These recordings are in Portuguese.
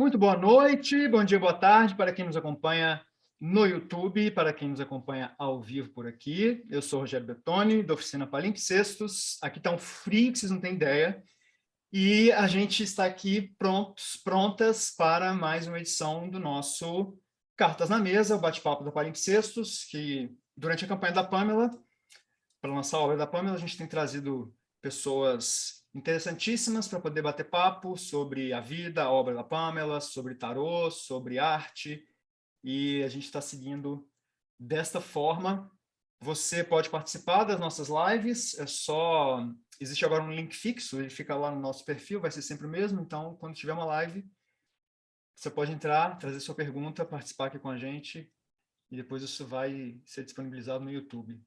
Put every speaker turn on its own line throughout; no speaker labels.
Muito boa noite, bom dia, boa tarde para quem nos acompanha no YouTube, para quem nos acompanha ao vivo por aqui. Eu sou o Rogério Bertoni, da oficina Palimpsestos. Aqui está um frio que vocês não têm ideia. E a gente está aqui prontas para mais uma edição do nosso Cartas na Mesa, o bate-papo da Palimpsestos, que durante a campanha da Pamela, para lançar a obra da Pamela, a gente tem trazido pessoas interessantíssimas para poder bater papo sobre a vida, a obra da Pamela, sobre tarô, sobre arte, e a gente está seguindo desta forma. Você pode participar das nossas lives, existe agora um link fixo, ele fica lá no nosso perfil, vai ser sempre o mesmo, então quando tiver uma live, você pode entrar, trazer sua pergunta, participar aqui com a gente, e depois isso vai ser disponibilizado no YouTube.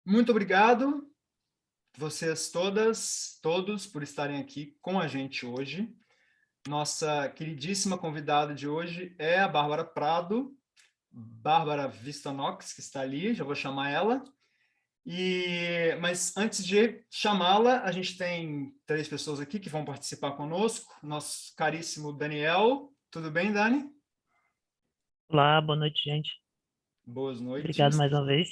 Muito obrigado, vocês todos, por estarem aqui com a gente hoje. Nossa queridíssima convidada de hoje é a Bárbara Prado, Bárbara Vistanox, que está ali, já vou chamar ela. Mas antes de chamá-la, a gente tem 3 pessoas aqui que vão participar conosco. Nosso caríssimo Daniel. Tudo bem, Dani?
Olá, boa noite, gente.
Boas
Obrigado
noites.
mais uma vez.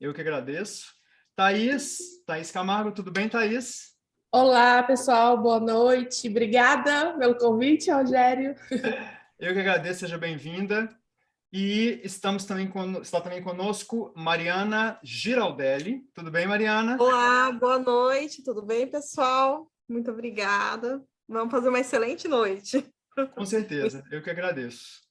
Eu que agradeço. Thaís Camargo, tudo bem, Thaís?
Olá, pessoal, boa noite. Obrigada pelo convite, Rogério.
Eu que agradeço, seja bem-vinda. E está também conosco Mariana Giraldelli. Tudo bem, Mariana?
Olá, boa noite, tudo bem, pessoal? Muito obrigada. Vamos fazer uma excelente noite.
Com certeza, eu que agradeço.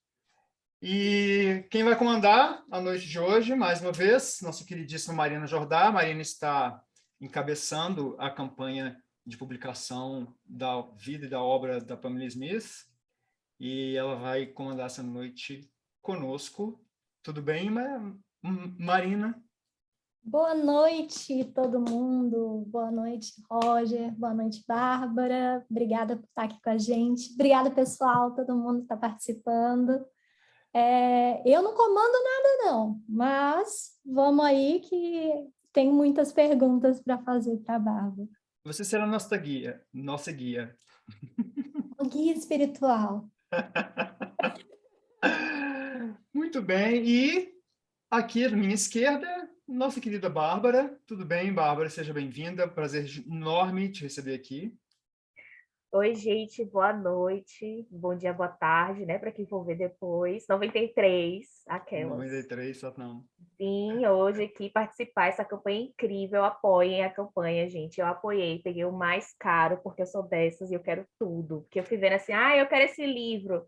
E quem vai comandar a noite de hoje, mais uma vez, nossa queridíssima Marina Jordá. A Marina está encabeçando a campanha de publicação da vida e da obra da Pamela Smith, e ela vai comandar essa noite conosco. Tudo bem, Marina?
Boa noite, todo mundo. Boa noite, Roger. Boa noite, Bárbara. Obrigada por estar aqui com a gente. Obrigada, pessoal, todo mundo que está participando. Eu não comando nada, não, mas vamos aí que tem muitas perguntas para fazer para a Bárbara.
Você será nossa guia.
O guia espiritual.
Muito bem. E aqui à minha esquerda, nossa querida Bárbara. Tudo bem, Bárbara? Seja bem-vinda. Prazer enorme te receber aqui.
Oi, gente, boa noite, bom dia, boa tarde, né, para quem for ver depois. 93, aquelas.
93, só não.
Sim, hoje aqui participar dessa campanha incrível, apoiem a campanha, gente. Eu apoiei, peguei o mais caro, porque eu sou dessas e eu quero tudo. Porque eu fui vendo assim, eu quero esse livro,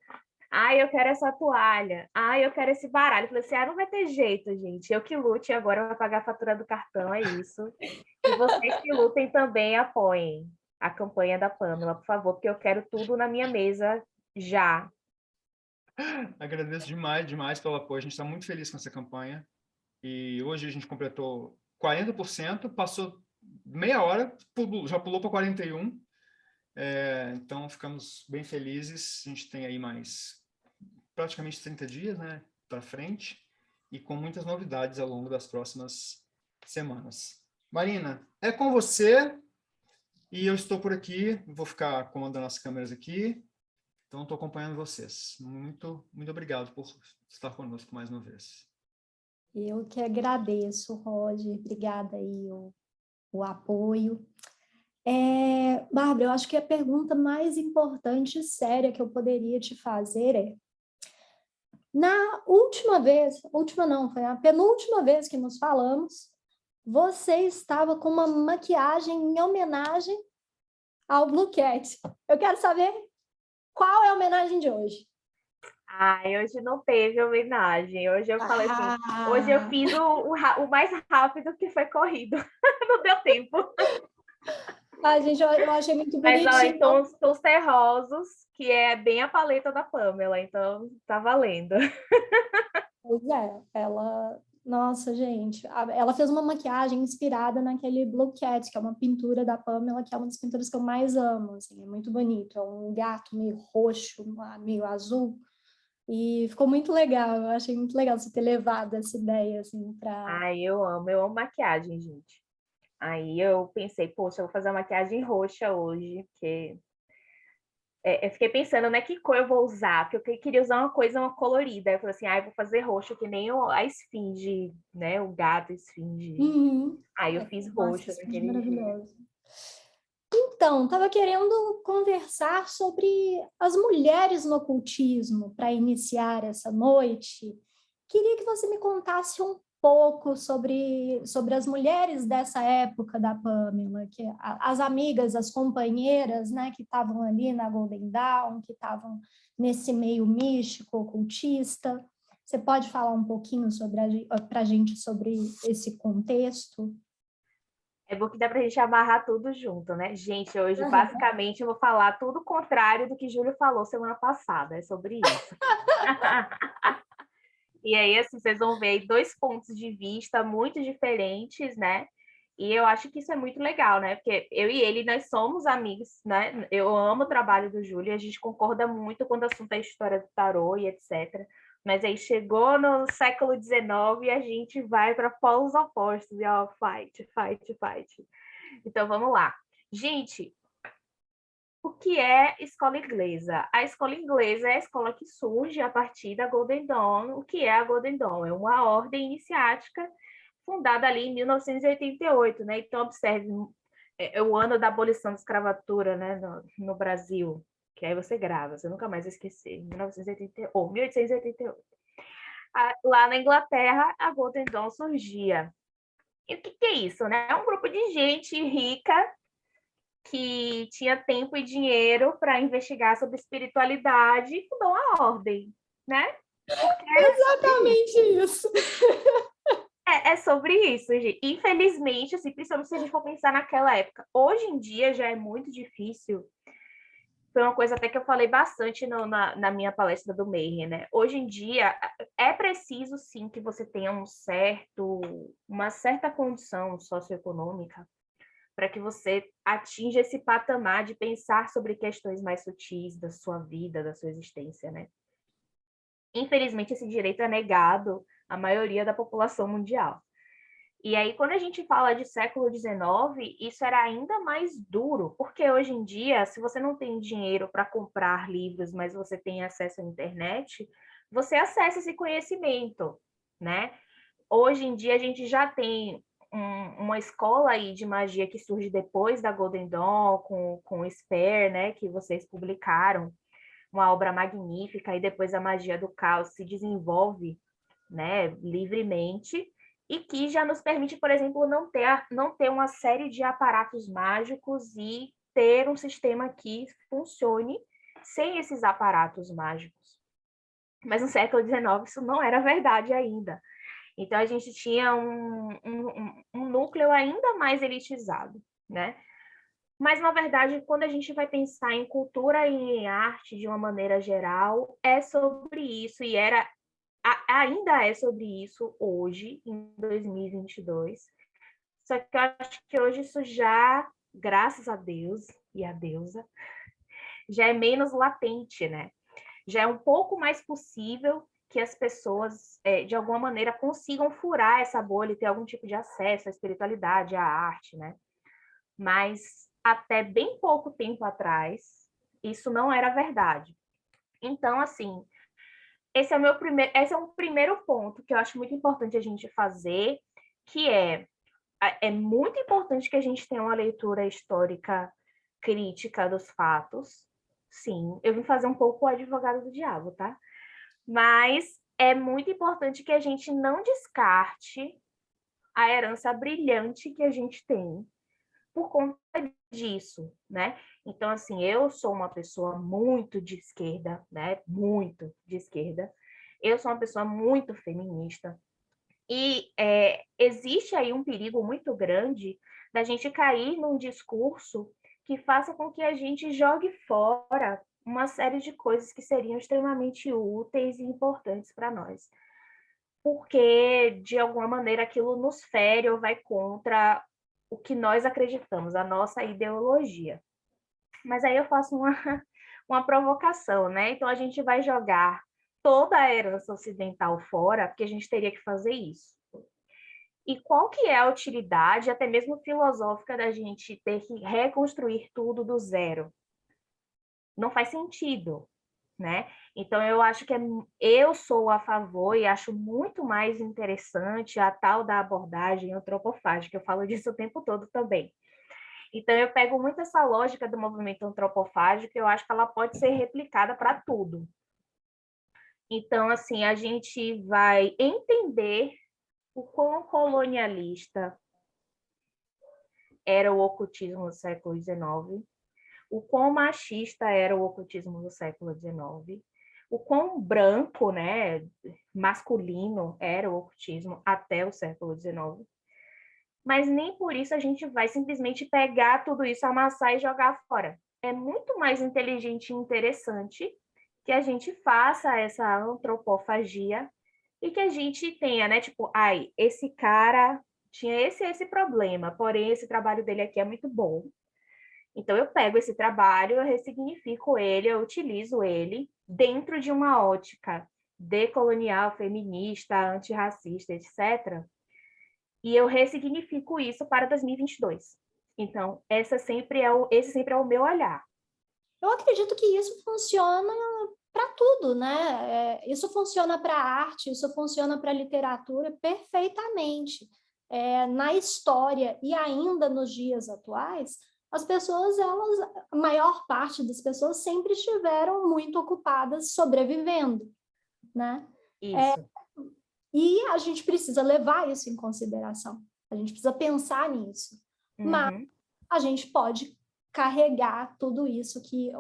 eu quero essa toalha, eu quero esse baralho. Eu falei assim, não vai ter jeito, gente. Eu que lute agora para pagar a fatura do cartão, é isso. E vocês que lutem também, apoiem a campanha da Pamela, por favor, porque eu quero tudo na minha mesa já.
Agradeço demais pelo apoio. A gente está muito feliz com essa campanha. E hoje a gente completou 40%, passou meia hora, já pulou para 41%. Então, ficamos bem felizes. A gente tem aí mais praticamente 30 dias, né, para frente, e com muitas novidades ao longo das próximas semanas. Marina, é com você. E eu estou por aqui, vou ficar comandando as câmeras aqui, então estou acompanhando vocês. Muito obrigado por estar conosco mais uma vez.
Eu que agradeço, Roger. Obrigada aí o apoio. Bárbara, eu acho que a pergunta mais importante e séria que eu poderia te fazer é: na última vez, última não, foi a penúltima vez que nos falamos, você estava com uma maquiagem em homenagem ao Blue Cat. Eu quero saber qual é a homenagem de hoje.
Hoje não teve homenagem. Hoje eu falei assim, hoje eu fiz o mais rápido que foi corrido. Não deu tempo.
Gente, eu achei muito bonitinho.
Mas, então, tons terrosos, que é bem a paleta da Pamela, então tá valendo.
Pois nossa, gente, ela fez uma maquiagem inspirada naquele Blue Cat, que é uma pintura da Pamela, que é uma das pinturas que eu mais amo, assim, é muito bonito, é um gato meio roxo, meio azul, e ficou muito legal, eu achei muito legal você ter levado essa ideia, assim, para...
Eu amo maquiagem, gente. Aí eu pensei, poxa, eu vou fazer uma maquiagem roxa hoje, porque eu fiquei pensando, né, que cor eu vou usar, porque eu queria usar uma colorida. Eu falei assim, eu vou fazer roxo, que nem a esfinge, né, o gato esfinge.
Uhum.
Aí eu fiz
Nossa,
roxo
isso foi
daquele jeito.
maravilhoso. Então, estava querendo conversar sobre as mulheres no ocultismo para iniciar essa noite. Queria que você me contasse um pouco sobre as mulheres dessa época da Pamela, que as amigas, as companheiras, né, que estavam ali na Golden Dawn, que estavam nesse meio místico, ocultista. Você pode falar um pouquinho para a gente sobre esse contexto?
É bom que dá pra gente amarrar tudo junto, né? Gente, hoje, basicamente, eu vou falar tudo o contrário do que Júlio falou semana passada. É sobre isso. E aí, assim, vocês vão ver aí 2 pontos de vista muito diferentes, né? E eu acho que isso é muito legal, né? Porque eu e ele, nós somos amigos, né? Eu amo o trabalho do Júlio, a gente concorda muito quando o assunto é história do tarô e etc. Mas aí chegou no século XIX e a gente vai para polos opostos e ó, fight, fight, fight. Então vamos lá. Gente, o que é escola inglesa? A escola inglesa é a escola que surge a partir da Golden Dawn. O que é a Golden Dawn? É uma ordem iniciática fundada ali em 1988, né? Então, observe, é o ano da abolição da escravatura, né, no Brasil, que aí você grava, você nunca mais vai esquecer, 1888. Lá na Inglaterra, a Golden Dawn surgia. E o que é isso, né? É um grupo de gente rica que tinha tempo e dinheiro para investigar sobre espiritualidade e fundou a ordem, né?
Exatamente isso.
É sobre isso, gente. Infelizmente, assim, principalmente se a gente for pensar naquela época. Hoje em dia já é muito difícil. Foi uma coisa até que eu falei bastante na minha palestra do Mayhem, né? Hoje em dia é preciso, sim, que você tenha uma certa condição socioeconômica para que você atinja esse patamar de pensar sobre questões mais sutis da sua vida, da sua existência, né? Infelizmente, esse direito é negado à maioria da população mundial. E aí, quando a gente fala de século XIX, isso era ainda mais duro, porque hoje em dia, se você não tem dinheiro para comprar livros, mas você tem acesso à internet, você acessa esse conhecimento, né? Hoje em dia, a gente já tem uma escola aí de magia que surge depois da Golden Dawn, com o Spare, né, que vocês publicaram, uma obra magnífica, e depois a magia do caos se desenvolve, né, livremente, e que já nos permite, por exemplo, não ter uma série de aparatos mágicos e ter um sistema que funcione sem esses aparatos mágicos. Mas no século XIX isso não era verdade ainda. Então a gente tinha um núcleo ainda mais elitizado, né? Mas, na verdade, quando a gente vai pensar em cultura e em arte de uma maneira geral, é sobre isso, e ainda é sobre isso hoje, em 2022. Só que eu acho que hoje isso já, graças a Deus e a deusa, já é menos latente, né? Já é um pouco mais possível que as pessoas, de alguma maneira, consigam furar essa bolha e ter algum tipo de acesso à espiritualidade, à arte, né? Mas até bem pouco tempo atrás, isso não era verdade. Então, assim, esse é um primeiro ponto que eu acho muito importante a gente fazer, que é muito importante que a gente tenha uma leitura histórica crítica dos fatos. Sim, eu vim fazer um pouco o advogado do diabo, tá? Mas é muito importante que a gente não descarte a herança brilhante que a gente tem por conta disso, né? Então, assim, eu sou uma pessoa muito de esquerda, né? Muito de esquerda. Eu sou uma pessoa muito feminista. E existe aí um perigo muito grande da gente cair num discurso que faça com que a gente jogue fora uma série de coisas que seriam extremamente úteis e importantes para nós. Porque, de alguma maneira, aquilo nos fere ou vai contra o que nós acreditamos, a nossa ideologia. Mas aí eu faço uma provocação, né? Então a gente vai jogar toda a herança ocidental fora, porque a gente teria que fazer isso. E qual que é a utilidade, até mesmo filosófica, da gente ter que reconstruir tudo do zero? não faz sentido, né? Então, eu acho que eu sou a favor e acho muito mais interessante a tal da abordagem antropofágica. Eu falo disso o tempo todo também. Então, eu pego muito essa lógica do movimento antropofágico, eu acho que ela pode ser replicada para tudo. Então, assim, a gente vai entender o quão colonialista era o ocultismo no século XIX, o quão machista era o ocultismo no século XIX, o quão branco, né, masculino era o ocultismo até o século XIX. Mas nem por isso a gente vai simplesmente pegar tudo isso, amassar e jogar fora. É muito mais inteligente e interessante que a gente faça essa antropofagia e que a gente tenha, né, tipo, esse cara tinha esse problema, porém esse trabalho dele aqui é muito bom. Então eu pego esse trabalho, eu ressignifico ele, eu utilizo ele dentro de uma ótica decolonial, feminista, antirracista, etc. E eu ressignifico isso para 2022. Então, esse sempre é o meu olhar.
Eu acredito que isso funciona para tudo, né? Isso funciona para a arte, isso funciona para a literatura perfeitamente. Na história e ainda nos dias atuais, as pessoas, a maior parte das pessoas sempre estiveram muito ocupadas sobrevivendo, né?
Isso.
E a gente precisa levar isso em consideração. A gente precisa pensar nisso. Mas a gente pode carregar tudo isso que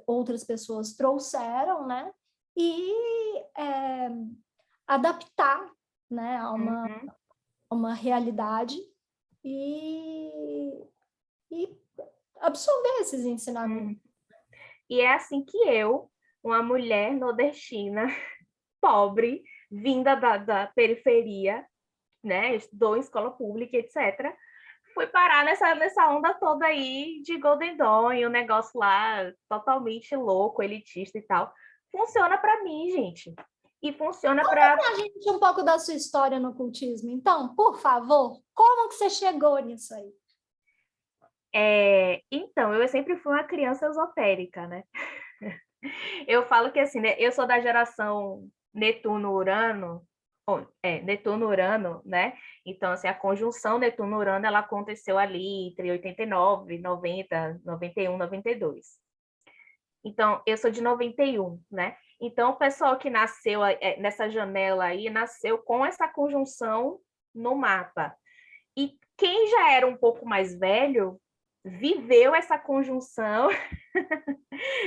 outras pessoas trouxeram, né? E adaptar, né, a uma realidade e absorver esses ensinamentos.
E é assim que eu, uma mulher nordestina, pobre, vinda da periferia, né, estudou em escola pública, etc., fui parar nessa onda toda aí de Golden Dawn, e o negócio lá totalmente louco, elitista e tal. Funciona para mim, gente. E funciona para...
Conta pra gente um pouco da sua história no ocultismo. Então, por favor, como que você chegou nisso aí?
Então, eu sempre fui uma criança esotérica, né? Eu falo que, assim, né, eu sou da geração Netuno-Urano, Netuno-Urano, né? Então, assim, a conjunção Netuno-Urano, ela aconteceu ali entre 89, 90, 91, 92. Então, eu sou de 91, né? Então, o pessoal que nasceu nessa janela aí, nasceu com essa conjunção no mapa. E quem já era um pouco mais velho, viveu essa conjunção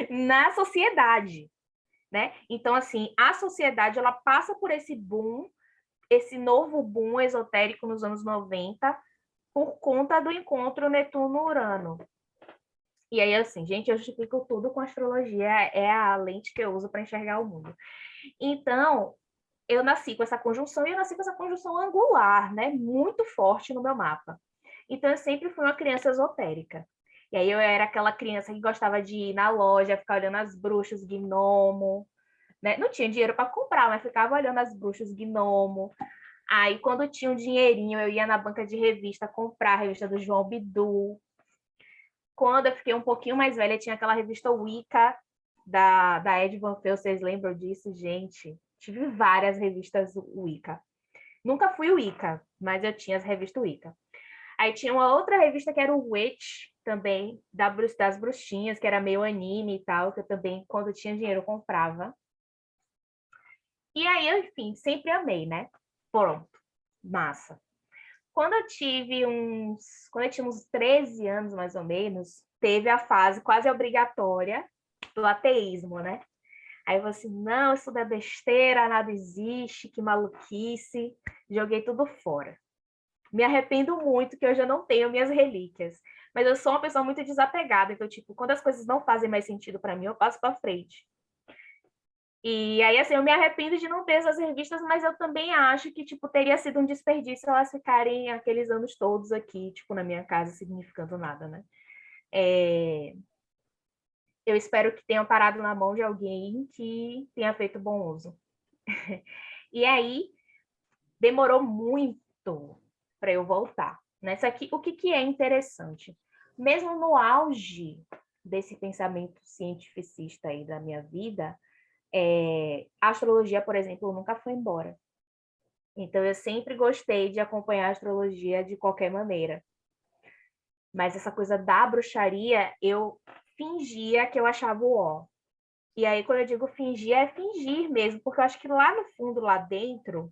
na sociedade, né? Então, assim, a sociedade, ela passa por esse boom, esse novo boom esotérico nos anos 90, por conta do encontro Netuno-Urano. E aí, assim, gente, eu justifico tudo com astrologia, é a lente que eu uso para enxergar o mundo. Então, eu nasci com essa conjunção, e eu nasci com essa conjunção angular, né? Muito forte no meu mapa. Então, eu sempre fui uma criança esotérica. E aí, eu era aquela criança que gostava de ir na loja, ficar olhando as bruxas, gnomo, né? Não tinha dinheiro para comprar, mas ficava olhando as bruxas, gnomo. Aí, quando tinha um dinheirinho, eu ia na banca de revista comprar a revista do João Bidu. Quando eu fiquei um pouquinho mais velha, tinha aquela revista Wicca da Ed Van Fel, vocês lembram disso, gente? Tive várias revistas Wicca. Nunca fui Wicca, mas eu tinha as revistas Wicca. Aí tinha uma outra revista que era o Witch, também, das bruxinhas, que era meio anime e tal, que eu também, quando tinha dinheiro, eu comprava. E aí, enfim, sempre amei, né? Pronto, massa. Quando eu tinha uns 13 anos, mais ou menos, teve a fase quase obrigatória do ateísmo, né? Aí eu falei assim, não, isso é besteira, nada existe, que maluquice. Joguei tudo fora. Me arrependo muito que hoje eu não tenho minhas relíquias. Mas eu sou uma pessoa muito desapegada, então, tipo, quando as coisas não fazem mais sentido para mim, eu passo para frente. E aí, assim, eu me arrependo de não ter essas revistas, mas eu também acho que, tipo, teria sido um desperdício elas ficarem aqueles anos todos aqui, tipo, na minha casa, significando nada, né? Eu espero que tenham parado na mão de alguém que tenha feito bom uso. E aí, demorou muito para eu voltar, né? Isso aqui, o que é interessante? Mesmo no auge desse pensamento cientificista aí da minha vida, a astrologia, por exemplo, nunca foi embora. Então, eu sempre gostei de acompanhar a astrologia de qualquer maneira. Mas essa coisa da bruxaria, eu fingia que eu achava o ó. E aí, quando eu digo fingir, é fingir mesmo, porque eu acho que lá no fundo, lá dentro,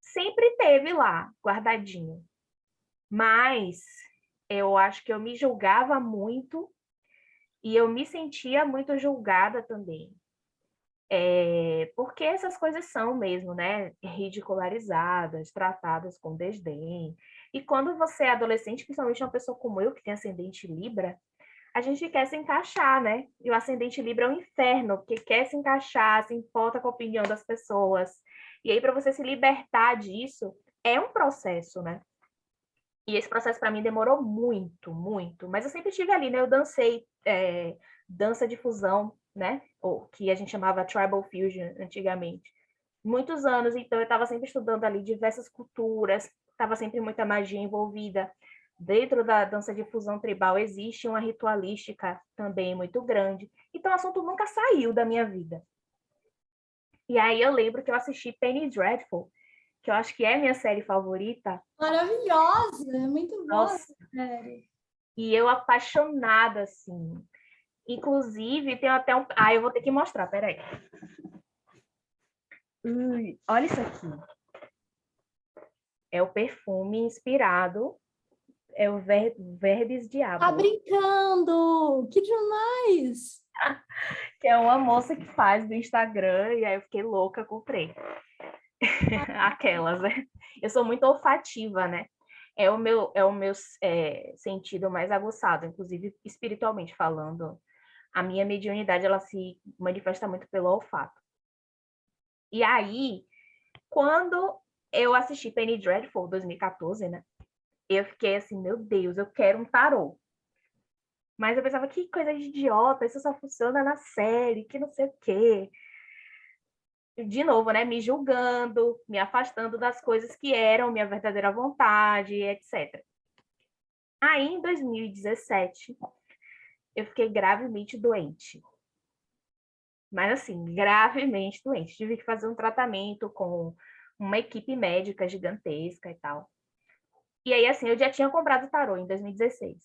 sempre teve lá, guardadinho. Mas eu acho que eu me julgava muito e eu me sentia muito julgada também. Porque essas coisas são mesmo, né, ridicularizadas, tratadas com desdém. E quando você é adolescente, principalmente uma pessoa como eu, que tem ascendente Libra, a gente quer se encaixar, né? E o ascendente Libra é um inferno, porque quer se encaixar, se importa com a opinião das pessoas. E aí, para você se libertar disso, é um processo, né? E esse processo para mim demorou muito, muito. Mas eu sempre estive ali, né? Eu dancei dança de fusão, né? Ou que a gente chamava Tribal Fusion antigamente. Muitos anos, então eu estava sempre estudando ali diversas culturas, estava sempre muita magia envolvida. Dentro da dança de fusão tribal existe uma ritualística também muito grande. Então o assunto nunca saiu da minha vida. E aí eu lembro que eu assisti Penny Dreadful, que eu acho que é minha série favorita.
Maravilhosa, é muito boa
Nossa.
essa série.
E eu apaixonada, assim. Inclusive, tem até um... eu vou ter que mostrar, peraí. Olha isso aqui. É o perfume inspirado, é o Verbis Diablo.
Tá brincando! Que demais!
Que é uma moça que faz do Instagram, e aí eu fiquei louca, comprei. Aquelas, né? Eu sou muito olfativa, né? É o meu sentido mais aguçado, inclusive espiritualmente falando. A minha mediunidade, ela se manifesta muito pelo olfato. E aí, quando eu assisti Penny Dreadful, 2014, né? Eu fiquei assim, meu Deus, eu quero um tarô. Mas eu pensava, que coisa de idiota, isso só funciona na série, que não sei o quê. De novo, né? Me julgando, me afastando das coisas que eram minha verdadeira vontade, etc. Aí, em 2017, eu fiquei gravemente doente. Mas, assim, gravemente doente. Tive que fazer um tratamento com uma equipe médica gigantesca e tal. E aí, assim, eu já tinha comprado tarô em 2016.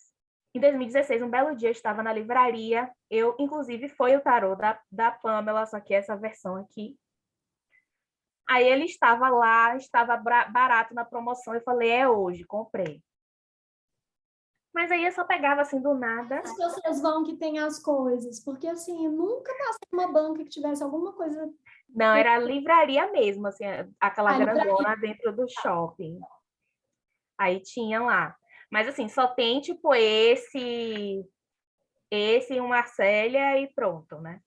Em 2016, um belo dia, eu estava na livraria. Inclusive, foi o tarô da Pamela, só que essa versão aqui. Aí ele estava lá, estava barato na promoção. Eu falei, é hoje, comprei. Mas aí eu só pegava assim do nada.
As pessoas vão que tem as coisas, porque assim, eu nunca passei numa banca que tivesse alguma coisa.
Não, era a livraria mesmo, assim, aquela grandona
livraria.
dentro do shopping. Aí tinha lá. Mas assim, só tem tipo esse e o Marcélia e pronto, né?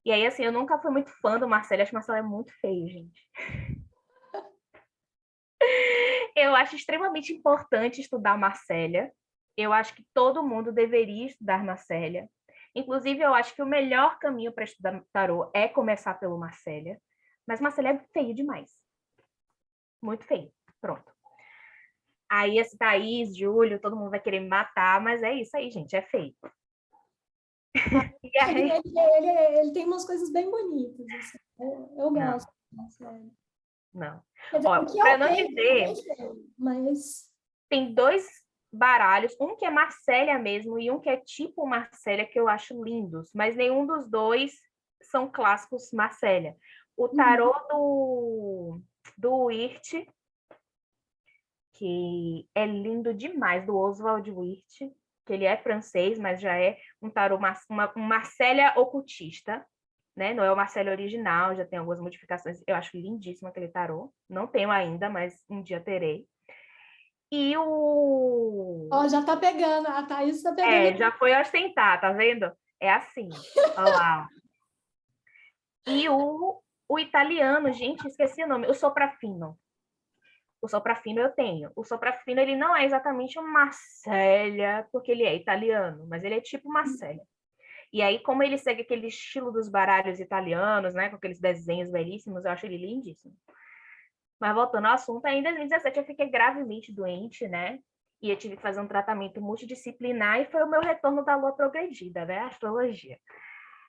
E aí, assim, eu nunca fui muito fã do Marcélia, acho que o Marcélia é muito feio, gente. Eu acho extremamente importante estudar Marcélia. Eu acho que todo mundo deveria estudar Marcélia. Inclusive, eu acho que o melhor caminho para estudar tarô é começar pelo Marcélia. Mas Marcélia é feio demais. Muito feio. Pronto. Aí, esse Thaís, Júlio, todo mundo vai querer me matar, mas é isso aí, gente, é feio. E aí...
Ele tem umas coisas bem bonitas. Assim. Eu gosto. Sério.
Não.
Para
não dizer,
mas
tem dois baralhos, um que é Marcélia mesmo e um que é tipo Marcélia, que eu acho lindos, mas nenhum dos dois são clássicos Marcélia. O tarô do Wirth, que é lindo demais, do Oswald Wirth, que ele é francês, mas já é um tarô, um Marcélia ocultista, né? Não é o Marcélia original, já tem algumas modificações. Eu acho lindíssimo aquele tarô. Não tenho ainda, mas um dia terei. E o...
já tá pegando, a Thaís tá pegando.
já foi ostentar, tá vendo? É assim, olha lá. E o italiano, gente, esqueci o nome, o Soprafino. O Soprafino eu tenho. O Soprafino, ele não é exatamente um Marcélia, porque ele é italiano, mas ele é tipo Marcélia. E aí, como ele segue aquele estilo dos baralhos italianos, né, com aqueles desenhos belíssimos, eu acho ele lindíssimo. Mas voltando ao assunto, aí em 2017 eu fiquei gravemente doente, né? E eu tive que fazer um tratamento multidisciplinar e foi o meu retorno da lua progredida, né? A astrologia.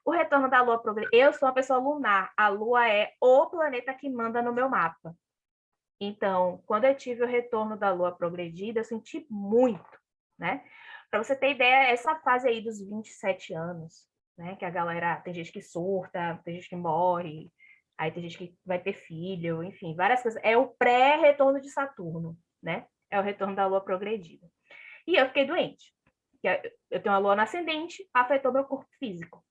O retorno da lua progredida. Eu sou uma pessoa lunar. A lua é o planeta que manda no meu mapa. Então, quando eu tive o retorno da lua progredida, eu senti muito, né? Para você ter ideia, essa fase aí dos 27 anos, né? Que a galera, tem gente que surta, tem gente que morre, aí tem gente que vai ter filho, enfim, várias coisas. É o pré-retorno de Saturno, né? É o retorno da lua progredida. E eu fiquei doente. Eu tenho uma lua no ascendente, afetou meu corpo físico.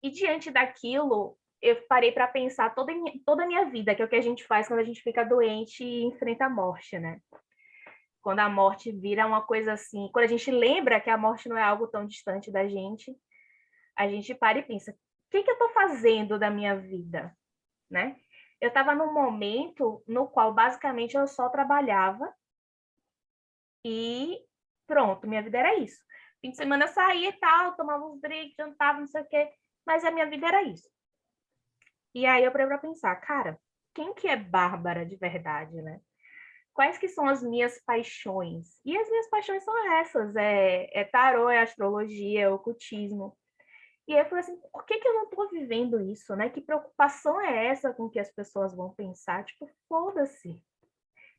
E diante daquilo, eu parei para pensar toda a minha vida, que é o que a gente faz quando a gente fica doente e enfrenta a morte, né? Quando a morte vira uma coisa assim, quando a gente lembra que a morte não é algo tão distante da gente, a gente para e pensa, o que eu estou fazendo da minha vida, né? Eu estava num momento no qual, basicamente, eu só trabalhava e pronto, minha vida era isso. Fim de semana eu saía e tal, tomava uns drinks, jantava, não sei o quê, mas a minha vida era isso. E aí eu parei para pensar, cara, quem que é Bárbara de verdade, né? Quais que são as minhas paixões? E as minhas paixões são essas, é tarô, é astrologia, é ocultismo. E aí eu falei assim, por que eu não estou vivendo isso, né? Que preocupação é essa com que as pessoas vão pensar? Tipo, foda-se.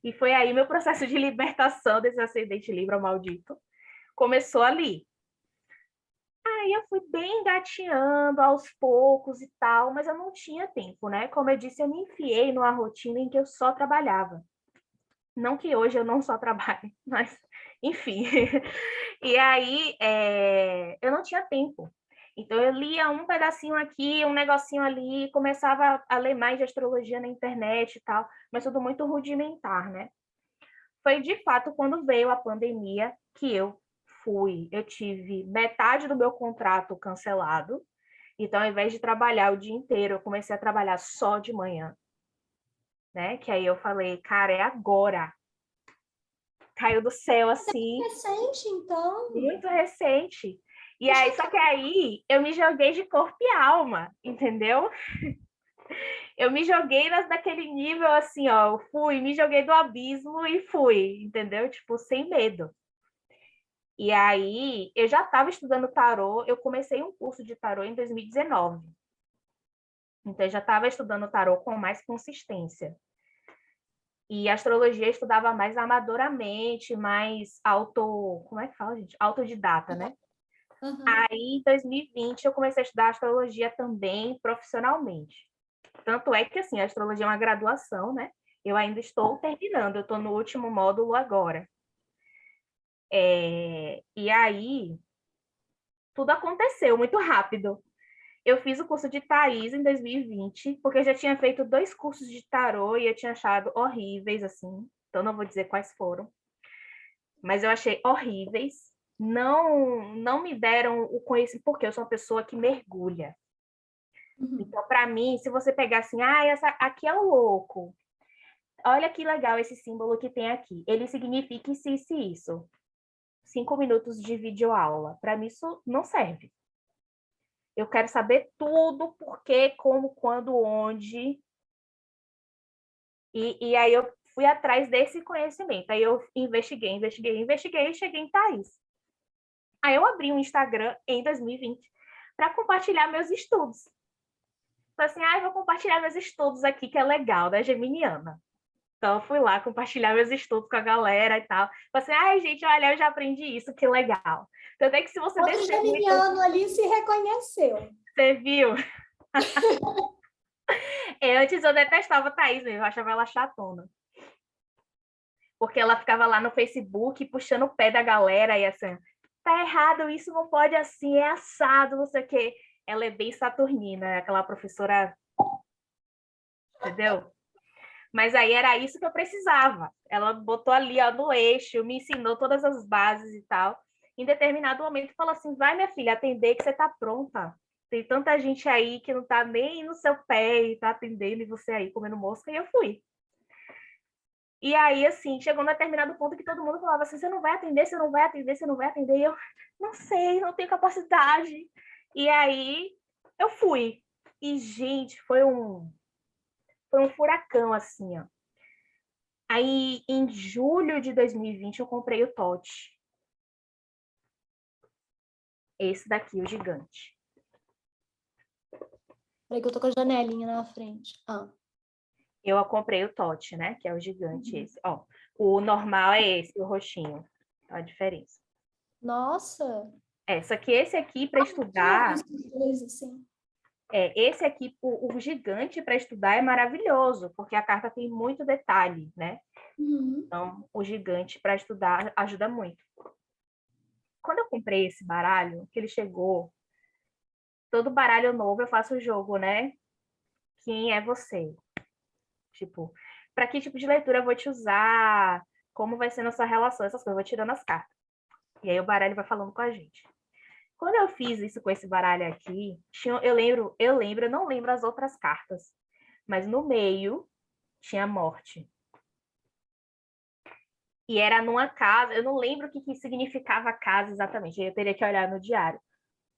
E foi aí meu processo de libertação desse ascendente Libra maldito. Começou ali. Aí eu fui bem engateando aos poucos e tal, mas eu não tinha tempo, né? Como eu disse, eu me enfiei numa rotina em que eu só trabalhava. Não que hoje eu não só trabalhe, mas enfim. E aí eu não tinha tempo. Então eu lia um pedacinho aqui, um negocinho ali, começava a ler mais de astrologia na internet e tal, mas tudo muito rudimentar, né? Foi de fato quando veio a pandemia que eu tive metade do meu contrato cancelado. Então, ao invés de trabalhar o dia inteiro, eu comecei a trabalhar só de manhã, né? Que aí eu falei, cara, é agora. Caiu do céu assim.
Recente, então.
Muito recente. E aí, só que aí eu me joguei de corpo e alma, entendeu? Eu me joguei naquele nível assim, ó, me joguei do abismo e fui, entendeu? Tipo, sem medo. E aí, eu já estava estudando tarô, eu comecei um curso de tarô em 2019. Então, eu já estava estudando tarô com mais consistência. E a astrologia eu estudava mais amadoramente, mais como é que fala, gente? Autodidata, né?
Uhum.
Aí, em 2020, eu comecei a estudar astrologia também profissionalmente. Tanto é que, assim, a astrologia é uma graduação, né? Eu ainda estou terminando, eu estou no último módulo agora. E aí, tudo aconteceu muito rápido. Eu fiz o curso de Thaís em 2020, porque eu já tinha feito 2 cursos de tarô e eu tinha achado horríveis, assim. Então, não vou dizer quais foram. Mas eu achei horríveis. Não me deram o conhecimento, porque eu sou uma pessoa que mergulha. Então, para mim, se você pegar assim, aqui é o louco. Olha que legal esse símbolo que tem aqui. Ele significa isso. 5 minutos de videoaula. Para mim, isso não serve. Eu quero saber tudo, por quê, como, quando, onde. E aí eu fui atrás desse conhecimento. Aí eu investiguei e cheguei em Thaís. Aí eu abri um Instagram em 2020 para compartilhar meus estudos. Falei assim, eu vou compartilhar meus estudos aqui, que é legal, da Geminiana. Então, eu fui lá compartilhar meus estudos com a galera e tal. Falei assim, gente, olha, eu já aprendi isso, que legal. Então, é que se você
Outro geminiano ali se reconheceu.
Você viu? Antes eu detestava a Thaís mesmo, eu achava ela chatona. Porque ela ficava lá no Facebook puxando o pé da galera e assim, tá errado, isso não pode assim, é assado, não sei o quê. Ela é bem saturnina, aquela professora, entendeu? Mas aí era isso que eu precisava. Ela botou ali, ó, no eixo, me ensinou todas as bases e tal. Em determinado momento, falou assim, vai, minha filha, atender que você tá pronta. Tem tanta gente aí que não tá nem no seu pé e tá atendendo, e você aí comendo mosca, e eu fui. E aí, assim, chegou num determinado ponto que todo mundo falava assim, você não vai atender, você não vai atender, você não vai atender. E eu, não sei, não tenho capacidade. E aí, eu fui. E, gente, foi um furacão, assim, ó. Aí, em julho de 2020, eu comprei o Tote. Esse daqui, o gigante.
Peraí que eu tô com a janelinha na frente. Ah,
Eu comprei o Tote, né? Que é o gigante esse. Ó, o normal é esse, o roxinho. Olha a diferença.
nossa!
Só que esse aqui, para
Eu
estudar,
visto os dois, assim.
esse aqui, o gigante para estudar é maravilhoso, porque a carta tem muito detalhe, né?
Uhum.
Então, o gigante para estudar ajuda muito. Quando eu comprei esse baralho, que ele chegou, todo baralho novo eu faço o jogo, né? Quem é você? Tipo, para que tipo de leitura eu vou te usar? Como vai ser nossa relação? Essas coisas, eu vou tirando as cartas. E aí o baralho vai falando com a gente. Quando eu fiz isso com esse baralho aqui, eu não lembro as outras cartas, mas no meio tinha morte. E era numa casa, eu não lembro o que significava casa exatamente, eu teria que olhar no diário.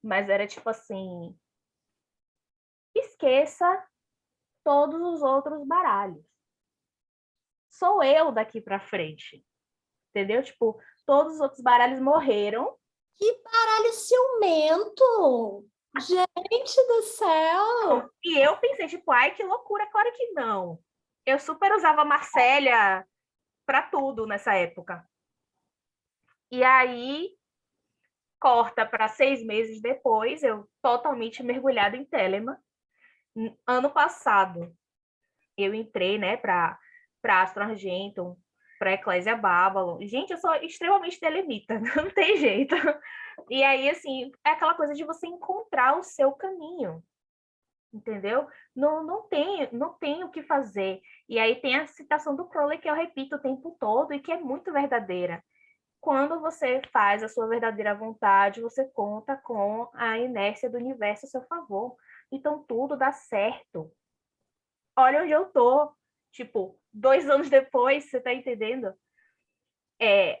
Mas era tipo assim, esqueça todos os outros baralhos. Sou eu daqui para frente. Entendeu? Tipo, todos os outros baralhos morreram.
Que baralho ciumento! Gente do céu!
E eu pensei, tipo, ai, que loucura, claro que não. Eu super usava Marcélia para tudo nessa época. E aí, corta para 6 meses depois, eu totalmente mergulhada em Telemann. Ano passado, eu entrei, né, para Astro Argentum, para Eclésia Babylon. Gente, eu sou extremamente telemita, não tem jeito. E aí, assim, é aquela coisa de você encontrar o seu caminho, entendeu? Não tem o que fazer. E aí tem a citação do Crowley que eu repito o tempo todo e que é muito verdadeira. Quando você faz a sua verdadeira vontade, você conta com a inércia do universo a seu favor. Então, tudo dá certo. Olha onde eu tô. Tipo, 2 anos depois, você tá entendendo?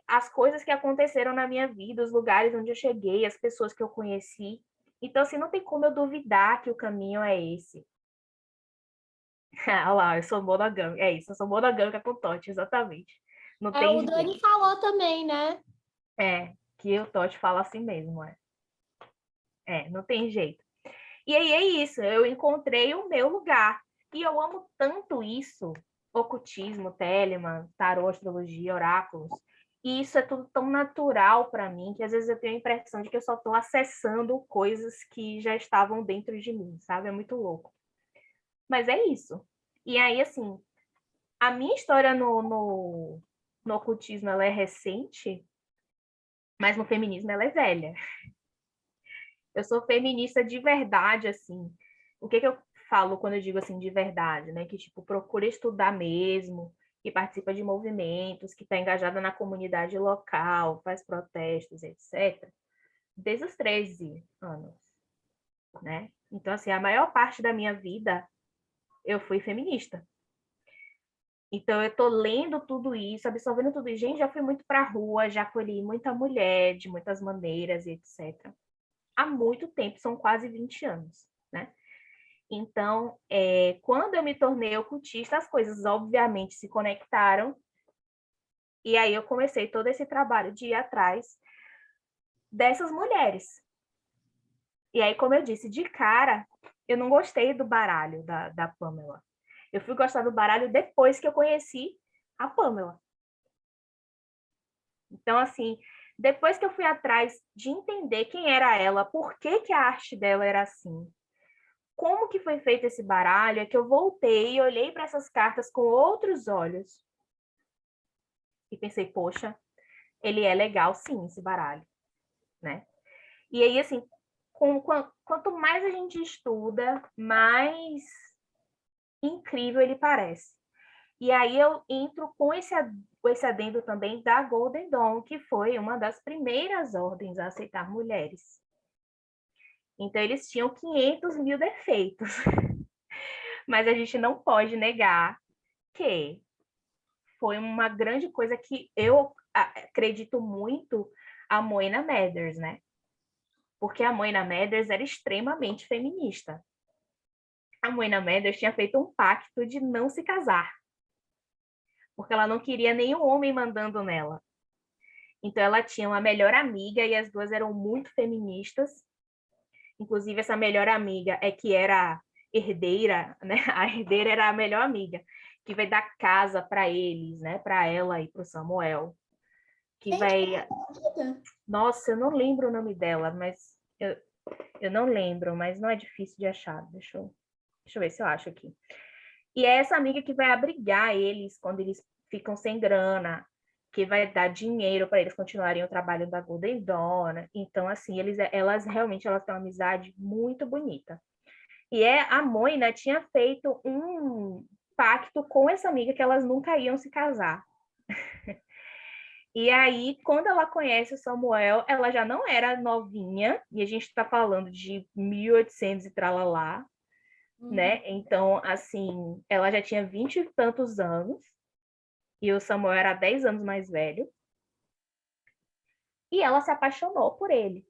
As coisas que aconteceram na minha vida, os lugares onde eu cheguei, as pessoas que eu conheci. Então, assim, não tem como eu duvidar que o caminho é esse. Olha lá, eu sou monogâmica. É isso, eu sou monogâmica com Totti, exatamente. Não tem
O
jeito.
Dani falou também, né?
Que o Totti fala assim mesmo, não tem jeito. E aí é isso, eu encontrei o meu lugar. E eu amo tanto isso, ocultismo, Telemann, tarô, astrologia, oráculos. E isso é tudo tão natural para mim que às vezes eu tenho a impressão de que eu só estou acessando coisas que já estavam dentro de mim, sabe? É muito louco. Mas é isso. E aí, assim, a minha história no ocultismo ela é recente, mas no feminismo ela é velha. Eu sou feminista de verdade, assim. O que eu falo quando eu digo assim de verdade, né? Que, tipo, procura estudar mesmo, que participa de movimentos, que está engajada na comunidade local, faz protestos, etc. Desde os 13 anos, né? Então, assim, a maior parte da minha vida eu fui feminista. Então, eu tô lendo tudo isso, absorvendo tudo isso. Gente, já fui muito pra rua, já acolhi muita mulher de muitas maneiras, etc. Há muito tempo, são quase 20 anos, né? Então, quando eu me tornei ocultista, as coisas obviamente se conectaram. E aí eu comecei todo esse trabalho de ir atrás dessas mulheres. E aí, como eu disse, de cara, eu não gostei do baralho da Pamela. Eu fui gostar do baralho depois que eu conheci a Pamela. Então, assim, depois que eu fui atrás de entender quem era ela, por que a arte dela era assim, como que foi feito esse baralho, é que eu voltei e olhei para essas cartas com outros olhos. E pensei, poxa, ele é legal sim, esse baralho, né? E aí, assim, quanto mais a gente estuda, mais incrível ele parece. E aí eu entro com esse adendo também da Golden Dawn, que foi uma das primeiras ordens a aceitar mulheres. Então, eles tinham 500 mil defeitos. Mas a gente não pode negar que foi uma grande coisa que eu acredito muito a Moina Mathers, né? Porque a Moina Mathers era extremamente feminista. A Moina Mathers tinha feito um pacto de não se casar. porque ela não queria nenhum homem mandando nela. Então, ela tinha uma melhor amiga e as duas eram muito feministas. Inclusive, essa melhor amiga é que era herdeira, né? A herdeira era a melhor amiga, que vai dar casa para eles, né? Para ela e para o Samuel. Que vai... Nossa, eu não lembro o nome dela, mas eu não lembro, mas não é difícil de achar. Deixa eu ver se eu acho aqui. E é essa amiga que vai abrigar eles quando eles ficam sem grana, que vai dar dinheiro para eles continuarem o trabalho da Golden Dawn. Então, assim, elas realmente têm uma amizade muito bonita. E a Moina tinha feito um pacto com essa amiga que elas nunca iam se casar. E aí, quando ela conhece o Samuel, ela já não era novinha, e a gente está falando de 1800 e tralalá, né? Então, assim, ela já tinha 20 e tantos anos, e o Samuel era 10 anos mais velho, e ela se apaixonou por ele.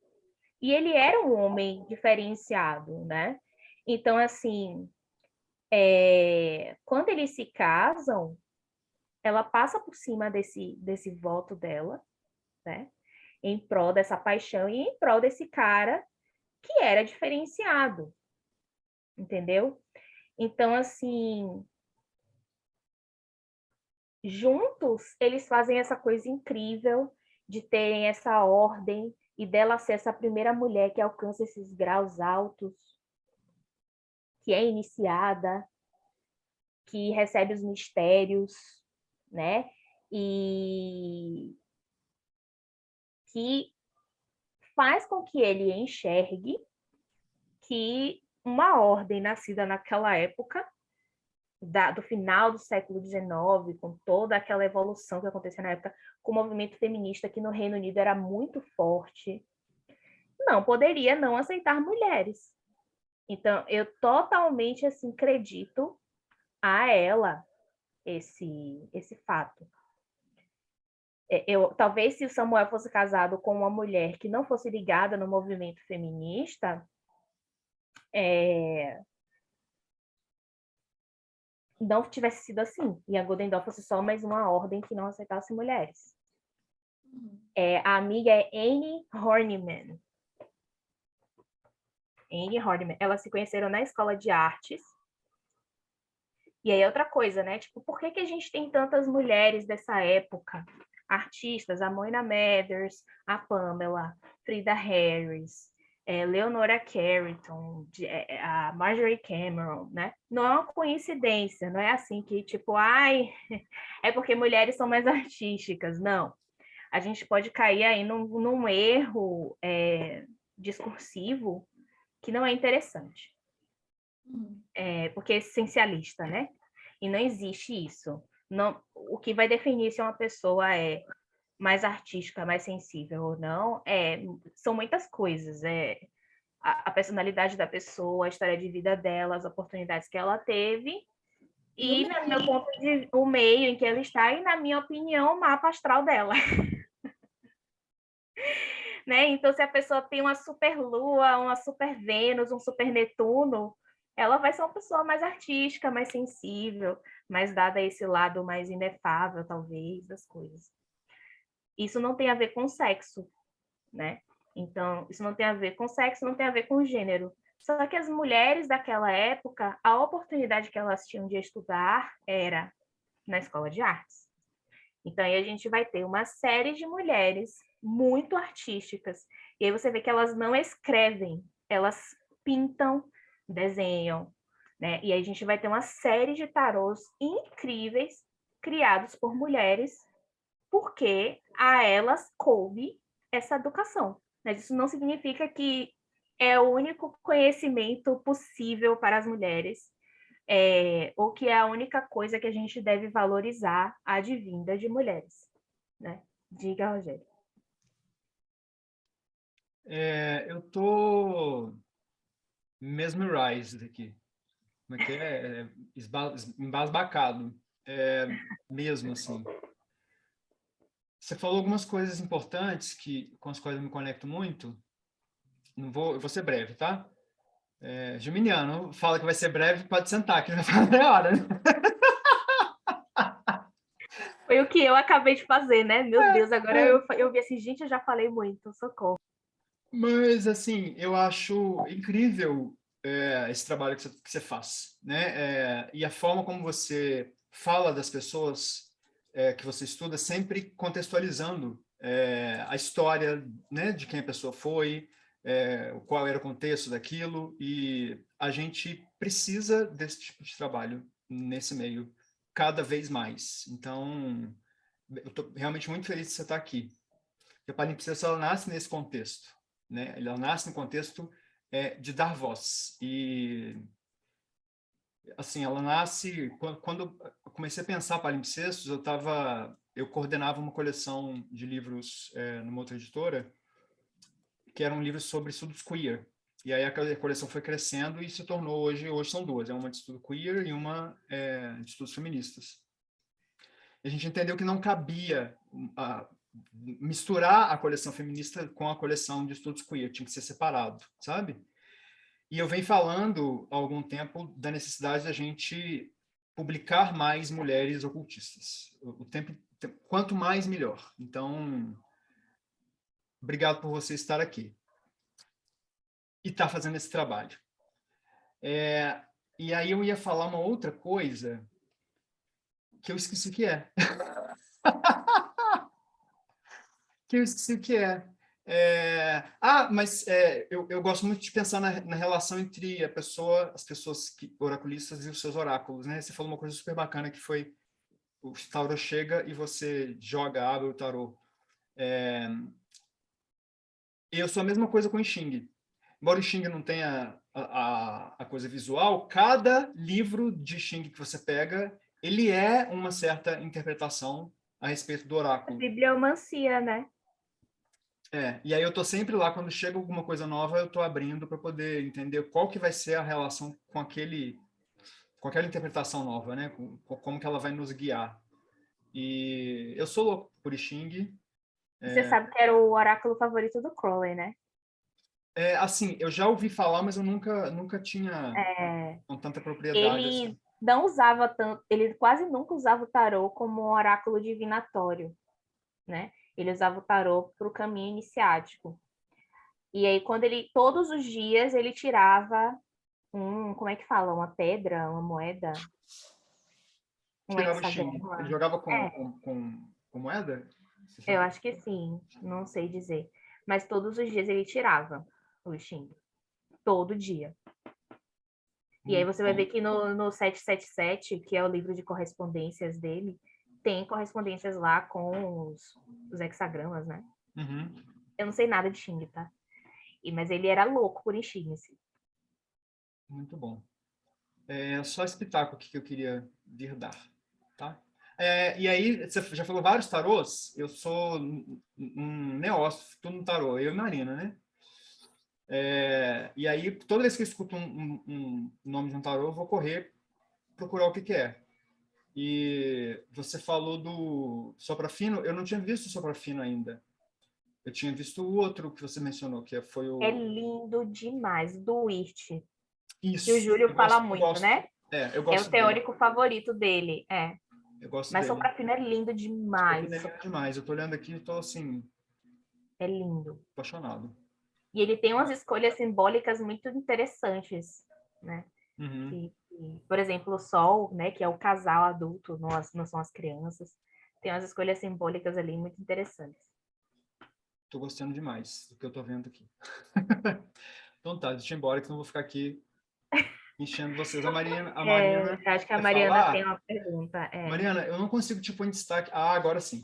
E ele era um homem diferenciado, né? Então, assim, quando eles se casam, ela passa por cima desse voto dela, né? Em prol dessa paixão e em prol desse cara que era diferenciado, entendeu? Então, assim, juntos, eles fazem essa coisa incrível de terem essa ordem e dela ser essa primeira mulher que alcança esses graus altos, que é iniciada, que recebe os mistérios, né? E que faz com que ele enxergue que uma ordem nascida naquela época, do final do século XIX, com toda aquela evolução que acontecia na época, com o movimento feminista que no Reino Unido era muito forte, não poderia não aceitar mulheres. Então, eu totalmente assim acredito a ela esse fato. Talvez se o Samuel fosse casado com uma mulher que não fosse ligada no movimento feminista, não tivesse sido assim, e a Golden Dawn fosse só mais uma ordem que não aceitasse mulheres. A amiga é Annie Horniman. Annie Horniman. Elas se conheceram na escola de artes. E aí outra coisa, né? Tipo, por que a gente tem tantas mulheres dessa época? Artistas, a Moina Mathers, a Pamela, Frida Harris, Leonora Carrington, a Marjorie Cameron, né? Não é uma coincidência, não é assim que, tipo, é porque mulheres são mais artísticas. Não. A gente pode cair aí num erro discursivo que não é interessante. Porque é essencialista, né? E não existe isso. Não, o que vai definir se uma pessoa é mais artística, mais sensível ou não, são muitas coisas. A personalidade da pessoa, a história de vida dela, as oportunidades que ela teve, e, no meu ponto de vista, o meio em que ela está, e, na minha opinião, o mapa astral dela. Né? Então, se a pessoa tem uma super Lua, uma super Vênus, um super Netuno, ela vai ser uma pessoa mais artística, mais sensível, mais dada a esse lado mais inefável, talvez, das coisas. Isso não tem a ver com sexo, né? Então, isso não tem a ver com sexo, não tem a ver com gênero. Só que as mulheres daquela época, a oportunidade que elas tinham de estudar era na escola de artes. Então, aí a gente vai ter uma série de mulheres muito artísticas. E aí você vê que elas não escrevem, elas pintam, desenham, né? E aí a gente vai ter uma série de tarôs incríveis criados por mulheres, porque a elas coube essa educação. Mas isso não significa que é o único conhecimento possível para as mulheres, ou que é a única coisa que a gente deve valorizar advinda de mulheres, né? Diga, Rogério.
Eu tô mesmerized aqui. Como é que é? Embasbacado. Mesmo assim. Você falou algumas coisas importantes com as quais eu me conecto muito. Eu vou ser breve, tá? Geminiano fala que vai ser breve, pode sentar, que ele vai falar meia hora. Né?
Foi o que eu acabei de fazer, né? Meu Deus, agora eu vi assim, gente, eu já falei muito, socorro.
Mas, assim, eu acho incrível esse trabalho que você faz, né? E a forma como você fala das pessoas que você estuda, sempre contextualizando a história, né, de quem a pessoa foi, qual era o contexto daquilo, e a gente precisa desse tipo de trabalho nesse meio, cada vez mais. Então, eu estou realmente muito feliz de você estar aqui. Porque a palimpsesta, ela nasce nesse contexto, né? Ela nasce no contexto de dar voz. E, assim, ela nasce... Quando eu comecei a pensar palimpsestos, eu coordenava uma coleção de livros numa outra editora, que eram livros sobre estudos queer. E aí a coleção foi crescendo e se tornou hoje são duas, uma de estudo queer e uma de estudos feministas. E a gente entendeu que não cabia misturar a coleção feminista com a coleção de estudos queer, tinha que ser separado, sabe? E eu venho falando há algum tempo da necessidade da gente publicar mais mulheres ocultistas. Quanto mais, melhor. Então, obrigado por você estar aqui e estar fazendo esse trabalho. E aí eu ia falar uma outra coisa que eu esqueci o que é. Mas eu gosto muito de pensar na relação entre as pessoas oraculistas e os seus oráculos, né? Você falou uma coisa super bacana que foi o tarô chega e você abre o tarô. Eu sou a mesma coisa com o I Ching. Embora o I Ching não tenha a coisa visual, cada livro de I Ching que você pega, ele é uma certa interpretação a respeito do oráculo.
Bibliomancia, né?
E aí eu tô sempre lá, quando chega alguma coisa nova, eu tô abrindo para poder entender qual que vai ser a relação com aquela interpretação nova, né? Como que ela vai nos guiar. E eu sou louco por I Ching.
Você sabe que era o oráculo favorito do Crowley, né?
Assim, eu já ouvi falar, mas eu nunca tinha com tanta propriedade.
Ele
assim.
não usava tanto, ele quase nunca usava o tarô como um oráculo divinatório, né? Ele usava o tarô para o caminho iniciático. E aí, todos os dias, ele tirava como é que fala? Uma pedra, uma moeda?
Tirava o Ching. Ele jogava com moeda?
Eu acho que sim, não sei dizer. Mas todos os dias ele tirava o Xing. Todo dia. E aí você vai ver que no 777, que é o livro de correspondências dele, tem correspondências lá com os hexagramas, né?
Uhum.
Eu não sei nada de Xing, tá? Mas ele era louco por Xing, assim.
Muito bom. Só esse pitaco aqui que eu queria vir dar, tá? E aí, você já falou vários tarôs, eu sou um neófito no tarô, eu e Marina, né? E aí, toda vez que eu escuto um nome de um tarô, eu vou correr procurar o que é. E você falou do Soprafino, eu não tinha visto o Soprafino ainda. Eu tinha visto o outro que você mencionou, que foi o...
É lindo demais, do Wirt.
Isso.
Que o Júlio fala muito, né?
Eu gosto
o teórico favorito dele,
Eu gosto
Mas
dele.
Soprafino é lindo demais.
Soprafino é lindo demais. Eu tô olhando aqui e tô, assim...
É lindo.
Apaixonado.
E ele tem umas escolhas simbólicas muito interessantes, né?
Uhum.
Por exemplo, o Sol, né, que é o casal adulto, não são as crianças. Tem umas escolhas simbólicas ali muito interessantes.
Tô gostando demais do que eu tô vendo aqui. Então tá, deixa eu ir embora, que senão eu vou ficar aqui enchendo vocês. A Mariana
eu acho que a Mariana tem uma pergunta.
Mariana, eu não consigo te pôr em destaque. Agora sim.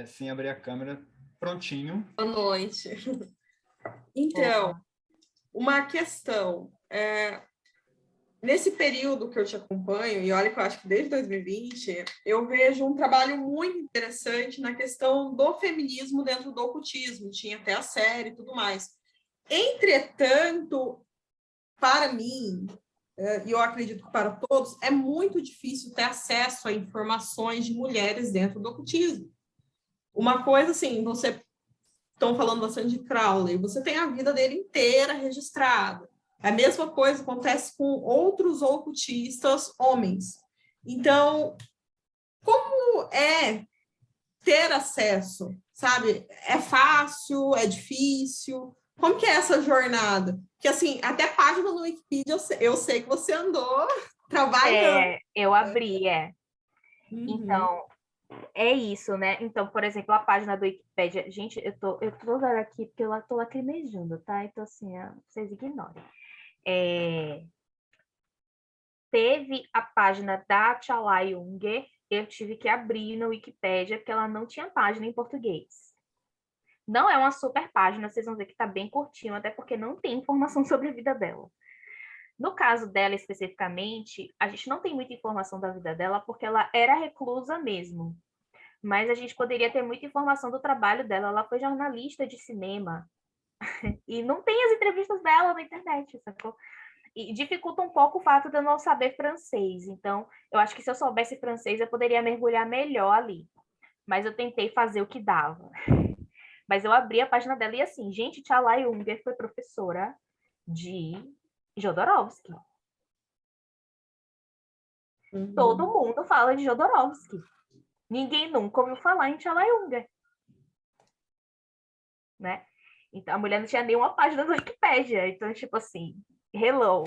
Sem abrir a câmera. Prontinho.
Boa noite. Então, uma questão. Nesse período que eu te acompanho, e olha que eu acho que desde 2020, eu vejo um trabalho muito interessante na questão do feminismo dentro do ocultismo. Tinha até a série e tudo mais. Entretanto, para mim, e eu acredito que para todos, é muito difícil ter acesso a informações de mulheres dentro do ocultismo. Uma coisa assim, você estão falando bastante de Crowley, você tem a vida dele inteira registrada. A mesma coisa acontece com outros ocultistas homens. Então, como é ter acesso, sabe? É fácil, é difícil? Como que é essa jornada? Porque, assim, até página no Wikipedia eu sei que você andou trabalhando.
Eu abri,
Uhum.
Então, é isso, né? Então, por exemplo, a página do Wikipedia. Gente, eu tô olhando aqui porque eu tô lacrimejando, tá? Então, assim, vocês ignorem. Teve a página da Tchalai Unger, eu tive que abrir no Wikipedia, porque ela não tinha página em português. Não é uma super página, vocês vão ver que tá bem curtinho, até porque não tem informação sobre a vida dela. No caso dela, especificamente, a gente não tem muita informação da vida dela, porque ela era reclusa mesmo. Mas a gente poderia ter muita informação do trabalho dela. Ela foi jornalista de cinema. E não tem as entrevistas dela na internet, sacou? E dificulta um pouco o fato de eu não saber francês. Então, eu acho que se eu soubesse francês, eu poderia mergulhar melhor ali. Mas eu tentei fazer o que dava. Mas eu abri a página dela e assim, gente, Tchalai Unger foi professora de Jodorowsky.
Uhum.
Todo mundo fala de Jodorowsky. Ninguém nunca ouviu falar em Tchalai Unger. Né? Então, a mulher não tinha nenhuma página do Wikipédia. Então, tipo assim, hello.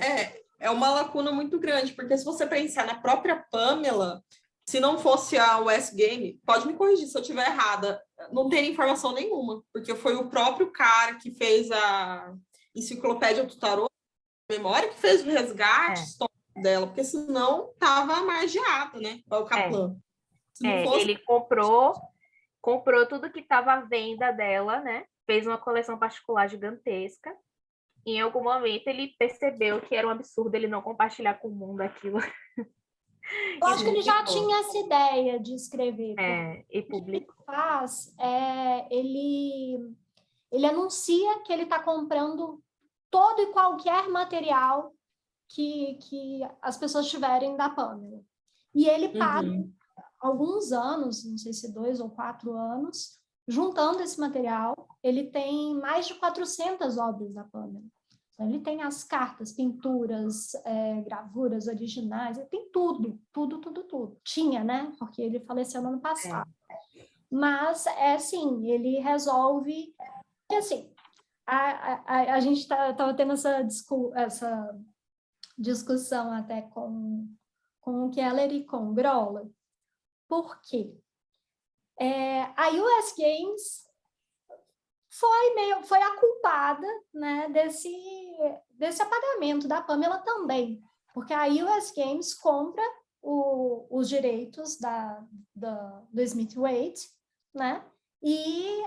É uma lacuna muito grande, porque se você pensar na própria Pamela, se não fosse a US Game, pode me corrigir se eu estiver errada, não teria informação nenhuma, porque foi o próprio cara que fez a Enciclopédia do Tarô, memória, que fez o resgate histórico dela, porque senão estava margeado, né? O Kaplan. Se não fosse...
Ele comprou tudo que estava à venda dela, né? Fez uma coleção particular gigantesca. Em algum momento ele percebeu que era um absurdo ele não compartilhar com o mundo aquilo.
Eu acho que ele já tinha essa ideia de escrever.
E publicou.
O que ele faz ele anuncia que ele está comprando todo e qualquer material que as pessoas tiverem da Pamela. E ele paga alguns anos, não sei se 2 ou 4 anos, juntando esse material. Ele tem mais de 400 obras da Pamela. Então, ele tem as cartas, pinturas, gravuras originais, ele tem tudo. Tinha, né? Porque ele faleceu no ano passado. Mas, assim, ele resolve... Porque, assim, a gente estava tendo essa discussão até com o Keller e com o Groller. Por quê? A US Games foi a culpada, né, desse apagamento da Pamela também, porque a US Games compra os direitos do Smith Waite, né, e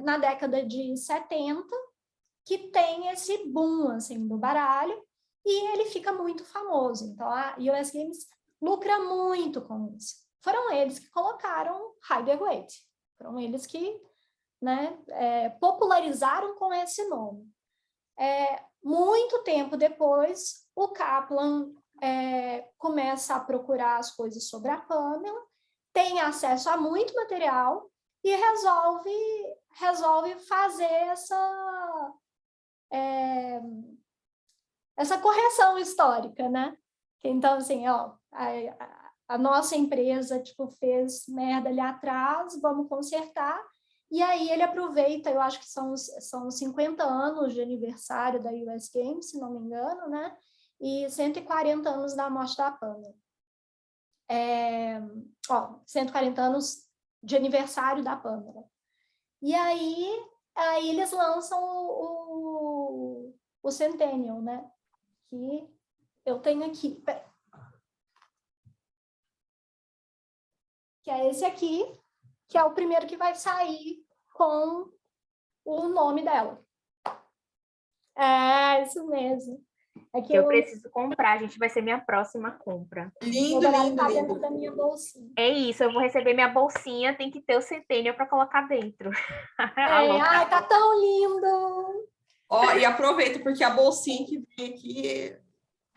na década de 70, que tem esse boom assim, do baralho, e ele fica muito famoso. Então, a US Games lucra muito com isso. Foram eles que colocaram Rider-Waite, foram eles que, né, popularizaram com esse nome. Muito tempo depois, o Kaplan começa a procurar as coisas sobre a Pamela, tem acesso a muito material e resolve fazer essa correção histórica, né? Então, assim, a nossa empresa fez merda ali atrás, vamos consertar. E aí ele aproveita, eu acho que são 50 anos de aniversário da US Games, se não me engano, né? E 140 anos da morte da Pamela. 140 anos de aniversário da Pamela. E aí eles lançam o Centennial, né? Que eu tenho aqui. Que é esse aqui, que é o primeiro que vai sair com o nome dela. Isso mesmo.
Eu preciso comprar, gente, vai ser minha próxima compra.
Lindo,
tá
lindo.
dentro da minha bolsinha.
É isso, eu vou receber minha bolsinha, tem que ter o Centennial para colocar dentro.
Ai, tá tão lindo!
E aproveita, porque a bolsinha que vem aqui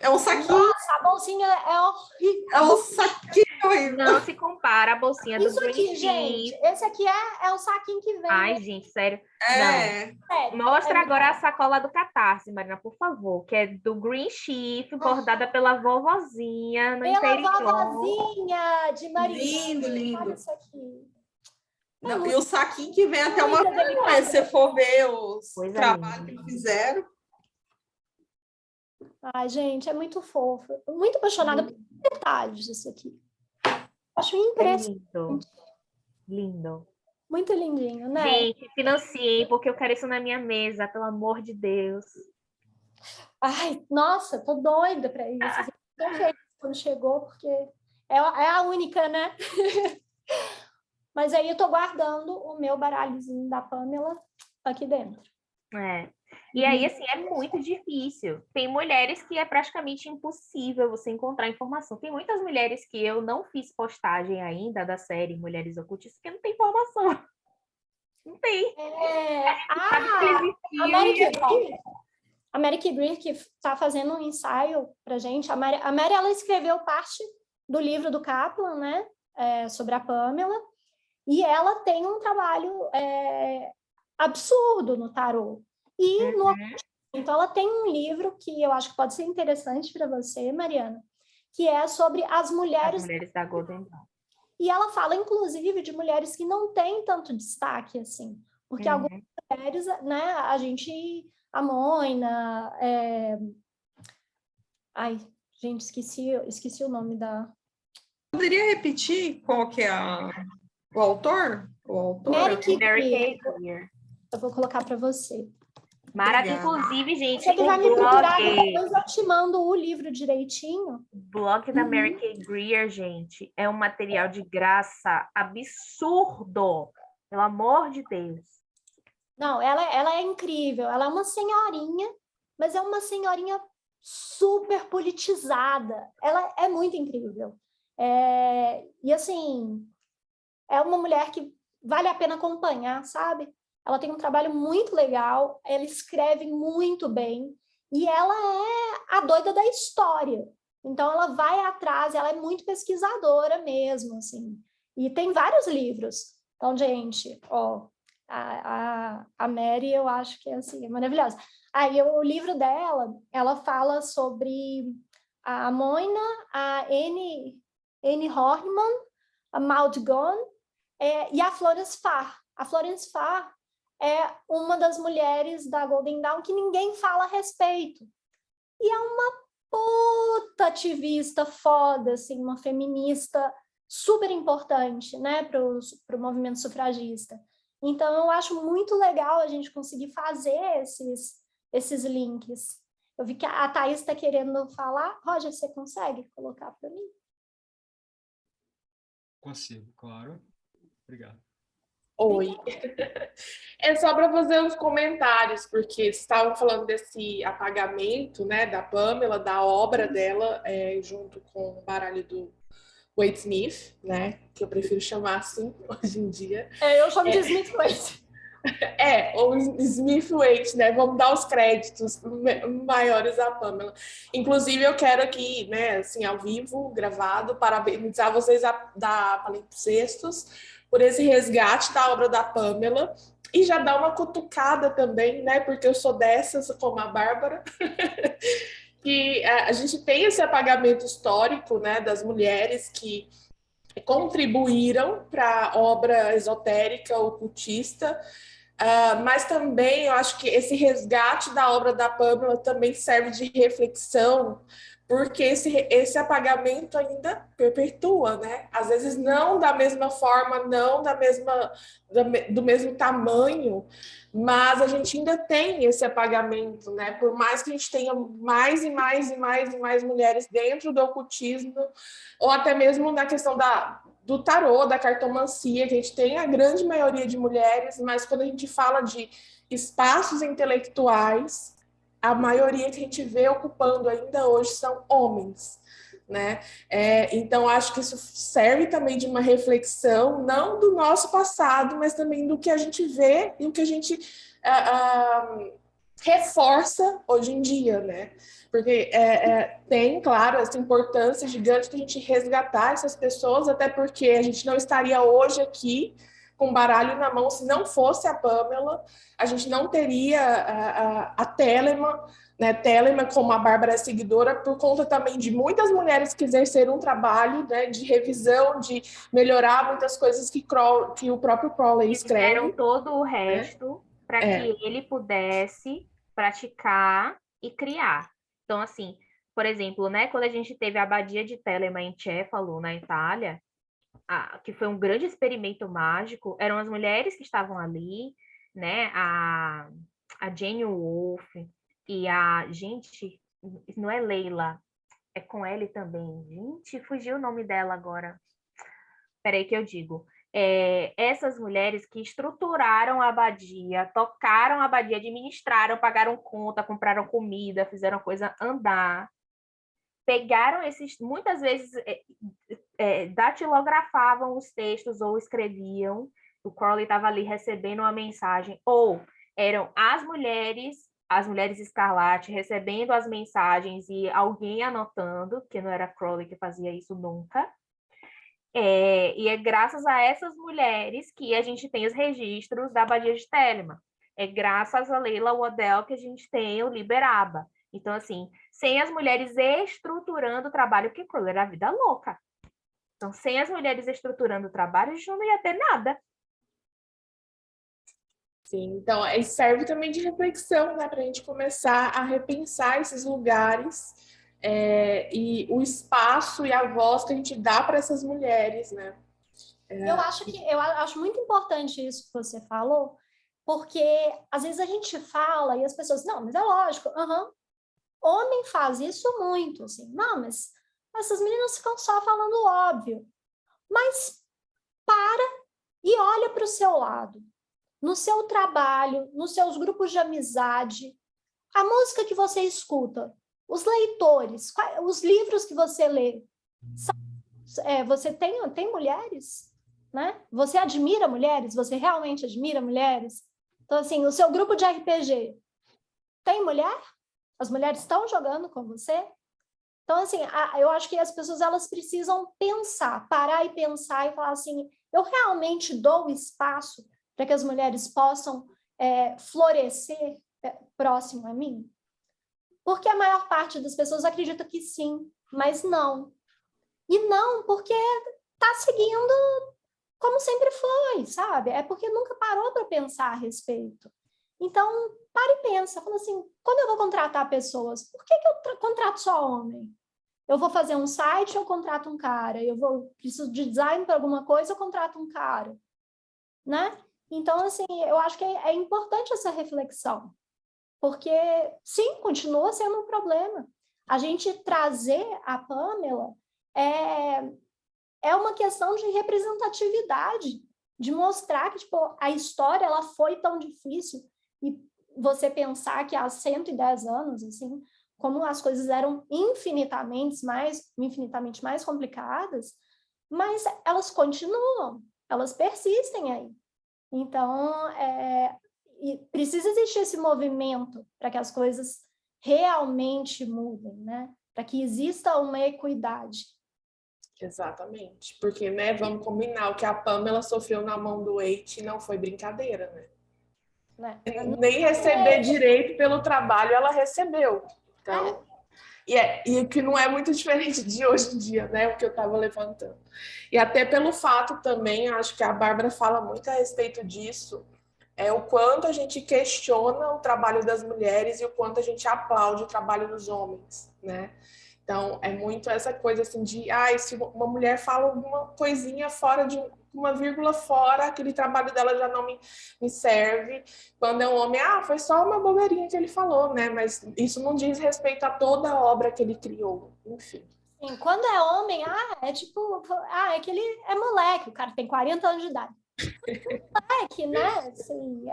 É um saquinho,
Nossa, a bolsinha é horrível.
é um saquinho horrível.
Não se compara a bolsinha do
Isso
Green
aqui, gente,
Sheep.
esse aqui é o saquinho que vem.
Ai, gente, sério.
É,
Sério,
Mostra agora a sacola do Catarse, Marina, por favor, que é do Green Sheep, bordada pela vovozinha no
pela
interior.
vovozinha de Maria.
lindo,
Olha
lindo.
isso aqui.
Não, e o saquinho que vem até uma
Muita
vergonha,
delicadeza.
se você for ver os
Coisa
trabalhos
linda.
que fizeram.
Ai, gente, é muito fofo. Muito apaixonada por detalhes disso aqui. Acho
É
impressionante.
lindo. Lindo.
Muito lindinho, né?
Gente, financiem, porque eu quero isso na minha mesa, pelo amor de Deus.
Ai, nossa, tô doida pra isso. Assim, tão feliz quando chegou, porque é a única, né? Mas aí eu tô guardando o meu baralhozinho da Pamela aqui dentro.
É. E aí, assim, é muito difícil. Tem mulheres que é praticamente impossível você encontrar informação. Tem muitas mulheres que eu não fiz postagem ainda da série Mulheres Ocultistas, porque não tem informação. Não tem. Sabe que eles
A
existiam
Mary
e-
Greer, a Mary Greer, que está fazendo um ensaio pra gente, a Mary ela escreveu parte do livro do Kaplan, né? Sobre a Pamela, e ela tem um trabalho absurdo no tarô. E no Então, ela tem um livro que eu acho que pode ser interessante para você, Mariana, que é sobre as
As
mulheres.
mulheres da Golden Dawn.
E ela fala, inclusive, de mulheres que não têm tanto destaque, assim. Porque algumas mulheres, né, a Moina... Ai, gente, esqueci o nome da...
Poderia repetir qual que é o autor? O autor?
Mary Kay
Mary
Greer.
Kay Greer.
Eu vou colocar para você.
Maravilhoso.
Obrigada.
Inclusive, gente,
Você que vai
o
me procurar,
blog,
depois eu te mando o livro direitinho.
blog da Mary Kay Greer, gente, é um material de graça absurdo. Pelo amor de Deus.
Não, ela é incrível. Ela é uma senhorinha, mas é uma senhorinha super politizada. Ela é muito incrível. E assim, é uma mulher que vale a pena acompanhar, sabe? Ela tem um trabalho muito legal, ela escreve muito bem e ela é a doida da história. Então ela vai atrás, ela é muito pesquisadora mesmo, assim. E tem vários livros. Então, gente, ó, a Mary, eu acho que assim, é maravilhosa. Aí o livro dela, ela fala sobre a Moina, a Anne Horniman, a Maud Gonne e a Florence Farr. A Florence Farr é uma das mulheres da Golden Dawn que ninguém fala a respeito. E é uma puta ativista foda, assim, uma feminista super importante, né, para o movimento sufragista. Então, eu acho muito legal a gente conseguir fazer esses links. Eu vi que a Thaís está querendo falar. Roger, você consegue colocar para mim?
Consigo, claro. Obrigado.
Oi. É só para fazer uns comentários, porque vocês estavam falando desse apagamento, né, da Pamela, da obra dela, junto com o baralho do Wade Smith, né, que eu prefiro chamar assim hoje em dia.
Eu chamo de Smith Wade.
Ou Smith Wade, né? Vamos dar os créditos maiores à Pamela. Inclusive, eu quero aqui, né, assim, ao vivo, gravado, parabenizar vocês da Palimpsestos por esse resgate da obra da Pamela e já dar uma cutucada também, né? Porque eu sou dessas, como a Bárbara, que a gente tem esse apagamento histórico, né, das mulheres que contribuíram para a obra esotérica, ocultista, mas também eu acho que esse resgate da obra da Pamela também serve de reflexão, porque esse apagamento ainda perpetua, né? Às vezes não da mesma forma, não do mesmo tamanho, mas a gente ainda tem esse apagamento, né? Por mais que a gente tenha mais e mais e mais e mais mulheres dentro do ocultismo, ou até mesmo na questão do tarô, da cartomancia, que a gente tem a grande maioria de mulheres, mas quando a gente fala de espaços intelectuais, a maioria que a gente vê ocupando ainda hoje são homens, né? Então, acho que isso serve também de uma reflexão, não do nosso passado, mas também do que a gente vê e o que a gente reforça hoje em dia, né? Porque tem, claro, essa importância gigante de a gente resgatar essas pessoas, até porque a gente não estaria hoje aqui com baralho na mão se não fosse a Pamela, a gente não teria a Telema, né? Telema, como a Bárbara é seguidora, por conta também de muitas mulheres que exerceram um trabalho, né, de revisão, de melhorar muitas coisas que o próprio Crowley escreve.
Fizeram todo o resto para que ele pudesse praticar e criar. Então, assim, por exemplo, né, quando a gente teve a abadia de Telema em Cefalo, na Itália, que foi um grande experimento mágico, eram as mulheres que estavam ali, né, a Jane Wolfe e gente, não é Leila, é com L também. Gente, fugiu o nome dela agora. Peraí que eu digo. Essas mulheres que estruturaram a abadia, tocaram a abadia, administraram, pagaram conta, compraram comida, fizeram a coisa andar, pegaram muitas vezes datilografavam os textos ou escreviam, o Crowley estava ali recebendo uma mensagem, ou eram as mulheres escarlate recebendo as mensagens e alguém anotando, que não era Crowley que fazia isso nunca. E é graças a essas mulheres que a gente tem os registros da Abadia de Telema. É graças a Leila Waddell que a gente tem o Liberaba. Então, assim, sem as mulheres estruturando o trabalho, porque Crowley era a vida louca. Então, sem as mulheres estruturando o trabalho, a gente não ia ter nada.
Sim, então serve também de reflexão, né, para a gente começar a repensar esses lugares e o espaço e a voz que a gente dá para essas mulheres, né?
Eu acho muito importante isso que você falou, porque às vezes a gente fala e as pessoas, não, mas é lógico, homem faz isso muito, assim, não, mas essas meninas ficam só falando óbvio. Mas para e olha para o seu lado, no seu trabalho, nos seus grupos de amizade, a música que você escuta, os leitores, os livros que você lê. Você tem mulheres? Né? Você admira mulheres? Você realmente admira mulheres? Então, assim, o seu grupo de RPG tem mulher? As mulheres estão jogando com você? Então, assim, eu acho que as pessoas elas precisam pensar, parar e pensar e falar assim, eu realmente dou espaço para que as mulheres possam florescer próximo a mim? Porque a maior parte das pessoas acredita que sim, mas não. E não porque está seguindo como sempre foi, sabe? É porque nunca parou para pensar a respeito. Então, para e pensa, fala assim, quando eu vou contratar pessoas, por que eu contrato só homem? Eu vou fazer um site, eu contrato um cara. Preciso de design para alguma coisa, eu contrato um cara. Né? Então, assim, eu acho que é importante essa reflexão. Porque, sim, continua sendo um problema. A gente trazer a Pamela é uma questão de representatividade, de mostrar que tipo, a história ela foi tão difícil e você pensar que há 110 anos, assim, como as coisas eram infinitamente mais complicadas, mas elas continuam, elas persistem aí. Então, precisa existir esse movimento para que as coisas realmente mudem, né? Para que exista uma equidade.
Exatamente, porque, né, vamos combinar, o que a Pamela sofreu na mão do Waite não foi brincadeira, né? Nem receber direito pelo trabalho ela recebeu. Então, e o que não é muito diferente de hoje em dia, né, o que eu estava levantando. E até pelo fato também, acho que a Bárbara fala muito a respeito disso, o quanto a gente questiona o trabalho das mulheres e o quanto a gente aplaude o trabalho dos homens, né? Então, é muito essa coisa assim de, se uma mulher fala alguma coisinha fora de uma vírgula fora, aquele trabalho dela já não me serve. Quando é um homem, foi só uma bobeirinha que ele falou, né? Mas isso não diz respeito a toda a obra que ele criou, enfim.
Sim, quando é homem, é que ele é moleque, o cara tem 40 anos de idade. Moleque, né? Assim,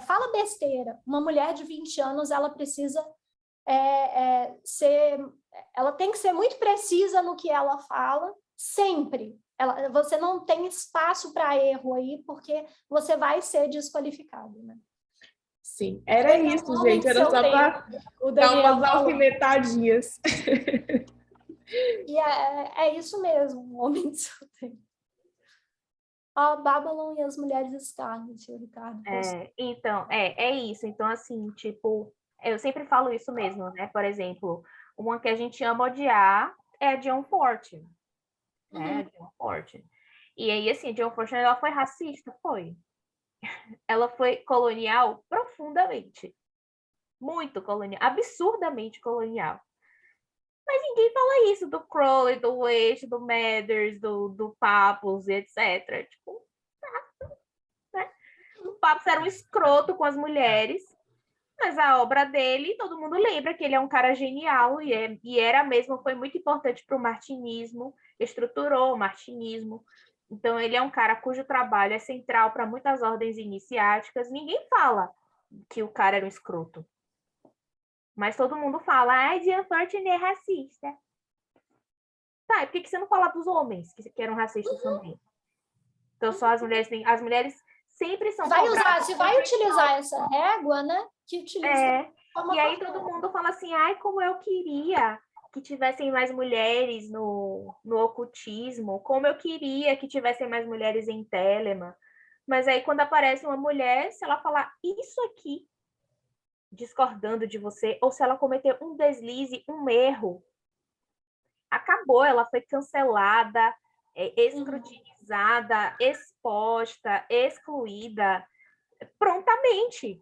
fala besteira. Uma mulher de 20 anos, ela precisa ela tem que ser muito precisa no que ela fala, sempre. Você não tem espaço para erro aí, porque você vai ser desqualificado, né?
Sim, era isso,
Homem
gente.
do
Era
seu
só para
tempo. O
dar
Daniel
umas
falou.
alfinetadinhas.
E é isso mesmo, um homem do seu tempo. A Babylon e as Mulheres Scarlet, o Ricardo.
Então, é isso. Então, assim, tipo, eu sempre falo isso mesmo, né? Por exemplo, uma que a gente ama odiar é a John Fortune, né? A John Fortune. E aí, assim, a John Fortune, ela foi racista? Foi. Ela foi colonial profundamente. Muito colonial, absurdamente colonial. Mas ninguém fala isso do Crowley, do Waite, do Mathers, do Papus, etc. Tipo, né? O Papus era um escroto com as mulheres, mas a obra dele, todo mundo lembra que ele é um cara genial e era mesmo, foi muito importante para o martinismo, estruturou o martinismo. Então, ele é um cara cujo trabalho é central para muitas ordens iniciáticas. Ninguém fala que o cara era um escroto. Mas todo mundo fala, John Fortune é racista. Tá, e por que você não fala dos homens que eram racistas também? Então, só as mulheres sempre são
Se vai utilizar essa régua, né? Que utiliza.
E aí todo mundo fala assim, como eu queria que tivessem mais mulheres no ocultismo, como eu queria que tivessem mais mulheres em Telemann. Mas aí quando aparece uma mulher, se ela falar isso aqui, discordando de você, ou se ela cometer um deslize, um erro, acabou, ela foi cancelada, escrutinizada, exposta, excluída, prontamente,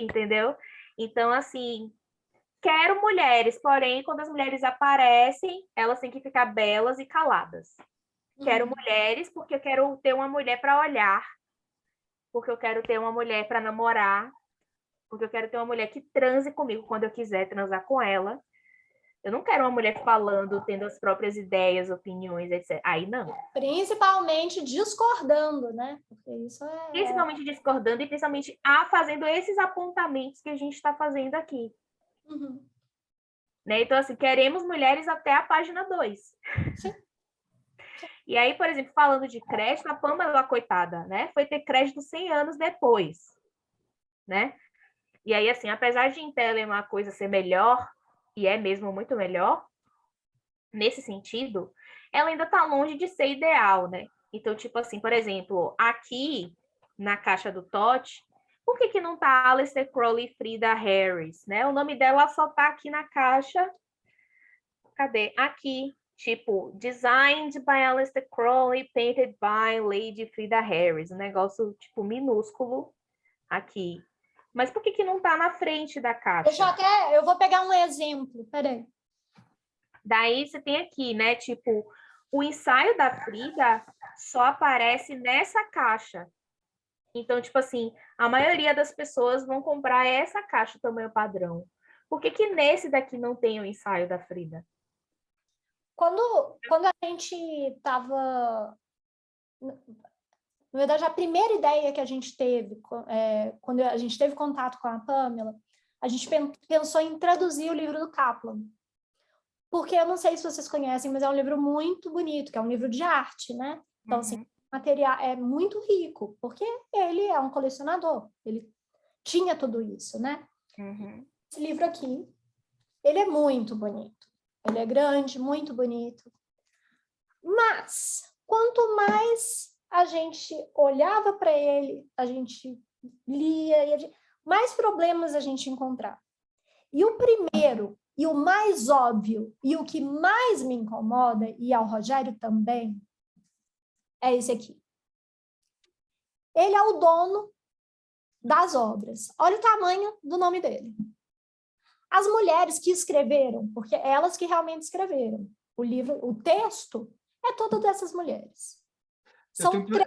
entendeu? Então, assim, quero mulheres, porém, quando as mulheres aparecem, elas têm que ficar belas e caladas. Quero mulheres porque eu quero ter uma mulher para olhar, porque eu quero ter uma mulher para namorar, porque eu quero ter uma mulher que transe comigo quando eu quiser transar com ela. Eu não quero uma mulher falando, tendo as próprias ideias, opiniões, etc. Aí não.
Principalmente discordando, né? Porque isso
Principalmente discordando e principalmente fazendo esses apontamentos que a gente está fazendo aqui. Né? Então, assim, queremos mulheres até a página 2.
Sim.
E aí, por exemplo, falando de crédito, a Pamela, coitada, né? Foi ter crédito 100 anos depois, né? E aí, assim, apesar de em Telemann a coisa ser melhor, e é mesmo muito melhor, nesse sentido, ela ainda está longe de ser ideal, né? Então, tipo assim, por exemplo, aqui na caixa do Totti, por que não tá Aleister Crowley e Frida Harris, né? O nome dela só tá aqui na caixa. Cadê? Aqui, tipo, designed by Aleister Crowley, painted by Lady Frida Harris. Um negócio, tipo, minúsculo aqui. Mas por que não tá na frente da caixa?
Eu vou pegar um exemplo, peraí.
Daí você tem aqui, né, tipo, o ensaio da Frida só aparece nessa caixa. Então, tipo assim, a maioria das pessoas vão comprar essa caixa tamanho padrão. Por que nesse daqui não tem o ensaio da Frida?
Quando a gente estava... Na verdade, a primeira ideia que a gente teve, quando a gente teve contato com a Pamela, a gente pensou em traduzir o livro do Kaplan. Porque eu não sei se vocês conhecem, mas é um livro muito bonito, que é um livro de arte, né? Então, assim, o material é muito rico, porque ele é um colecionador, ele tinha tudo isso, né? Esse livro aqui, ele é muito bonito. Ele é grande, muito bonito. Mas, quanto mais a gente olhava para ele, a gente lia, mais problemas a gente encontrava. E o primeiro, e o mais óbvio, e o que mais me incomoda, e ao Rogério também, é esse aqui. Ele é o dono das obras. Olha o tamanho do nome dele. As mulheres que escreveram, porque elas que realmente escreveram, o livro, o texto, é todo dessas mulheres.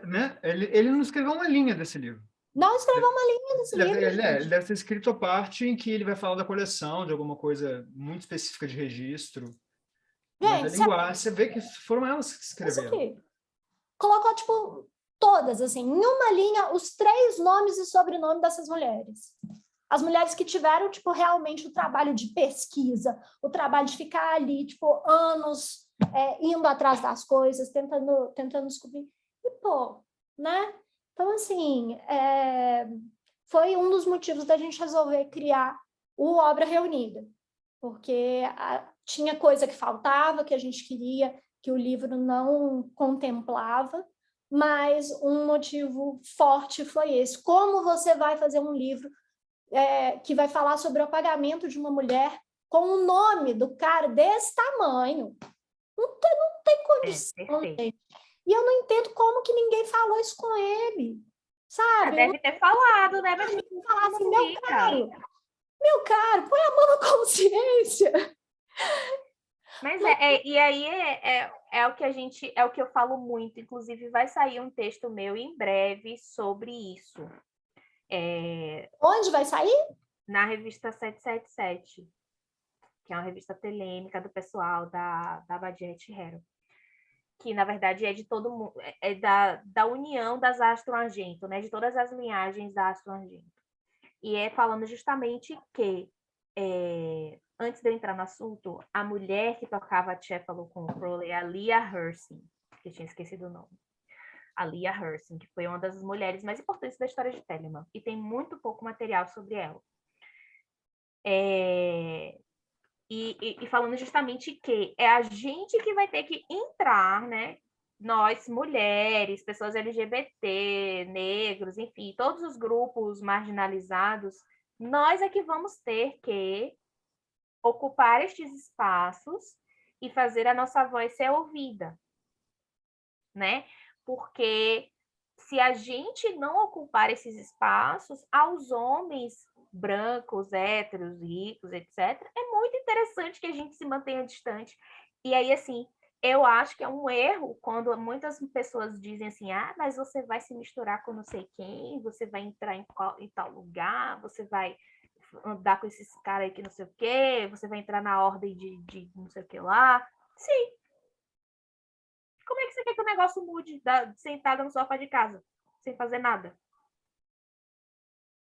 Né? Ele não escreveu uma linha desse livro.
Não escreveu uma linha desse livro.
Ele deve ter escrito a parte em que ele vai falar da coleção, de alguma coisa muito específica de registro. Mas a linguagem, você vê que foram elas que escreveram.
Isso aqui. Colocou, tipo, todas, assim, em uma linha, os 3 nomes e sobrenome dessas mulheres. As mulheres que tiveram, tipo, realmente o trabalho de pesquisa, o trabalho de ficar ali, tipo, anos indo atrás das coisas, tentando descobrir. E, pô, né? Então, assim, foi um dos motivos da gente resolver criar o Obra Reunida, porque tinha coisa que faltava, que a gente queria que o livro não contemplava, mas um motivo forte foi esse. Como você vai fazer um livro que vai falar sobre o apagamento de uma mulher com o nome do cara desse tamanho? Não tem condição, gente. E eu não entendo como que ninguém falou isso com ele, sabe?
Deve ter falado, né? Mas
falar assim, meu caro, põe a mão na consciência.
Mas e aí é o que é o que eu falo muito. Inclusive, vai sair um texto meu em breve sobre isso.
Onde vai sair?
Na revista 777, que é uma revista telêmica do pessoal da Abadia Hero, que na verdade é de todo mundo, é da união das Astro Argento, né? De todas as linhagens da Astro Argento. E é falando justamente que, antes de eu entrar no assunto, a mulher que tocava Céfalo com o Crowley é a Leah Hersing, que eu tinha esquecido o nome. A Leah Hersing, que foi uma das mulheres mais importantes da história de Telemann, e tem muito pouco material sobre ela. E falando justamente que é a gente que vai ter que entrar, né? Nós, mulheres, pessoas LGBT, negros, enfim, todos os grupos marginalizados, nós é que vamos ter que ocupar estes espaços e fazer a nossa voz ser ouvida, né? Porque se a gente não ocupar esses espaços, aos homens brancos, héteros, ricos, etc., é muito interessante que a gente se mantenha distante. E aí, assim, eu acho que é um erro quando muitas pessoas dizem assim, mas você vai se misturar com não sei quem, você vai entrar em tal lugar, você vai andar com esses caras aí que não sei o quê, você vai entrar na ordem de não sei o que lá. Sim. Como é que você quer que o negócio mude sentada no sofá de casa, sem fazer nada?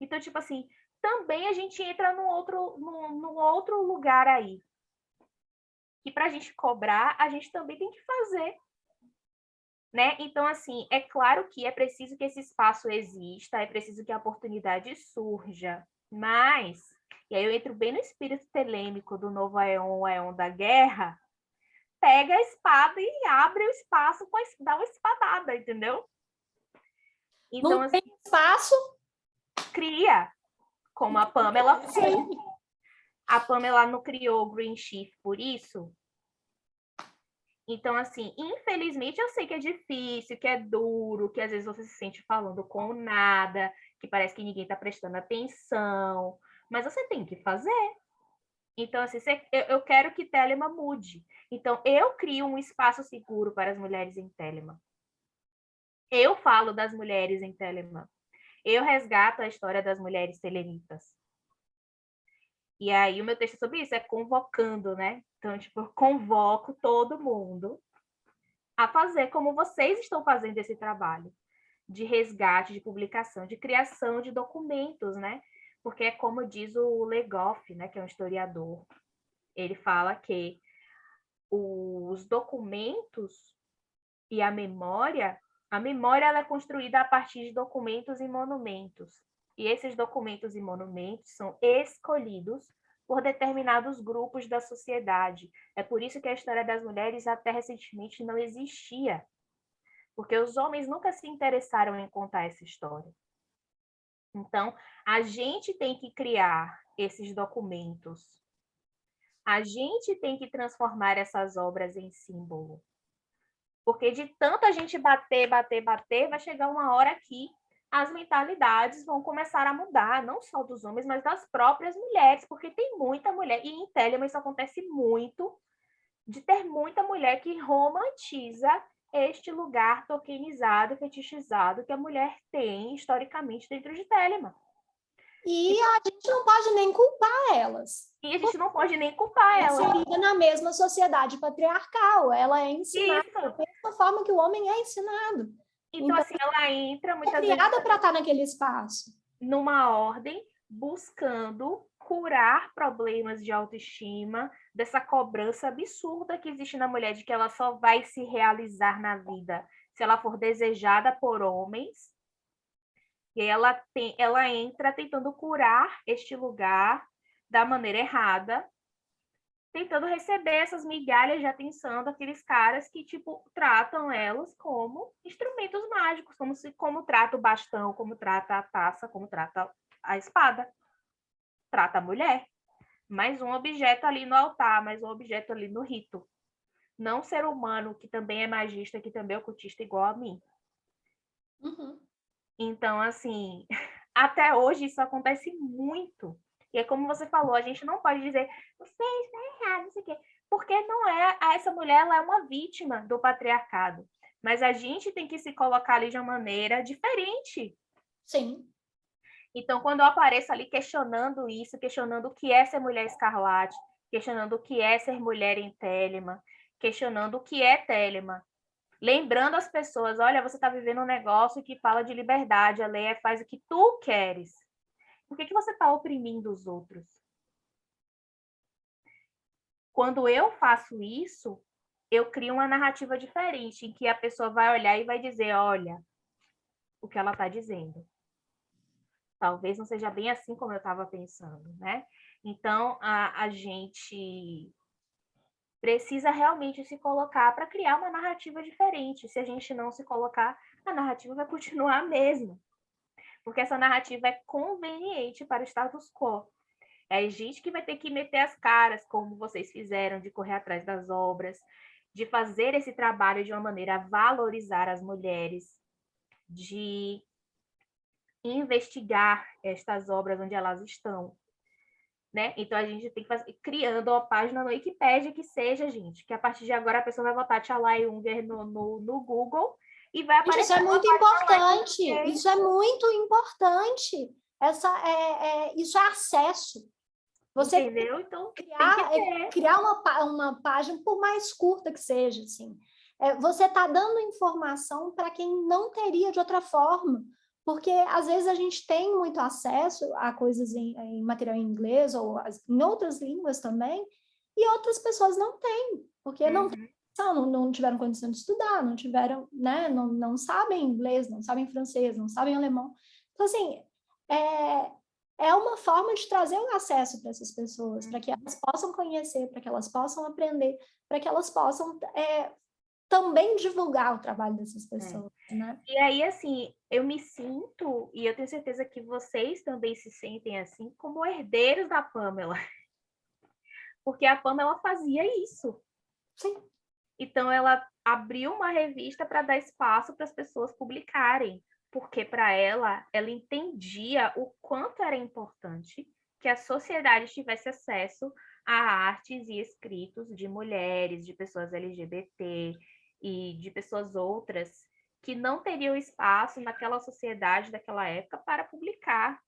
Então, tipo assim, também a gente entra num outro lugar aí. Que para a gente cobrar, a gente também tem que fazer. Né? Então, assim, é claro que é preciso que esse espaço exista, é preciso que a oportunidade surja, mas, e aí eu entro bem no espírito telêmico do novo Aeon, o Aeon da guerra, pega a espada e abre o espaço, dá uma espadada, entendeu? Então,
não tem espaço?
Cria, como a Pamela fez. A Pamela não criou o Green Shift por isso? Então, assim, infelizmente, eu sei que é difícil, que é duro, que às vezes você se sente falando com nada, que parece que ninguém está prestando atenção, mas você tem que fazer. Então, assim, eu quero que Telemann mude. Então, eu crio um espaço seguro para as mulheres em Telemann. Eu falo das mulheres em Telemann. Eu resgato a história das mulheres telemitas. E aí, o meu texto sobre isso é convocando, né? Então, tipo, eu convoco todo mundo a fazer como vocês estão fazendo esse trabalho de resgate, de publicação, de criação de documentos, né? Porque é como diz o Legoff, né, que é um historiador, ele fala que os documentos e a memória ela é construída a partir de documentos e monumentos. E esses documentos e monumentos são escolhidos por determinados grupos da sociedade. É por isso que a história das mulheres até recentemente não existia, porque os homens nunca se interessaram em contar essa história. Então, a gente tem que criar esses documentos. A gente tem que transformar essas obras em símbolo. Porque de tanto a gente bater, vai chegar uma hora que as mentalidades vão começar a mudar, não só dos homens, mas das próprias mulheres, porque tem muita mulher, e em Telemann isso acontece muito, de ter muita mulher que romantiza este lugar tokenizado, fetichizado que a mulher tem historicamente dentro de Telemann.
E a gente não pode nem culpar elas.
E a gente não pode nem culpar elas.
Ela é inserida na mesma sociedade patriarcal, ela é ensinada da mesma forma que o homem é ensinado.
Então assim, ela entra muitas vezes...
É criada para estar naquele espaço.
Numa ordem, buscando curar problemas de autoestima, dessa cobrança absurda que existe na mulher, de que ela só vai se realizar na vida se ela for desejada por homens. E aí ela entra tentando curar este lugar da maneira errada, tentando receber essas migalhas de atenção daqueles caras que, tipo, tratam elas como instrumentos mágicos, como trata o bastão, como trata a taça, como trata a espada, trata a mulher. Mais um objeto ali no altar, mais um objeto ali no rito. Não ser humano, que também é magista, que também é ocultista igual a mim.
Uhum.
Então, assim, até hoje isso acontece muito. E é como você falou, a gente não pode dizer, você está errado, não sei o quê. Porque não é, essa mulher ela é uma vítima do patriarcado. Mas a gente tem que se colocar ali de uma maneira diferente.
Sim.
Então, quando eu apareço ali questionando isso, questionando o que é ser mulher escarlate, questionando o que é ser mulher em Telema, questionando o que é Telema, lembrando as pessoas, olha, você está vivendo um negócio que fala de liberdade, a lei é faz o que tu queres. Por que você está oprimindo os outros? Quando eu faço isso, eu crio uma narrativa diferente, em que a pessoa vai olhar e vai dizer, olha, o que ela está dizendo. Talvez não seja bem assim como eu estava pensando, né? Então, a gente precisa realmente se colocar para criar uma narrativa diferente. Se a gente não se colocar, a narrativa vai continuar a mesma. Porque essa narrativa é conveniente para o status quo. É a gente que vai ter que meter as caras, como vocês fizeram, de correr atrás das obras, de fazer esse trabalho de uma maneira a valorizar as mulheres, de investigar estas obras onde elas estão, né? Então a gente tem que fazer, criando uma página no Wikipédia que seja, gente, que a partir de agora a pessoa vai botar Tchalai Unger no Google e vai
Gente, isso
aparecer
é muito importante. Isso é muito importante. Isso é acesso. Você
entendeu? Então tem que ter.
criar uma página, por mais curta que seja, assim. Você está dando informação para quem não teria de outra forma. Porque, às vezes, a gente tem muito acesso a coisas em material em inglês ou em outras línguas também, e outras pessoas não têm, porque não tiveram condição de estudar, não tiveram, né, não sabem inglês, não sabem francês, não sabem alemão. Então, assim, é uma forma de trazer o acesso para essas pessoas, para que elas possam conhecer, para que elas possam aprender, para que elas possam também divulgar o trabalho dessas pessoas, né?
E aí, assim, eu me sinto, e eu tenho certeza que vocês também se sentem assim, como herdeiros da Pamela. Porque a Pamela fazia isso.
Sim.
Então, ela abriu uma revista para dar espaço para as pessoas publicarem. Porque, para ela entendia o quanto era importante que a sociedade tivesse acesso a artes e escritos de mulheres, de pessoas LGBT e de pessoas outras que não teriam espaço naquela sociedade daquela época para publicar,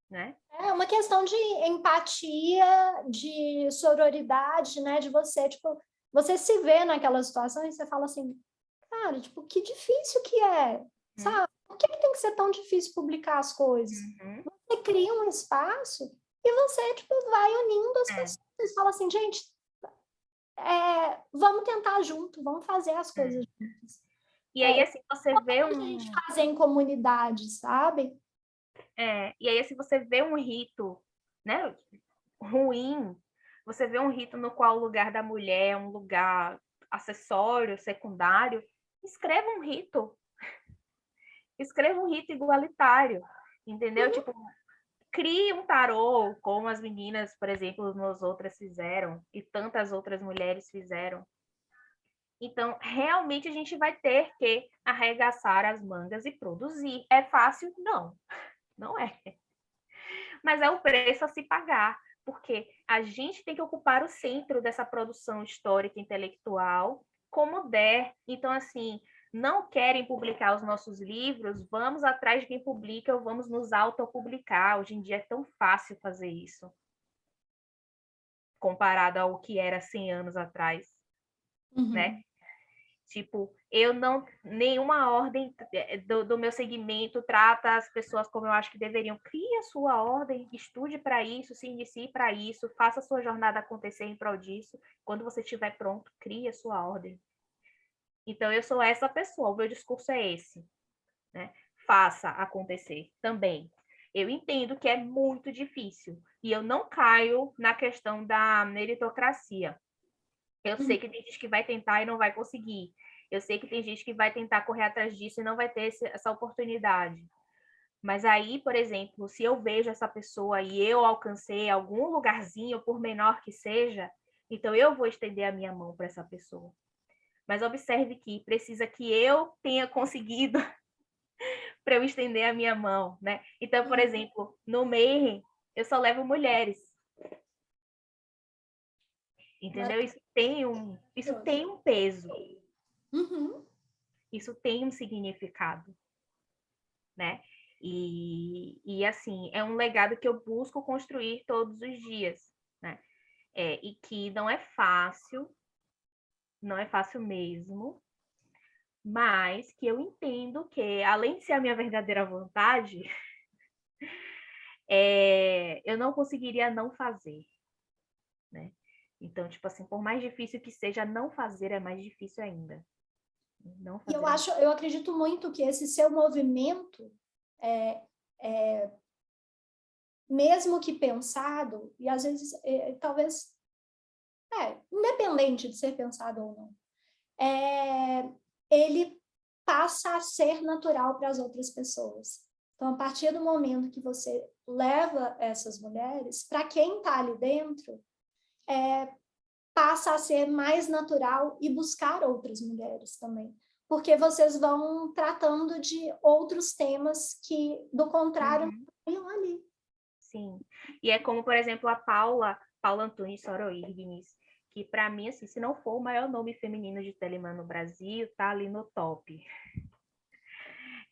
né?
É uma questão de empatia, de sororidade, né? De você, tipo, você se vê naquela situação e você fala assim, cara, tipo, que difícil que é, sabe? Por que tem que ser tão difícil publicar as coisas? Você cria um espaço e você, tipo, vai unindo as pessoas. Fala assim, gente, vamos tentar junto, vamos fazer as coisas juntas.
E aí, assim, você vê
a gente fazer em comunidade, sabe?
E aí, assim, você vê um rito, né, ruim, você vê um rito no qual o lugar da mulher é um lugar acessório, secundário, escreva um rito igualitário, entendeu? Tipo, crie um tarô, como as meninas, por exemplo, nós outras fizeram, e tantas outras mulheres fizeram. Então, realmente a gente vai ter que arregaçar as mangas e produzir. É fácil? Não, não é. Mas é o preço a se pagar, porque a gente tem que ocupar o centro dessa produção histórica intelectual, como der. Então, assim, não querem publicar os nossos livros, vamos atrás de quem publica ou vamos nos autopublicar. Hoje em dia é tão fácil fazer isso, comparado ao que era 100 anos atrás, né? Tipo, nenhuma ordem do meu segmento trata as pessoas como eu acho que deveriam. Crie a sua ordem, estude para isso, se inicie para isso, faça a sua jornada acontecer em prol disso. Quando você estiver pronto, crie a sua ordem. Então, eu sou essa pessoa, o meu discurso é esse, né? faça acontecer também. Eu entendo que é muito difícil e eu não caio na questão da meritocracia. Eu sei que tem gente que vai tentar e não vai conseguir. Eu sei que tem gente que vai tentar correr atrás disso e não vai ter essa oportunidade. Mas aí, por exemplo, se eu vejo essa pessoa e eu alcancei algum lugarzinho, por menor que seja, então eu vou estender a minha mão para essa pessoa. Mas observe que precisa que eu tenha conseguido para eu estender a minha mão, né? Então, por exemplo, no Mayhem, eu só levo mulheres. Entendeu? Isso tem um peso.
Uhum.
Isso tem um significado, né? E assim, é um legado que eu busco construir todos os dias, né? E que não é fácil mesmo, mas que eu entendo que, além de ser a minha verdadeira vontade, eu não conseguiria não fazer, né? Então, tipo assim, por mais difícil que seja, não fazer é mais difícil ainda. Não
E
fazer.
eu acredito muito que esse seu movimento, mesmo que pensado, e às vezes talvez, independente de ser pensado ou não, ele passa a ser natural para as outras pessoas. Então, a partir do momento que você leva essas mulheres, para quem está ali dentro, passa a ser mais natural e buscar outras mulheres também. Porque vocês vão tratando de outros temas que, do contrário, não estariam ali.
Sim. E é como, por exemplo, a Paula Antunes Soroignis, que para mim, assim, se não for o maior nome feminino de Telemann no Brasil, tá ali no top.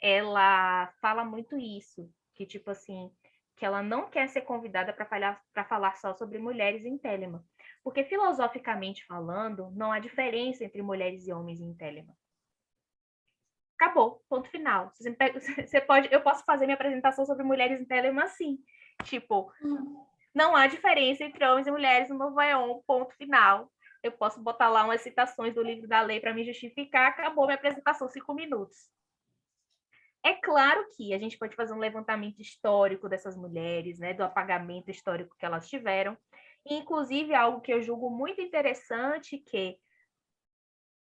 Ela fala muito isso, que tipo assim, que ela não quer ser convidada para falar só sobre mulheres em Telemann. Porque filosoficamente falando, não há diferença entre mulheres e homens em Telemann. Acabou, ponto final. Eu posso fazer minha apresentação sobre mulheres em Telemann assim. Tipo, não há diferença entre homens e mulheres no Novo Aeon, ponto final. Eu posso botar lá umas citações do livro da lei para me justificar, acabou minha apresentação, 5 minutos. É claro que a gente pode fazer um levantamento histórico dessas mulheres, né, do apagamento histórico que elas tiveram, e, inclusive, algo que eu julgo muito interessante, que,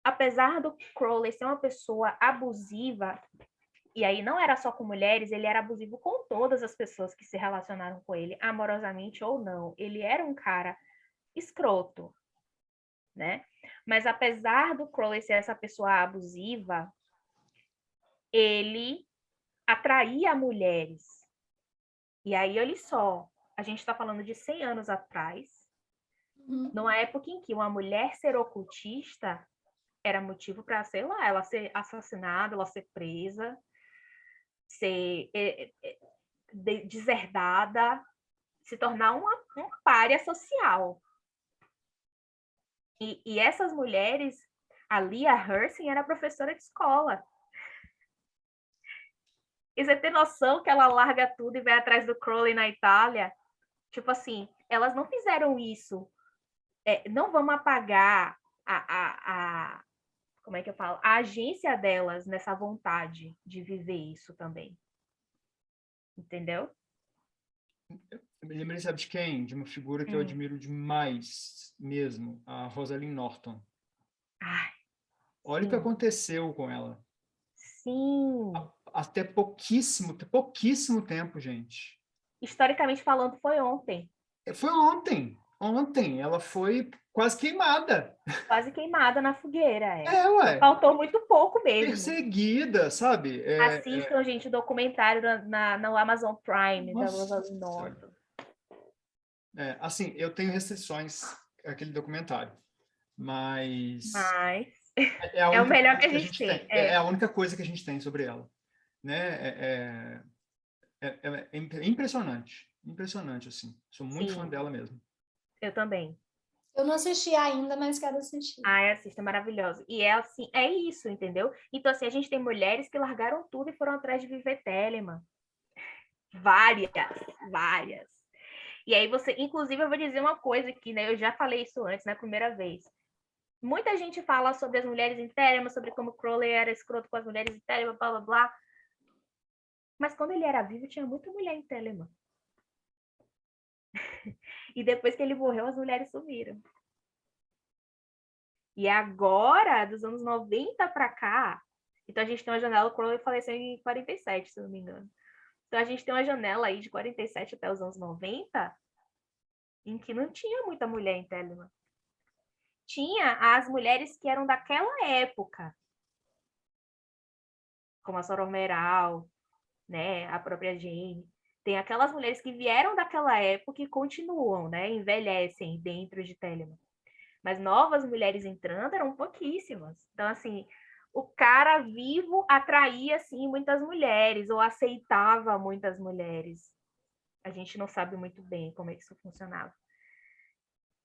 apesar do Crowley ser uma pessoa abusiva, e aí não era só com mulheres, ele era abusivo com todas as pessoas que se relacionaram com ele, amorosamente ou não. Ele era um cara escroto, né? Mas apesar do Crowley ser essa pessoa abusiva, ele atraía mulheres. E aí, olha só, a gente está falando de 100 anos atrás, numa época em que uma mulher ser ocultista era motivo para, sei lá, ela ser assassinada, ela ser presa, ser deserdada, se tornar uma pária social. E essas mulheres, a Lia Hersing era professora de escola. E você tem noção que ela larga tudo e vai atrás do Crowley na Itália? Tipo assim, elas não fizeram isso. Não vamos apagar como é que eu falo? A agência delas nessa vontade de viver isso também. Entendeu?
Eu me lembrei, sabe de quem? De uma figura que eu admiro demais mesmo, a Rosalind Norton.
Ai,
Olha o que aconteceu com ela.
Sim.
Até pouquíssimo tempo, gente.
Historicamente falando, foi ontem.
Foi ontem. Ontem. Ela foi quase queimada.
Quase queimada na fogueira,
ué.
Faltou muito pouco mesmo.
Perseguida, sabe?
Assistam, gente, o documentário no Amazon Prime da Rosalind Norton.
Assim, eu tenho restrições àquele documentário, mas
é o melhor que a gente tem.
É a única coisa que a gente tem sobre ela, né? É impressionante, assim. Sou muito fã dela mesmo.
Eu também.
Eu não assisti ainda, mas quero assistir.
Assista, é maravilhosa. E assim, é isso, entendeu? Então, assim, a gente tem mulheres que largaram tudo e foram atrás de viver Telemann. Várias. E aí você, inclusive, eu vou dizer uma coisa aqui, né? Eu já falei isso antes, na primeira vez. Muita gente fala sobre as mulheres em Telemann, sobre como Crowley era escroto com as mulheres em Telemann, blá, blá, blá. Mas quando ele era vivo, tinha muita mulher em Telemann. E depois que ele morreu, as mulheres sumiram. E agora, dos anos 90 para cá, então a gente tem uma janela, o Crowley faleceu em 47, se eu não me engano. Então a gente tem uma janela aí de 47 até os anos 90, em que não tinha muita mulher em Telemann. Tinha as mulheres que eram daquela época, como a Soror Meral, né, a própria Jane. Tem aquelas mulheres que vieram daquela época e continuam, né, envelhecem dentro de Telemann. Mas novas mulheres entrando eram pouquíssimas. Então, assim, o cara vivo atraía, assim, muitas mulheres, ou aceitava muitas mulheres. A gente não sabe muito bem como é que isso funcionava.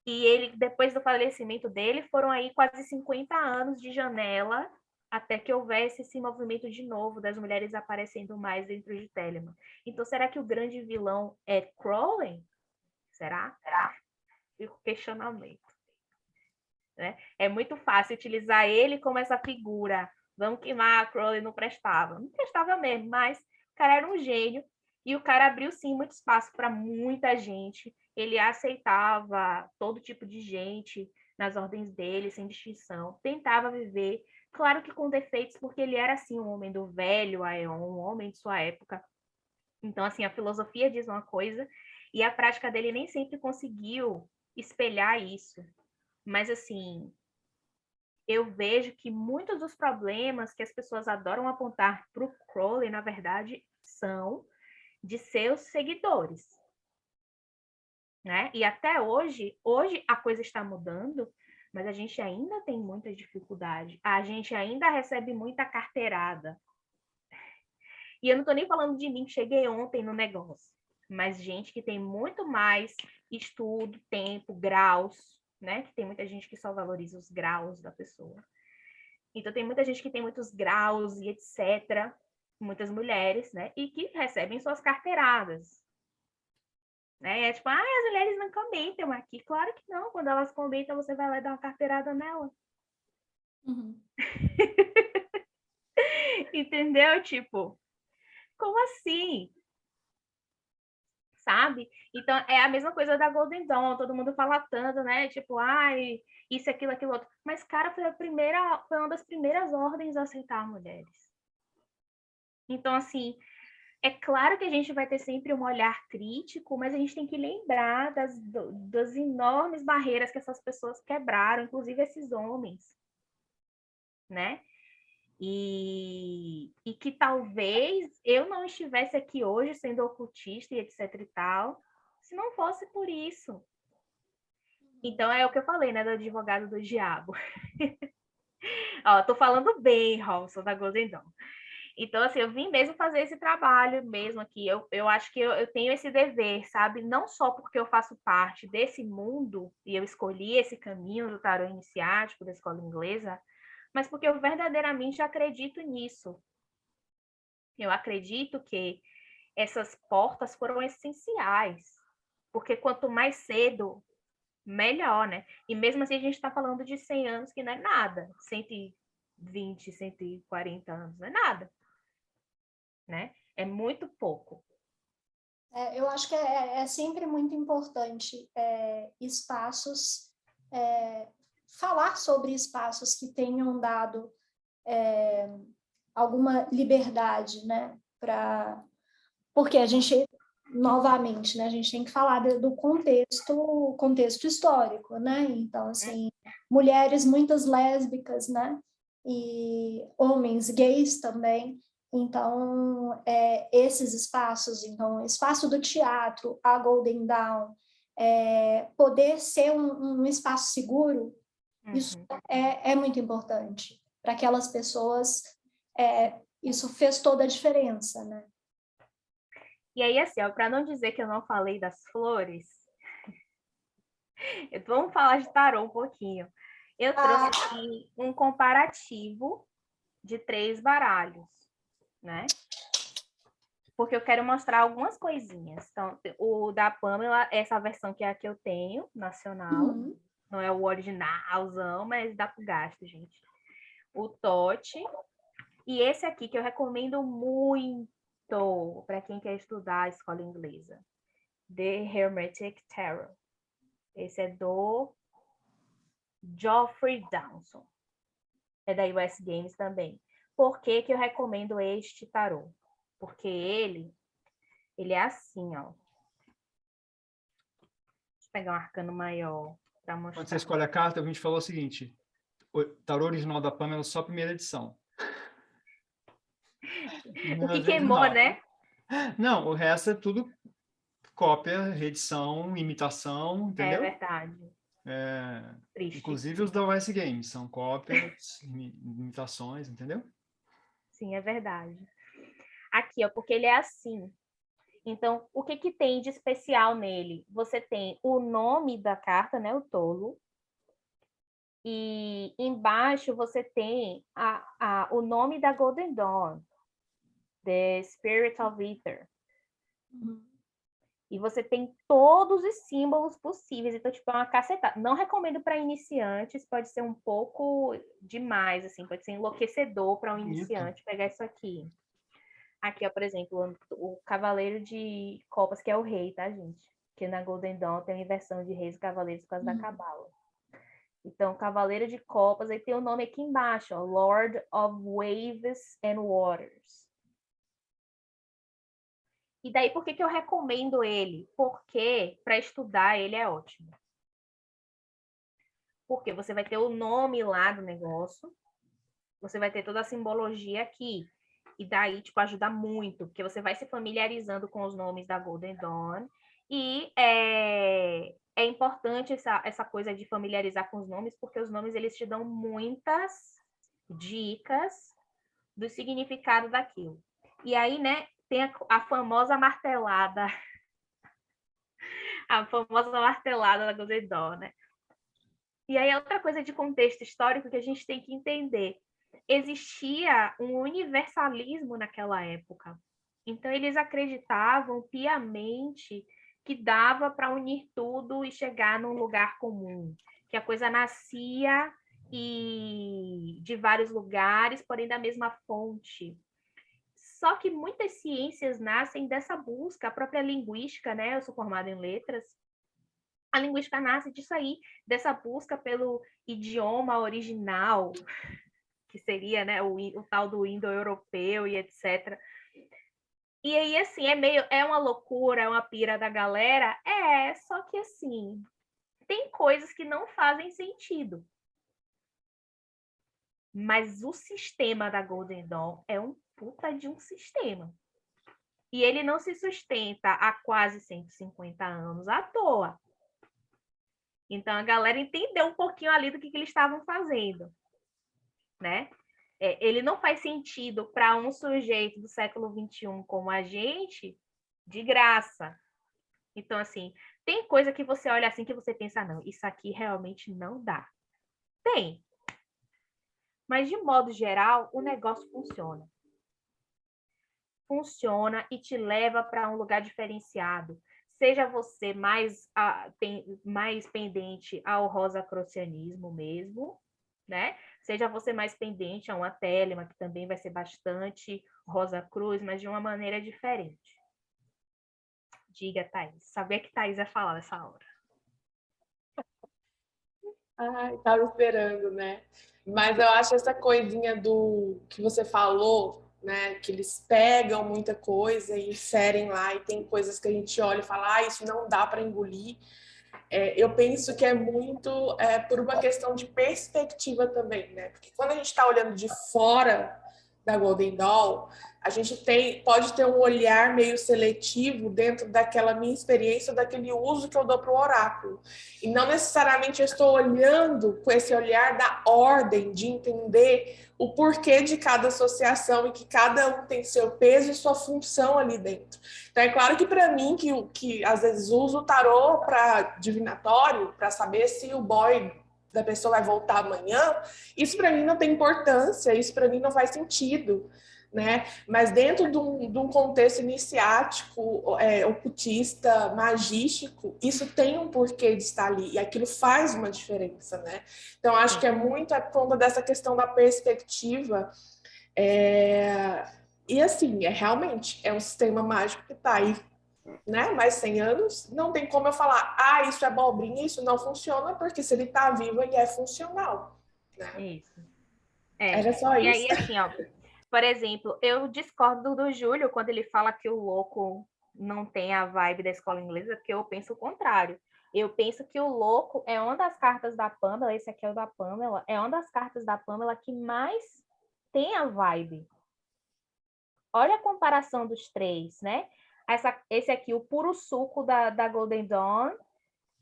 E ele, depois do falecimento dele, foram aí quase 50 anos de janela até que houvesse esse movimento de novo das mulheres aparecendo mais dentro de Telemann. Então, será que o grande vilão é Crowley? Será? Fica o questionamento. Né? É muito fácil utilizar ele como essa figura. Vamos queimar, Crowley não prestava. Não prestava mesmo, mas o cara era um gênio e o cara abriu, sim, muito espaço para muita gente. Ele aceitava todo tipo de gente nas ordens dele, sem distinção. Tentava viver, claro que com defeitos, porque ele era, assim, um homem do velho Aeon, um homem de sua época. Então, assim, a filosofia diz uma coisa e a prática dele nem sempre conseguiu espelhar isso. Mas, assim, eu vejo que muitos dos problemas que as pessoas adoram apontar para o Crowley, na verdade, são de seus seguidores. Né? E até hoje a coisa está mudando, mas a gente ainda tem muita dificuldade. A gente ainda recebe muita carteirada. E eu não estou nem falando de mim, que cheguei ontem no negócio. Mas gente que tem muito mais estudo, tempo, graus, né? Que tem muita gente que só valoriza os graus da pessoa. Então, tem muita gente que tem muitos graus e etc. Muitas mulheres, né? E que recebem suas carteiradas. Né? É tipo, as mulheres não comentam aqui. Claro que não. Quando elas comentam, você vai lá dar uma carteirada nela.
Uhum.
Entendeu? Tipo, como assim? Sabe? Então, é a mesma coisa da Golden Dawn. Todo mundo fala tanto, né? Tipo, isso, aquilo, aquilo outro. Mas, cara, foi uma das primeiras ordens a aceitar mulheres. Então, assim, é claro que a gente vai ter sempre um olhar crítico, mas a gente tem que lembrar das enormes barreiras que essas pessoas quebraram, inclusive esses homens, né? E que talvez eu não estivesse aqui hoje sendo ocultista e etc e tal, se não fosse por isso. Então, é o que eu falei, né, do advogado do diabo. Ó, tô falando bem, Robson, da Golden Dawn. Então, assim, eu vim mesmo fazer esse trabalho mesmo aqui. Eu acho que eu tenho esse dever, sabe? Não só porque eu faço parte desse mundo e eu escolhi esse caminho do tarô iniciático, da escola inglesa, mas porque eu verdadeiramente acredito nisso. Eu acredito que essas portas foram essenciais, porque quanto mais cedo, melhor, né? E mesmo assim a gente está falando de 100 anos, que não é nada. 120, 140 anos, não é nada. Né? É muito pouco.
Eu acho que é sempre muito importante espaços, falar sobre espaços que tenham dado alguma liberdade, né? Porque a gente, novamente, né? A gente tem que falar do contexto histórico, né? Então, assim, mulheres muitas lésbicas, né? E homens gays também. Então, esses espaços, então, o espaço do teatro, a Golden Dawn, poder ser um espaço seguro, isso é muito importante. Para aquelas pessoas, isso fez toda a diferença, né?
E aí, assim, para não dizer que eu não falei das flores, vamos falar de tarô um pouquinho. Eu trouxe aqui um comparativo de 3 baralhos, né? Porque eu quero mostrar algumas coisinhas. Então, o da Pamela, essa versão que é a que eu tenho, nacional. Não é o originalzão, mas dá pro gasto, gente. O Tote. E esse aqui, que eu recomendo muito, Tô, para quem quer estudar a escola inglesa. The Hermetic Tarot. Esse é do Geoffrey Dawson. É da US Games também. Por que que eu recomendo este tarô? Porque ele é assim, ó. Deixa eu pegar um arcano maior para
Quando você
mostrar.
escolhe a carta, a gente falou o seguinte, o tarô original da Pamela é só a primeira edição.
O que queimou, né?
Não, o resto é tudo cópia, reedição, imitação,
É
entendeu?
verdade. Triste.
Inclusive os da US Games, são cópias, imitações, entendeu?
Sim, é verdade. Aqui, ó, porque ele é assim. Então, o que que tem de especial nele? Você tem o nome da carta, né, o tolo, e embaixo você tem o nome da Golden Dawn, The Spirit of Ether. E você tem todos os símbolos possíveis. Então, tipo, é uma cacetada. Não recomendo para iniciantes, pode ser um pouco demais, assim, pode ser enlouquecedor para um iniciante pegar isso aqui. Aqui, ó, por exemplo, o Cavaleiro de Copas, que é o rei, tá, gente? Que na Golden Dawn tem a inversão de reis e cavaleiros por causa da Cabala. Então, Cavaleiro de Copas, aí tem o nome aqui embaixo, ó, Lord of Waves and Waters. E daí, por que que eu recomendo ele? Porque para estudar ele é ótimo. Porque você vai ter o nome lá do negócio, você vai ter toda a simbologia aqui. E daí, tipo, ajuda muito, porque você vai se familiarizando com os nomes da Golden Dawn. E é importante essa coisa de familiarizar com os nomes, porque os nomes, eles te dão muitas dicas do significado daquilo. E aí, né, tem a famosa martelada. A famosa martelada da Golden Dawn, né? E aí, outra coisa de contexto histórico que a gente tem que entender. Existia um universalismo naquela época. Então, eles acreditavam piamente que dava para unir tudo e chegar num lugar comum, que a coisa nascia de vários lugares, porém da mesma fonte. Só que muitas ciências nascem dessa busca, a própria linguística, né? Eu sou formada em letras. A linguística nasce disso aí, dessa busca pelo idioma original, que seria, né, o tal do indo-europeu e etc. E aí, assim, é uma loucura, é uma pira da galera? Só que, assim, tem coisas que não fazem sentido. Mas o sistema da Golden Dawn é um puta de um sistema. E ele não se sustenta há quase 150 anos à toa. Então, a galera entendeu um pouquinho ali do que eles estavam fazendo, né? Ele não faz sentido para um sujeito do século XXI como a gente, de graça. Então, assim, tem coisa que você olha assim que você pensa, não, isso aqui realmente não dá. Tem. Mas, de modo geral, o negócio funciona. Funciona e te leva para um lugar diferenciado. Seja você mais pendente ao rosacrucianismo mesmo, né? Seja você mais pendente a uma Telema, que também vai ser bastante Rosa Cruz, mas de uma maneira diferente. Diga, Thaís. Sabia que Thaís ia falar nessa hora.
Ai, tava esperando, né? Mas eu acho essa coisinha do que você falou, né? Que eles pegam muita coisa e inserem lá, e tem coisas que a gente olha e fala, isso não dá para engolir. Eu penso que é muito por uma questão de perspectiva também, né? Porque quando a gente está olhando de fora da Golden Dawn, a gente pode ter um olhar meio seletivo dentro daquela minha experiência, daquele uso que eu dou para o oráculo. E não necessariamente eu estou olhando com esse olhar da ordem, de entender o porquê de cada associação e que cada um tem seu peso e sua função ali dentro. Então, é claro que para mim, que às vezes uso o tarô para divinatório, para saber se o boy da pessoa vai voltar amanhã, isso para mim não tem importância, isso para mim não faz sentido, né? Mas dentro de um contexto iniciático, ocultista, magístico, isso tem um porquê de estar ali, e aquilo faz uma diferença, né? Então, acho que é muito a conta dessa questão da perspectiva, E assim, realmente, é um sistema mágico que está aí, né, mais 100 anos, não tem como eu falar, isso é abobrinha, isso não funciona, porque se ele está vivo, ele é funcional. Né?
Isso. É.
Era só
E
isso.
aí, assim, ó, por exemplo, eu discordo do Júlio quando ele fala que o louco não tem a vibe da escola inglesa, porque eu penso o contrário. Eu penso que o louco é uma das cartas da Pamela, esse aqui é o da Pamela, é uma das cartas da Pamela que mais tem a vibe. Olha a comparação dos três, né? Esse aqui, o puro suco da Golden Dawn.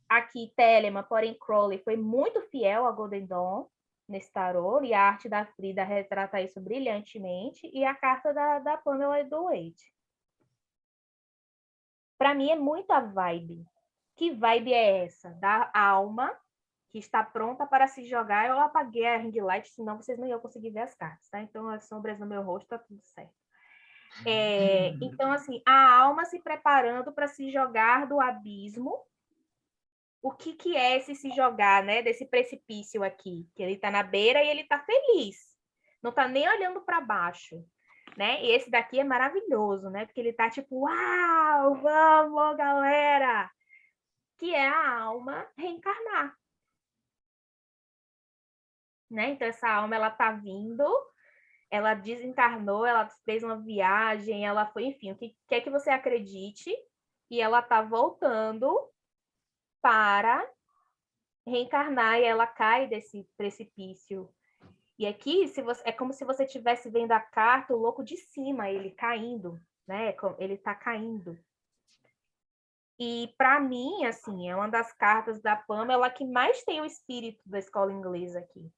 Aqui, Telemann, porém Crowley foi muito fiel a Golden Dawn nesse tarô, e a arte da Frida retrata isso brilhantemente, e a carta da Pamela e do Wade. Para mim, é muita vibe. Que vibe é essa? Da alma que está pronta para se jogar. Eu apaguei a ring light, senão vocês não iam conseguir ver as cartas, tá? Então, as sombras no meu rosto, tá tudo certo. Então, assim, a alma se preparando para se jogar do abismo. O que é esse se jogar, né? Desse precipício aqui, que ele está na beira e ele está feliz. Não está nem olhando para baixo, né? E esse daqui é maravilhoso, né? Porque ele está tipo, uau, vamos, galera! Que é a alma reencarnar. Né? Então, essa alma, ela está vindo, ela desencarnou, ela fez uma viagem, ela foi, enfim, o que quer que você acredite, e ela está voltando para reencarnar, e ela cai desse precipício. E aqui, é como se você estivesse vendo a carta, o louco de cima, ele caindo, né? Ele está caindo. E, para mim, assim, é uma das cartas da Pamela que mais tem o espírito da escola inglesa aqui.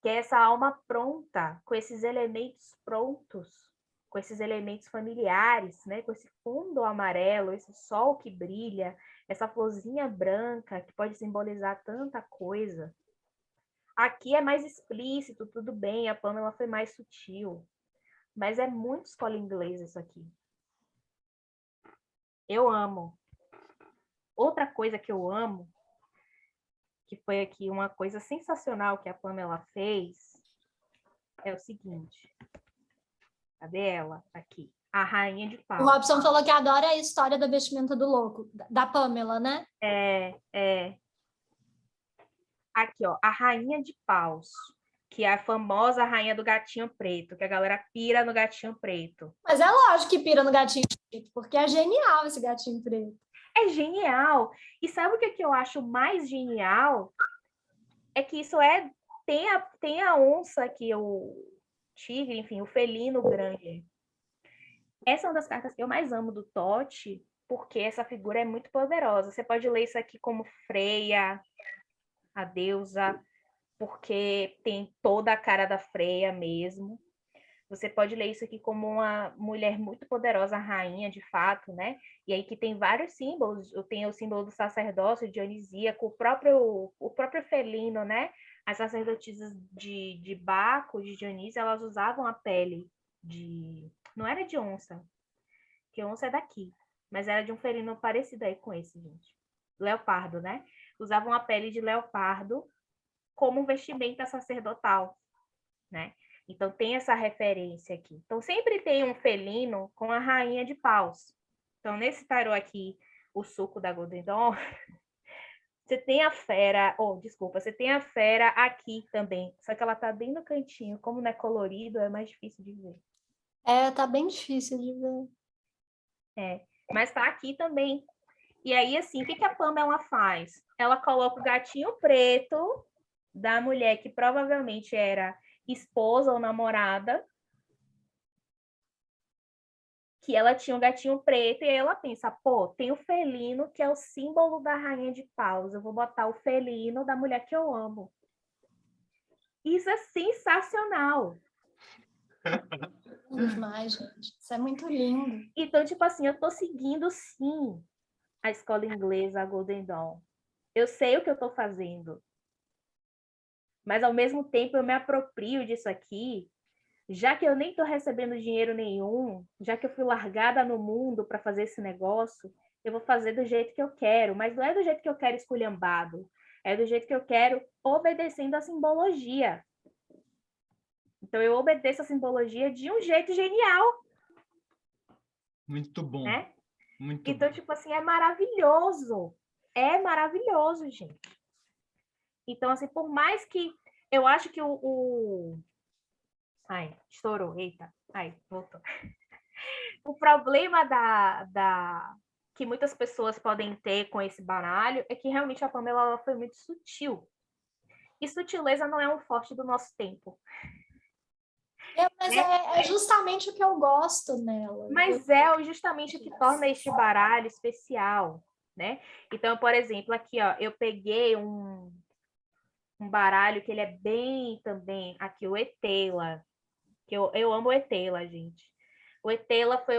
Que é essa alma pronta, com esses elementos prontos, com esses elementos familiares, né? Com esse fundo amarelo, esse sol que brilha, essa florzinha branca que pode simbolizar tanta coisa. Aqui é mais explícito, tudo bem, a Pamela foi mais sutil, mas é muito escola inglesa isso aqui. Eu amo. Outra coisa que eu amo, que foi aqui uma coisa sensacional que a Pamela fez, é o seguinte. Cadê ela? Aqui. A Rainha de
O
Paus.
Robson falou que adora a história da vestimenta do louco, da Pamela, né?
Aqui, ó, a Rainha de Paus, que é a famosa rainha do gatinho preto, que a galera pira no gatinho preto.
Mas é lógico que pira no gatinho preto, porque é genial esse gatinho preto.
É genial. E sabe o que eu acho mais genial? É que isso tem a onça aqui, o tigre, enfim, o felino grande. Essa é uma das cartas que eu mais amo do Tote, porque essa figura é muito poderosa. Você pode ler isso aqui como Freya, a deusa, porque tem toda a cara da Freya mesmo. Você pode ler isso aqui como uma mulher muito poderosa, rainha, de fato, né? E aí que tem vários símbolos. Tem o símbolo do sacerdócio dionisíaco, o próprio felino, né? As sacerdotisas de Baco, de Dionísio, elas usavam a pele de... Não era de onça, que onça é daqui, mas era de um felino parecido aí com esse, gente. Leopardo, né? Usavam a pele de leopardo como vestimenta sacerdotal, né? Então, tem essa referência aqui. Então, sempre tem um felino com a rainha de paus. Então, nesse tarô aqui, o suco da Golden Dawn, você tem a fera, você tem a fera aqui também, só que ela tá bem no cantinho. Como não é colorido, é mais difícil de ver.
Tá bem difícil de ver.
Mas tá aqui também. E aí, assim, o que a Pamela faz? Ela coloca o gatinho preto da mulher que provavelmente era esposa ou namorada, que ela tinha um gatinho preto, e aí ela pensa, tem o felino, que é o símbolo da rainha de paus, eu vou botar o felino da mulher que eu amo. Isso é sensacional.
Demais, gente. Isso é muito lindo.
Então, tipo assim, eu tô seguindo, sim, a escola inglesa, a Golden Dawn. Eu sei o que eu tô fazendo. Mas, ao mesmo tempo, eu me aproprio disso aqui, já que eu nem estou recebendo dinheiro nenhum, já que eu fui largada no mundo para fazer esse negócio, eu vou fazer do jeito que eu quero, mas não é do jeito que eu quero esculhambado, é do jeito que eu quero, obedecendo a simbologia Então, eu obedeço a simbologia de um jeito genial,
Muito bom.
né?
Muito
Então,
bom.
tipo assim, é maravilhoso. É maravilhoso, gente. Então, assim, por mais que... Eu acho que Ai, estourou. Eita. Ai, voltou. O problema que muitas pessoas podem ter com esse baralho é que realmente a Pamela ela foi muito sutil. E sutileza não é um forte do nosso tempo.
Mas
Né?
é justamente o que eu gosto nela.
Mas é justamente o que torna este baralho especial, né? Então, por exemplo, aqui, ó, eu peguei um baralho que ele é bem também, aqui, o Etela, que eu amo o Etela, gente. O Etela foi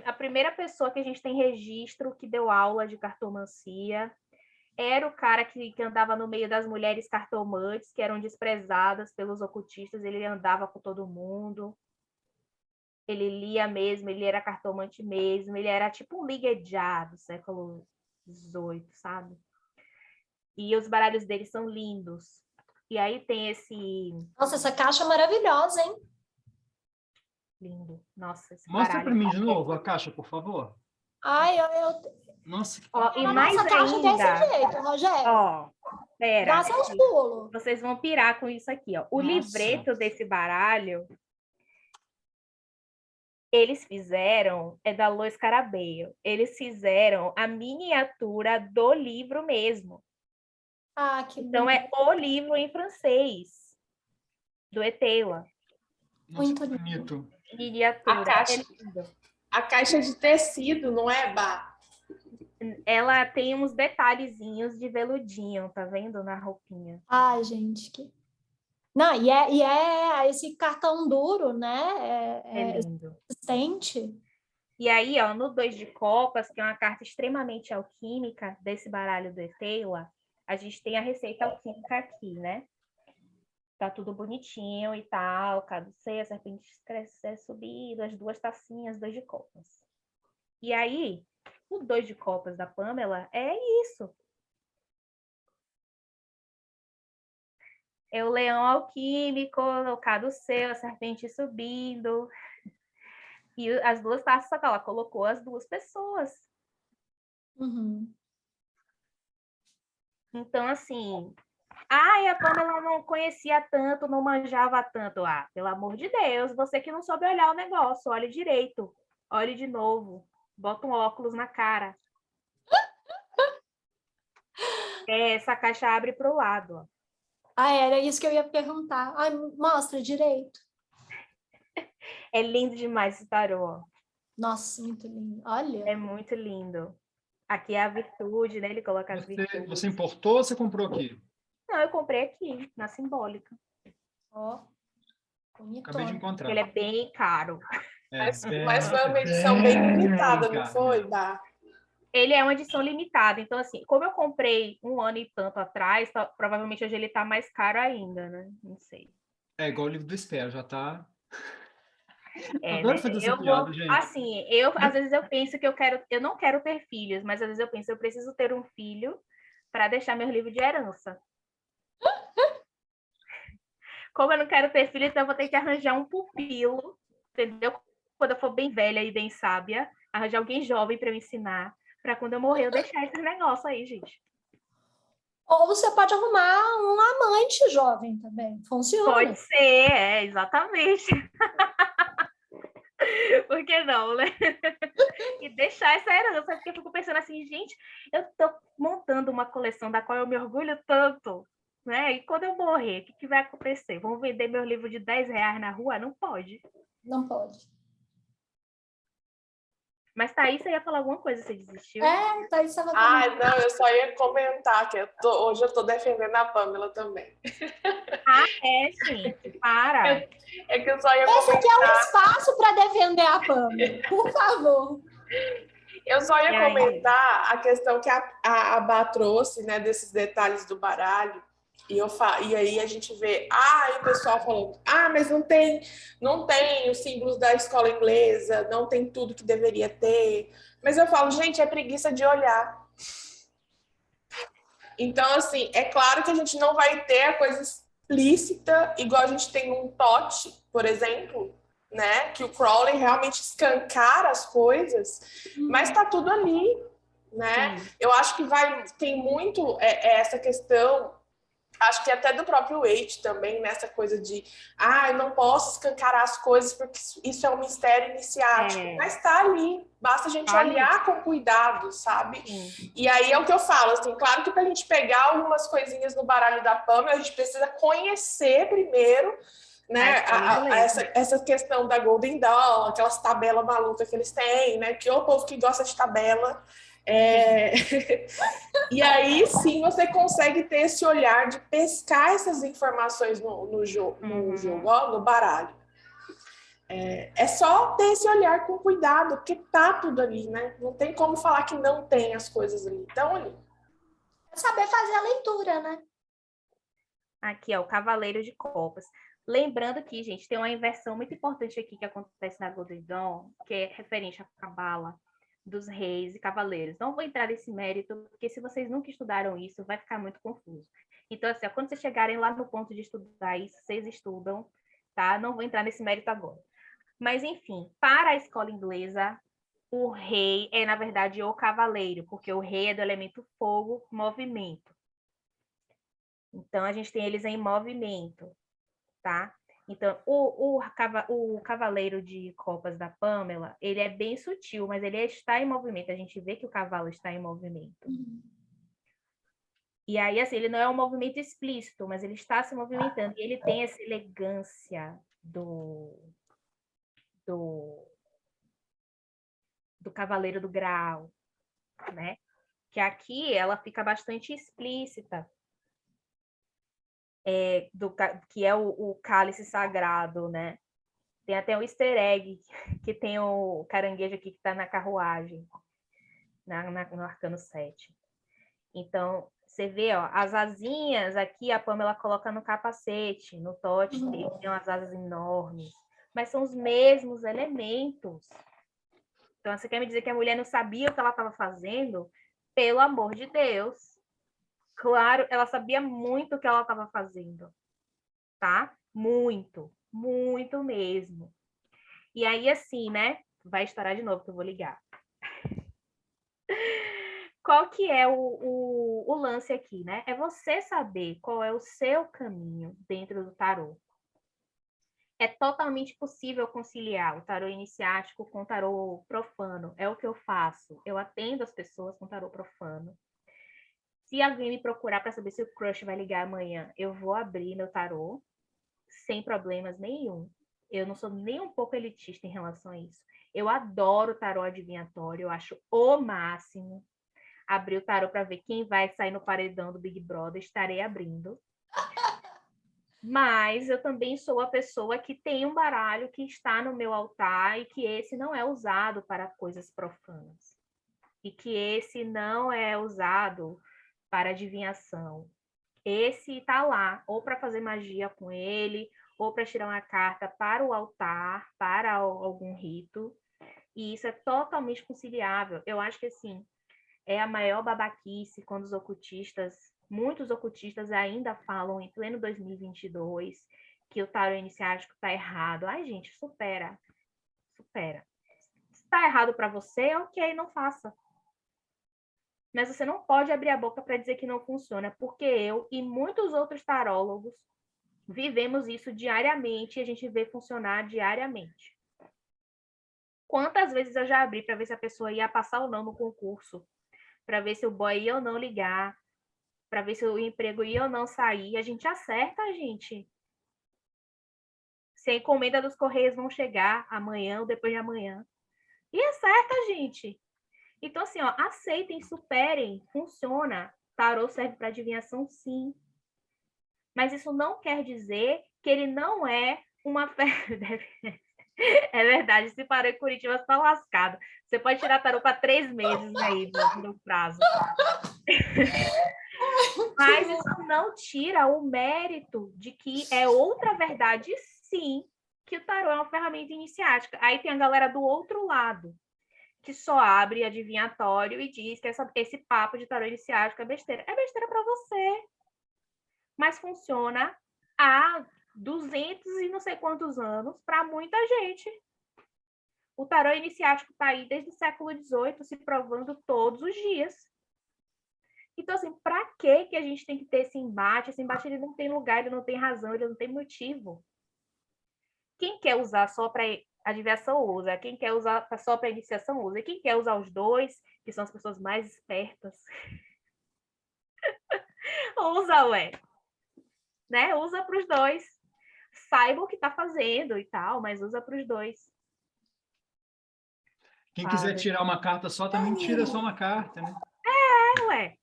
a primeira pessoa que a gente tem registro que deu aula de cartomancia. Era o cara que andava no meio das mulheres cartomantes, que eram desprezadas pelos ocultistas, ele andava com todo mundo. Ele lia mesmo, ele era cartomante mesmo, ele era tipo um Liguejá do século XVIII, sabe? E os baralhos dele são lindos. E aí tem esse...
Nossa, essa caixa é maravilhosa, hein?
Lindo. Nossa, esse
Mostra
baralho.
para mim de novo a caixa, por favor.
Ai,
Nossa, que
Ó, e
a
mais
nossa caixa
ainda...
desse jeito, Rogério.
Ó, pera.
Dá seus pulos.
Vocês vão pirar com isso aqui, ó. O
Nossa.
livreto desse baralho, eles fizeram, é da Lois Carabeio, eles fizeram a miniatura do livro mesmo.
Ah, que
Então,
bonito.
é o livro em francês, do Etela.
nossa,
Muito
que
lindo.
bonito.
Miniatura.
A caixa.
É lindo.
A caixa de tecido, não é, Bá?
Ela tem uns detalhezinhos de veludinho, tá vendo? Na roupinha.
Ai, gente, que... Não, e é esse cartão duro, né?
É lindo.
Resistente.
E aí, ó, no 2 de copas, que é uma carta extremamente alquímica desse baralho do Etela, a gente tem a receita alquímica aqui, né? Tá tudo bonitinho e tal, caduceia, a serpente crescer, subido, as duas tacinhas, 2 de copas. E aí, o 2 de copas da Pamela é isso. É o leão alquímico, o caduceu, a serpente subindo. E as duas taças, só que ela colocou as duas pessoas.
Uhum.
Então, assim... Ai, a Pamela não conhecia tanto, não manjava tanto. Ah, pelo amor de Deus, você que não soube olhar o negócio, olhe direito. Olhe de novo. Bota um óculos na cara. Essa caixa abre para o lado. Ó.
Ah, era isso que eu ia perguntar. Ai, mostra direito.
É lindo demais esse tarô. Ó.
Nossa, muito lindo. Olha.
É muito lindo. Aqui é a virtude, né? Ele coloca as virtudes.
Você importou ou você comprou aqui?
Não, eu comprei aqui, na Simbólica.
Ó.
Acabei de encontrar.
Ele é bem caro.
Mas foi uma edição bem limitada, não foi, Bá?
Ele é uma edição limitada. Então, assim, como eu comprei 1 ano e tanto atrás, provavelmente hoje ele tá mais caro ainda, né? Não sei.
É igual o livro do Espero, já tá...
Né?
fazer essa piada, gente.
Assim, às vezes eu penso que eu não quero ter filhos, mas às vezes eu penso, eu preciso ter um filho para deixar meu livro de herança. Como eu não quero ter filho, então eu vou ter que arranjar um pupilo, entendeu? Quando eu for bem velha e bem sábia, arranjar alguém jovem para eu ensinar, para quando eu morrer eu deixar esse negócio aí, gente.
Ou você pode arrumar um amante jovem também. Funciona.
Pode ser, exatamente. Por que não, né? E deixar essa herança, porque eu fico pensando assim, gente, eu tô montando uma coleção da qual eu me orgulho tanto, né? E quando eu morrer, o que vai acontecer? Vão vender meu livro de R$10 na rua? Não pode.
Não pode.
Mas Thaís, você ia falar alguma coisa, você desistiu?
Thaís estava...
Ah, não, eu só ia comentar que hoje eu tô defendendo a Pamela também.
Gente, para.
É que eu só ia
Esse aqui é um
comentar.
espaço para defender a Pamela, por favor.
Eu só ia comentar a questão que a Bá trouxe, né, desses detalhes do baralho. E aí a gente vê, o pessoal falando, mas não tem os símbolos da escola inglesa, não tem tudo que deveria ter. Mas eu falo, gente, é preguiça de olhar. Então, assim, é claro que a gente não vai ter a coisa explícita, igual a gente tem um Tote, por exemplo, né? Que o Crowley realmente escancara as coisas, mas tá tudo ali, né?
Sim.
Eu acho que tem muito essa questão, acho que até do próprio Waite também, nessa coisa de eu não posso escancarar as coisas porque isso é um mistério iniciático, mas tá ali, basta a gente
Tá ali.
olhar com cuidado, sabe?
Sim.
E aí é o que eu falo, assim, claro que pra gente pegar algumas coisinhas no baralho da Pamela, a gente precisa conhecer primeiro, né, essa questão da Golden Dawn, aquelas tabelas malucas que eles têm, né, que o povo que gosta de tabela. E aí sim você consegue ter esse olhar de pescar essas informações no jogo, ó, no baralho. É só ter esse olhar com cuidado, porque tá tudo ali, né? Não tem como falar que não tem as coisas ali. Estão ali.
É saber fazer a leitura, né?
Aqui, ó, o Cavaleiro de Copas. Lembrando que, gente, tem uma inversão muito importante aqui que acontece na Golden Dawn, que é referente à Cabala dos reis e cavaleiros. Não vou entrar nesse mérito, porque se vocês nunca estudaram isso, vai ficar muito confuso. Então, assim, quando vocês chegarem lá no ponto de estudar isso, vocês estudam, tá? Não vou entrar nesse mérito agora. Mas, enfim, para a escola inglesa, o rei é, na verdade, o cavaleiro, porque o rei é do elemento fogo, movimento. Então, a gente tem eles em movimento, tá? Então, o cavaleiro de copas da Pamela, ele é bem sutil, mas ele está em movimento. A gente vê que o cavalo está em movimento. E aí, assim, ele não é um movimento explícito, mas ele está se movimentando. E ele tem essa elegância do Cavaleiro do Graal, né? Que aqui ela fica bastante explícita, que é o cálice sagrado, né? Tem até um easter egg, que tem o caranguejo aqui que está na carruagem, no Arcano 7. Então, você vê, ó, as asinhas aqui, a Pamela coloca no capacete, no Tote, tem umas asas enormes, mas são os mesmos elementos. Então, você quer me dizer que a mulher não sabia o que ela estava fazendo? Pelo amor de Deus. Claro, ela sabia muito o que ela estava fazendo, tá? Muito, muito mesmo. E aí, assim, né? Vai estourar de novo que eu vou ligar. Qual que é o lance aqui, né? É você saber qual é o seu caminho dentro do tarô. É totalmente possível conciliar o tarô iniciático com o tarô profano. É o que eu faço. Eu atendo as pessoas com tarô profano. Se alguém me procurar para saber se o crush vai ligar amanhã, eu vou abrir meu tarô sem problemas nenhum. Eu não sou nem um pouco elitista em relação a isso. Eu adoro tarô adivinhatório, eu acho o máximo. Abrir o tarô para ver quem vai sair no paredão do Big Brother, estarei abrindo. Mas eu também sou a pessoa que tem um baralho que está no meu altar e que esse não é usado para coisas profanas. E que esse não é usado para adivinhação. Esse está lá, ou para fazer magia com ele, ou para tirar uma carta para o altar, para algum rito. E isso é totalmente conciliável. Eu acho que, assim, é a maior babaquice quando muitos ocultistas ainda falam em pleno 2022 que o tarô iniciático está errado. Ai, gente, supera. Se está errado para você, ok, não faça. Mas você não pode abrir a boca para dizer que não funciona, porque eu e muitos outros tarólogos vivemos isso diariamente e a gente vê funcionar diariamente. Quantas vezes eu já abri para ver se a pessoa ia passar ou não no concurso, para ver se o boy ia ou não ligar, para ver se o emprego ia ou não sair. A gente acerta, gente. Se a encomenda dos Correios vão chegar amanhã ou depois de amanhã. E acerta, gente. Então, assim, ó, aceitem, superem, funciona. Tarô serve para adivinhação, sim. Mas isso não quer dizer que ele não é uma fé. É verdade, se parou em Curitiba, você tá lascado. Você pode tirar tarô para 3 meses aí no prazo. Mas isso não tira o mérito de que é outra verdade, sim, que o tarô é uma ferramenta iniciática. Aí tem a galera do outro lado, que só abre adivinhatório e diz que esse papo de tarô iniciático é besteira. É besteira para você. Mas funciona há 200 e não sei quantos anos para muita gente. O tarô iniciático está aí desde o século XVIII, se provando todos os dias. Então, assim, para que a gente tem que ter esse embate? Esse embate ele não tem lugar, ele não tem razão, ele não tem motivo. Quem quer usar só para adivinhação usa, quem quer usar só para iniciação usa, e quem quer usar os dois, que são as pessoas mais espertas, usa, ué. Né? Usa para os dois. Saiba o que está fazendo e tal, mas usa para os dois.
Quem quiser tirar uma carta só, também tira só uma carta, né?
Ué.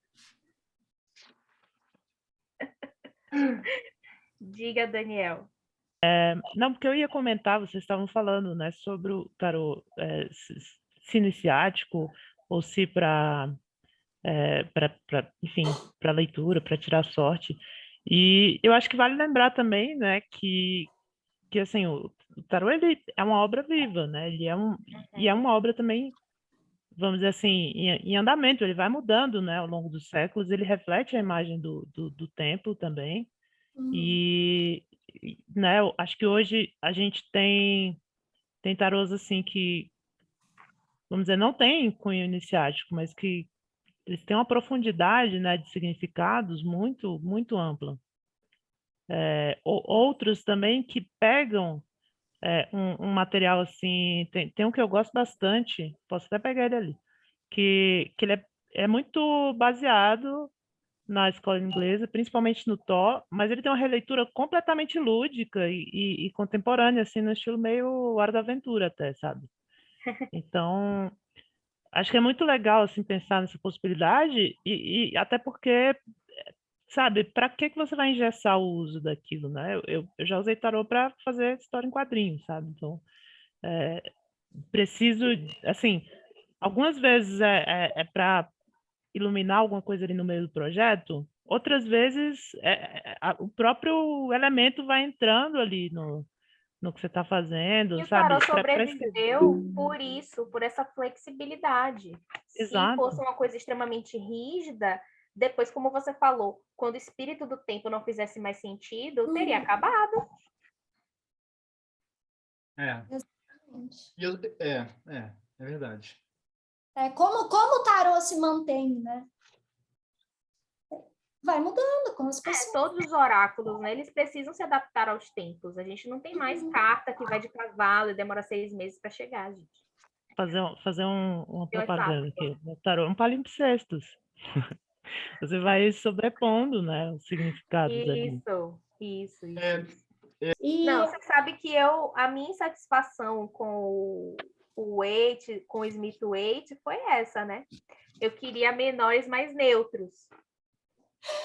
Diga, Daniel.
Não, porque eu ia comentar, vocês estavam falando, né, sobre o tarô se iniciático ou se para, enfim, para leitura, para tirar sorte. E eu acho que vale lembrar também, né, que assim, o tarô ele é uma obra viva, né? Ele e é uma obra também, vamos dizer assim, em andamento, ele vai mudando, né, ao longo dos séculos, ele reflete a imagem do tempo também. E, né, eu acho que hoje a gente tem tarôs assim que, vamos dizer, não tem cunho iniciático, mas que eles têm uma profundidade, né, de significados muito, muito ampla. Outros também que pegam um material assim, tem um que eu gosto bastante, posso até pegar ele ali, que ele é muito baseado na escola inglesa, principalmente no Thor, mas ele tem uma releitura completamente lúdica e contemporânea, assim, no estilo meio Hora da Aventura até, sabe? Então, acho que é muito legal, assim, pensar nessa possibilidade e até porque, sabe, para que você vai engessar o uso daquilo, né? Eu já usei tarô para fazer história em quadrinhos, sabe? Então, preciso, assim, algumas vezes é para iluminar alguma coisa ali no meio do projeto, outras vezes o próprio elemento vai entrando ali no que você está fazendo,
E o
sabe?
tarô sobreviveu por isso, por essa flexibilidade. Se
Exato.
fosse uma coisa extremamente rígida, depois, como você falou, quando o espírito do tempo não fizesse mais sentido, teria acabado.
É verdade.
Como o tarô se mantém, né? Vai mudando com as pessoas.
Todos os oráculos, né? Eles precisam se adaptar aos tempos. A gente não tem mais carta que vai de cavalo e demora 6 meses para chegar, gente.
Fazer uma
Tem
propaganda
WhatsApp.
aqui. O tarô é um palimpsestos. Você vai sobrepondo, né, os significados ali.
Isso.
E
Não, você sabe que a minha insatisfação com o Waite, com o Smith Waite, foi essa, né? Eu queria menores mais neutros.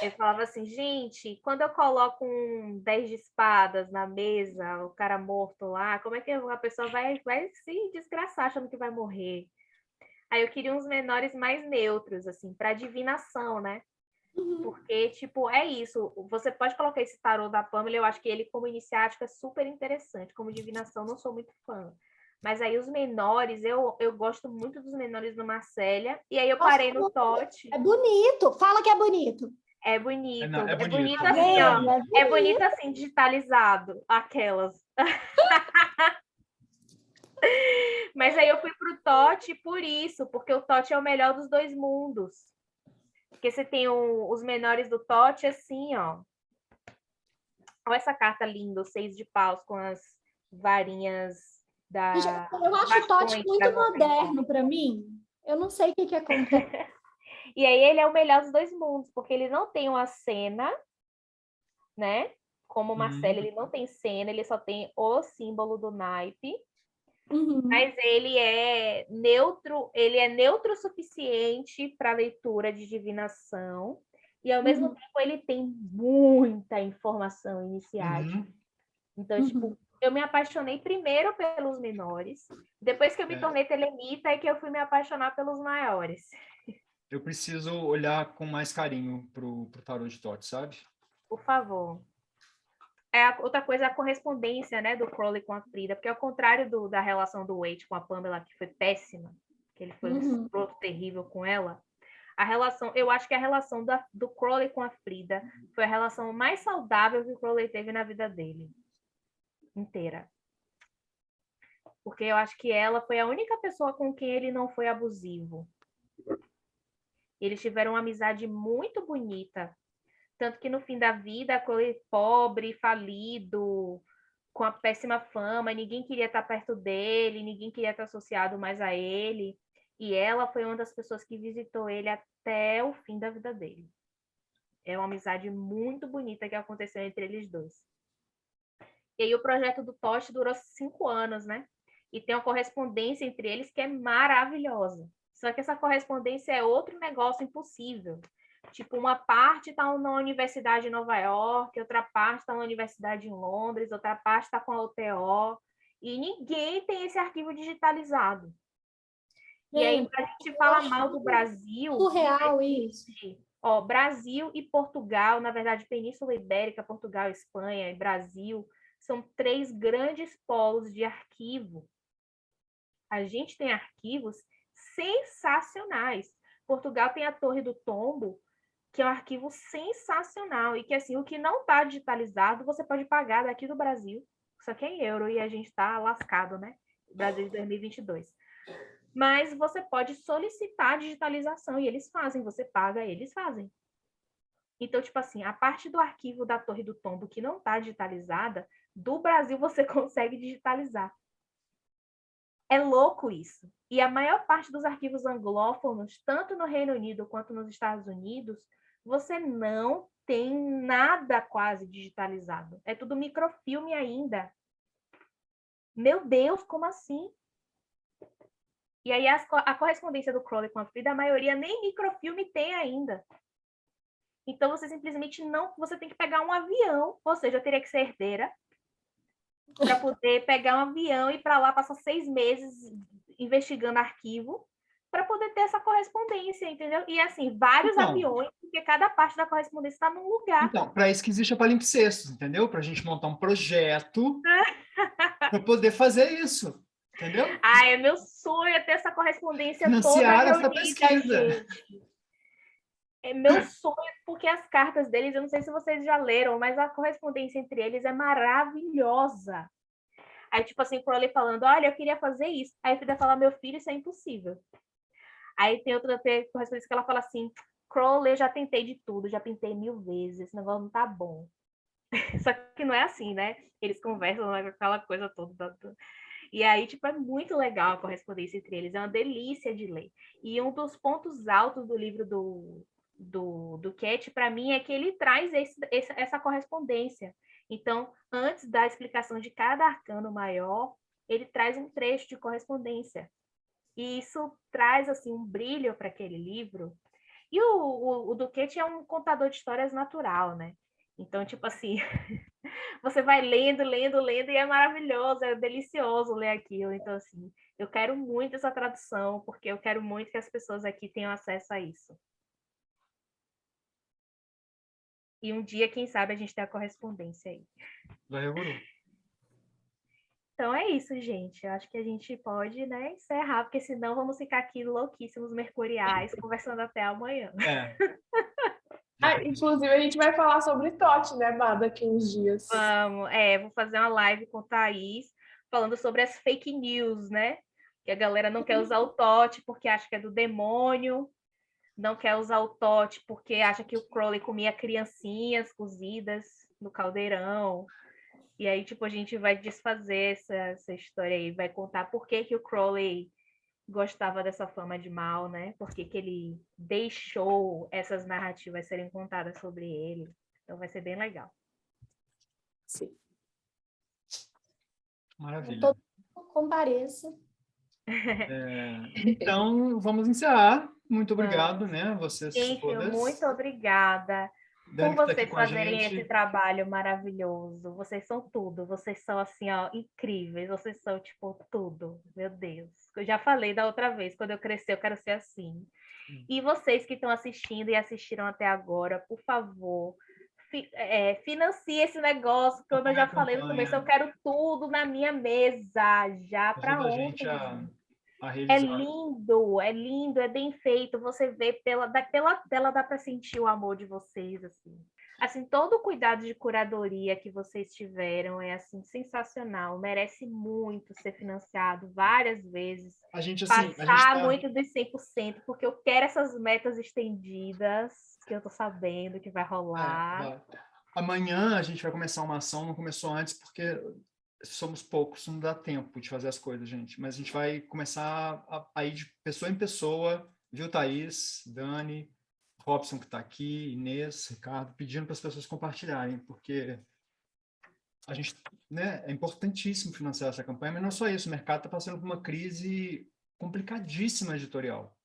Eu falava assim, gente, quando eu coloco um 10 de espadas na mesa, o cara morto lá, como é que a pessoa vai se desgraçar achando que vai morrer? Aí eu queria uns menores mais neutros, assim, para divinação, né? Porque, tipo, é isso. Você pode colocar esse tarô da Pamela, eu acho que ele, como iniciático, é super interessante. Como divinação, não sou muito fã. Mas aí os menores, eu gosto muito dos menores do Marcélia. E aí eu parei no Tote.
É bonito. Fala que é bonito.
É bonito.
Não, é bonito,
bonito
é
assim,
bonito.
ó. É bonito assim, digitalizado. Aquelas. Mas aí eu fui pro Tote por isso. Porque o Tote é o melhor dos dois mundos. Porque você tem os menores do Tote, assim, ó. Olha essa carta linda, o 6 de paus com as varinhas da...
Eu acho o Tote muito moderno para mim. Eu não sei o que acontece.
E aí ele é o melhor dos dois mundos, porque ele não tem uma cena, né? Como o Marcelo, ele não tem cena, ele só tem o símbolo do naipe. Mas ele é neutro o suficiente para leitura de divinação e ao mesmo tempo ele tem muita informação iniciática. Então, tipo, eu me apaixonei primeiro pelos menores, depois que eu me tornei telemita é que eu fui me apaixonar pelos maiores.
Eu preciso olhar com mais carinho pro tarô de Tote, sabe?
Por favor. Outra coisa é a correspondência, né, do Crowley com a Frida, porque ao contrário da relação do Waite com a Pamela, que foi péssima, que ele foi um escroto terrível com ela, Eu acho que a relação do Crowley com a Frida foi a relação mais saudável que o Crowley teve na vida dele. Inteira. Porque eu acho que ela foi a única pessoa com quem ele não foi abusivo. Eles tiveram uma amizade muito bonita. Tanto que no fim da vida, Crowley pobre, falido, com a péssima fama, ninguém queria estar perto dele, ninguém queria estar associado mais a ele. E ela foi uma das pessoas que visitou ele até o fim da vida dele. É uma amizade muito bonita que aconteceu entre eles dois. E aí o projeto do Tosh durou 5 anos, né? E tem uma correspondência entre eles que é maravilhosa. Só que essa correspondência é outro negócio impossível. Tipo, uma parte está na Universidade de Nova York, outra parte está na Universidade em Londres, outra parte está com a UTO, e ninguém tem esse arquivo digitalizado. E aí, para a gente falar mal do Brasil...
Surreal isso.
Ó, Brasil e Portugal, na verdade, Península Ibérica, Portugal, Espanha e Brasil, são 3 grandes polos de arquivo. A gente tem arquivos sensacionais. Portugal tem a Torre do Tombo, que é um arquivo sensacional, e que, assim, o que não está digitalizado, você pode pagar daqui do Brasil, só que é em euro, e a gente está lascado, né? Brasil de 2022. Mas você pode solicitar a digitalização, e eles fazem, você paga, eles fazem. Então, tipo assim, a parte do arquivo da Torre do Tombo que não está digitalizada, do Brasil você consegue digitalizar. É louco isso. E a maior parte dos arquivos anglófonos, tanto no Reino Unido quanto nos Estados Unidos, você não tem nada quase digitalizado. É tudo microfilme ainda. Meu Deus, como assim? E aí a correspondência do Crowley com a Frida, a maioria nem microfilme tem ainda. Então você simplesmente não... Você tem que pegar um avião, ou seja, eu teria que ser herdeira, para poder pegar um avião e ir para lá, passar 6 meses investigando arquivo, para poder ter essa correspondência, entendeu? E assim, vários aviões, porque cada parte da correspondência está num lugar.
Então, para isso que existe a Palimpsestos, entendeu? Para a gente montar um projeto para poder fazer isso, entendeu?
Ah, é meu sonho ter essa correspondência
Financiar
toda
essa
reunida,
pesquisa.
gente. É meu sonho, porque as cartas deles, eu não sei se vocês já leram, mas a correspondência entre eles é maravilhosa. Aí, tipo assim, o Crowley falando, olha, eu queria fazer isso. Aí a Frida fala, meu filho, isso é impossível. Aí tem outra correspondência que ela fala assim, Crowley, eu já tentei de tudo, já tentei 1000 vezes, esse negócio não tá bom. Só que não é assim, né? Eles conversam, né, com aquela coisa toda. E aí, tipo, é muito legal a correspondência entre eles, é uma delícia de ler. E um dos pontos altos do livro do Cat, para mim, é que ele traz essa correspondência. Então, antes da explicação de cada arcano maior, ele traz um trecho de correspondência. E isso traz, assim, um brilho para aquele livro. E o Duquette é um contador de histórias natural, né? Então, tipo assim, você vai lendo, e é maravilhoso, é delicioso ler aquilo. Então, assim, eu quero muito essa tradução, porque eu quero muito que as pessoas aqui tenham acesso a isso. E um dia, quem sabe, a gente tem a correspondência aí.
Vai, Guru.
Então é isso, gente. Eu acho que a gente pode, né, encerrar, porque senão vamos ficar aqui louquíssimos mercuriais, conversando até amanhã.
Inclusive, a gente vai falar sobre Tote, né, Má, daqui uns dias.
Vamos, vou fazer uma live com a Thaís, falando sobre as fake news, né? Que a galera não quer usar o Tote porque acha que é do demônio, não quer usar o Tote porque acha que o Crowley comia criancinhas cozidas no caldeirão. E aí, tipo, a gente vai desfazer essa história aí, vai contar por que o Crowley gostava dessa fama de mal, né? Por que ele deixou essas narrativas serem contadas sobre ele. Então vai ser bem legal.
Sim.
Maravilha.
Todo mundo compareça.
Então, vamos encerrar. Muito obrigado, né? Vocês
Gente,
todas.
muito obrigada por vocês fazerem esse trabalho maravilhoso. Vocês são tudo. Vocês são, assim, ó, incríveis. Vocês são, tipo, tudo. Meu Deus. Eu já falei da outra vez, quando eu crescer, eu quero ser assim. E vocês que estão assistindo e assistiram até agora, por favor, financie esse negócio, como eu já falei no começo, eu quero tudo na minha mesa, já para ontem.
a
É
realizar.
lindo, é bem feito. Você vê pela tela dá para sentir o amor de vocês, assim. Assim, todo o cuidado de curadoria que vocês tiveram é assim sensacional. Merece muito ser financiado várias vezes.
A gente, assim,
Passar muito dos 100%, porque eu quero essas metas estendidas, que eu tô sabendo que vai rolar.
vai. Amanhã a gente vai começar uma ação, não começou antes porque somos poucos, não dá tempo de fazer as coisas, gente. Mas a gente vai começar a ir de pessoa em pessoa, viu, Thaís, Dani, Robson que está aqui, Inês, Ricardo, pedindo para as pessoas compartilharem, porque a gente, né, é importantíssimo financiar essa campanha, mas não é só isso, o mercado está passando por uma crise complicadíssima editorial.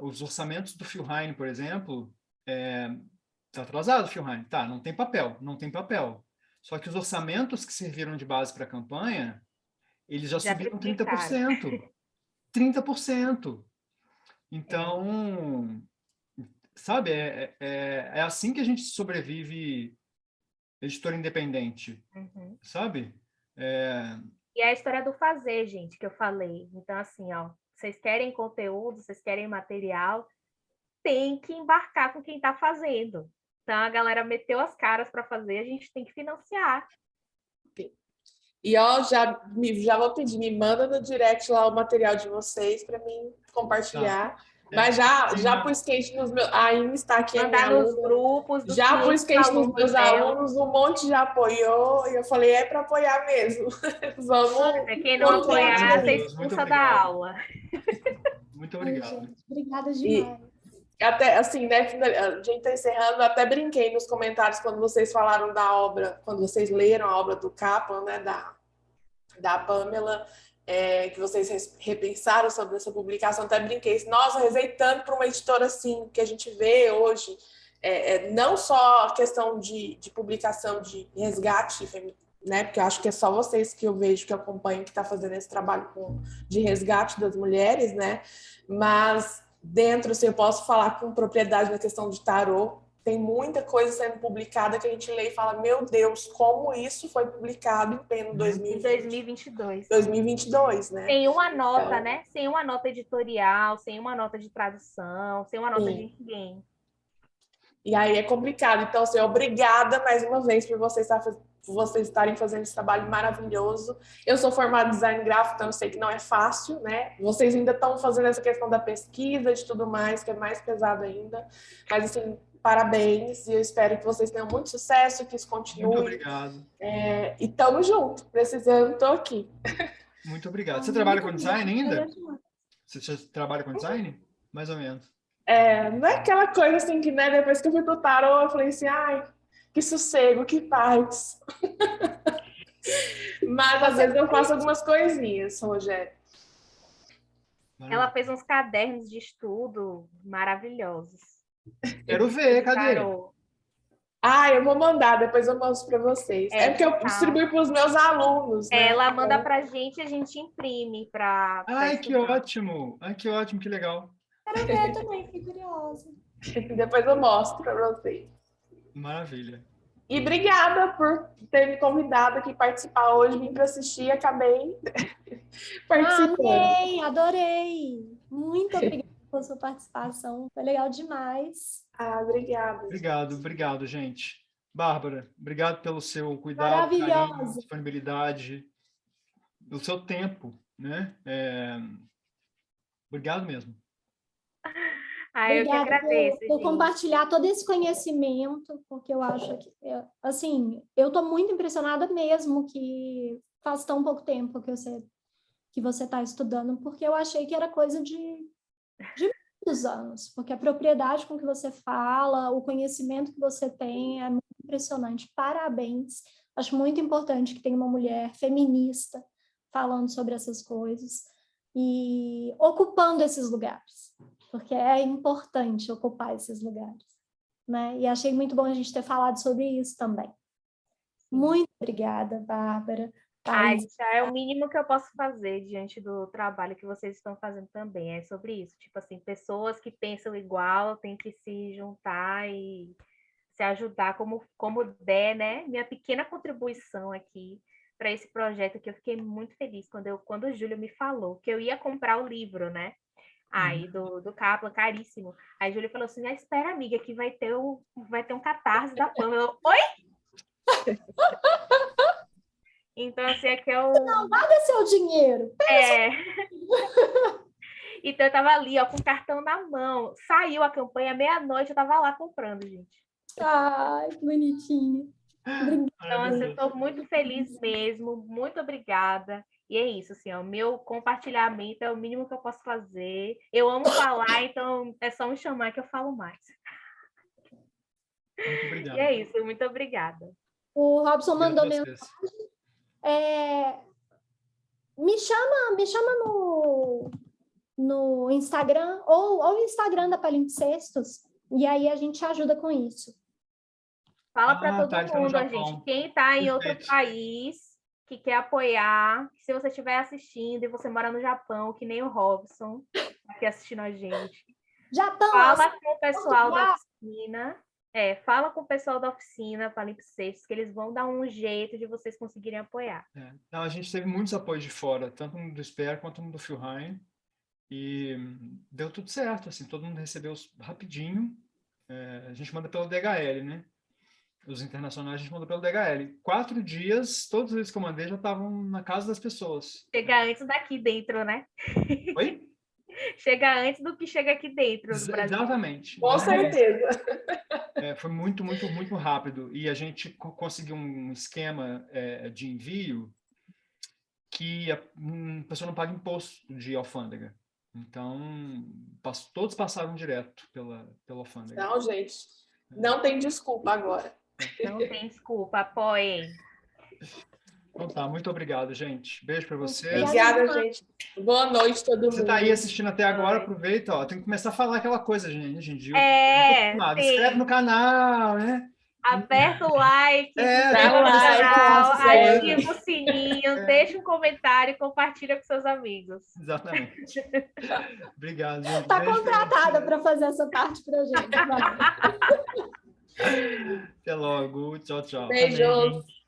Os orçamentos do Phil Heine, por exemplo, está atrasado, Phil Heine, tá, não tem papel. Só que os orçamentos que serviram de base para a campanha, eles já subiram
triplicaram.
30%. Então, sabe, é assim que a gente sobrevive editora independente, sabe?
E é a história do fazer, gente, que eu falei. Então, assim, ó, vocês querem conteúdo, vocês querem material, tem que embarcar com quem está fazendo. Então, a galera meteu as caras para fazer, a gente tem que financiar.
E ó, já vou pedir, me manda no direct lá o material de vocês para mim compartilhar.
Tá.
Mas já pus quente nos meus. A Inês está aqui,
mandar nos grupos dos
já pus quente nos meus
dela.
alunos, um monte já apoiou, e eu falei, é para apoiar mesmo. Vamos.
Quem não apoiar, você
Muito
expulsa da aula.
Muito
Ai,
obrigado.
gente, obrigada demais.
Até assim, né? A gente está encerrando, até brinquei nos comentários quando vocês falaram da obra, quando vocês leram a obra do Kaplan, né? Da Pamela, que vocês repensaram sobre essa publicação, até brinquei, nossa, rezei tanto para uma editora assim, que a gente vê hoje, não só a questão de publicação de resgate, né, porque eu acho que é só vocês que eu vejo, que acompanham, que está fazendo esse trabalho de resgate das mulheres, né, mas dentro, assim, eu posso falar com propriedade na questão de tarô, tem muita coisa sendo publicada que a gente lê e fala, meu Deus, como isso foi publicado em pleno 2022, né?
Sem uma nota, né? Sem uma nota editorial, sem uma nota de tradução, sem uma nota de ninguém.
E aí é complicado. Então, assim, obrigada mais uma vez por vocês estarem fazendo esse trabalho maravilhoso. Eu sou formada em design gráfico, então eu sei que não é fácil, né? Vocês ainda estão fazendo essa questão da pesquisa, de tudo mais, que é mais pesado ainda. Mas, assim, parabéns, e eu espero que vocês tenham muito sucesso, que isso continue.
Muito obrigado.
E tamo junto, precisando, tô aqui.
Muito obrigado. Você trabalha com design ainda? Você trabalha com design? Mais ou menos.
Não é aquela coisa assim que, né, depois que eu fui pro tarô, eu falei assim, ai, que sossego, que paz. Mas às vezes eu faço algumas coisinhas, Rogério.
Ela fez uns cadernos de estudo maravilhosos.
Quero ver, cadê?
Eu vou mandar, depois eu mostro para vocês. Porque eu distribuo para os meus alunos, né?
Ela manda para a gente imprime para.
Ai, que ótimo! Ai, que ótimo, que legal.
Quero ver também, fiquei curiosa.
Depois eu mostro para vocês.
Maravilha.
E obrigada por ter me convidado aqui participar hoje. Vim para assistir e acabei participando.
Amei, adorei. Muito obrigada pela sua participação. Foi legal demais.
Obrigada.
Obrigado, gente. Bárbara, obrigado pelo seu cuidado, carinho, disponibilidade, o seu tempo, né? Obrigado mesmo.
Eu que agradeço.
Por compartilhar todo esse conhecimento, porque eu acho que, assim, eu estou muito impressionada mesmo que faz tão pouco tempo que você está estudando, porque eu achei que era coisa de muitos anos, porque a propriedade com que você fala, o conhecimento que você tem é muito impressionante. Parabéns. Acho muito importante que tenha uma mulher feminista falando sobre essas coisas e ocupando esses lugares, porque é importante ocupar esses lugares, né? E achei muito bom a gente ter falado sobre isso também. Muito obrigada, Bárbara.
Já é o mínimo que eu posso fazer diante do trabalho que vocês estão fazendo também. É sobre isso. Tipo assim, pessoas que pensam igual têm que se juntar e se ajudar como der, né? Minha pequena contribuição aqui para esse projeto, que eu fiquei muito feliz quando o Júlio me falou que eu ia comprar o livro, né? Aí, do Kaplan, caríssimo. Aí, Júlio falou assim, espera, amiga, que vai ter um catarse da Pamela. Eu, oi? Então, assim, é que eu...
Não, guarda seu dinheiro.
É... Então, eu tava ali, ó, com o cartão na mão. Saiu a campanha, meia-noite, eu tava lá comprando, gente.
Ai, que bonitinho.
Então, assim, eu estou muito feliz mesmo. Muito obrigada. E é isso, assim, ó, meu compartilhamento é o mínimo que eu posso fazer. Eu amo falar, então é só me chamar que eu falo mais.
Muito obrigado.
E é isso, muito obrigada.
O Robson mandou
Obrigado a
mensagem.
vocês.
Me chama no Instagram ou o Instagram da Palimpsestos, e aí a gente ajuda com isso.
Fala para todo
tá, ele tá no
mundo,
Japão.
gente. Quem está em outro
Perfeito.
país que quer apoiar, se você estiver assistindo e você mora no Japão, que nem o Robson, tá aqui assistindo a gente.
Japão,
Fala com o pessoal da oficina. Fala com o pessoal da oficina Palimpsestos, que eles vão dar um jeito de vocês conseguirem apoiar.
Não, a gente teve muitos apoios de fora, tanto no do Sper quanto no do Philheim, e deu tudo certo, assim, todo mundo recebeu rapidinho. A gente manda pelo DHL, né? Os internacionais a gente mandou pelo DHL. 4 dias, todos eles que eu mandei já estavam na casa das pessoas.
Chega antes daqui dentro, né?
Oi?
Chega antes do que chega aqui dentro do Brasil.
Exatamente.
Com certeza.
Foi muito, muito, muito rápido. E a gente conseguiu um esquema de envio que a pessoa não paga imposto de alfândega. Então, todos passaram direto pela alfândega.
Não, gente, não tem desculpa agora.
Não tem desculpa, apoiem.
Então tá, muito obrigado, gente. Beijo para vocês.
Obrigada, gente. Boa noite, todo mundo.
Você tá aí assistindo até agora, aproveita, ó. Tem que começar a falar aquela coisa, gente. Inscreve no canal, né?
Aperta o like,
dá like,
ativa o sininho, deixa um comentário e compartilha com seus amigos.
Exatamente. Obrigado, gente.
Tá contratada para fazer essa parte pra gente. Vai.
Até logo. Tchau, tchau.
Beijos.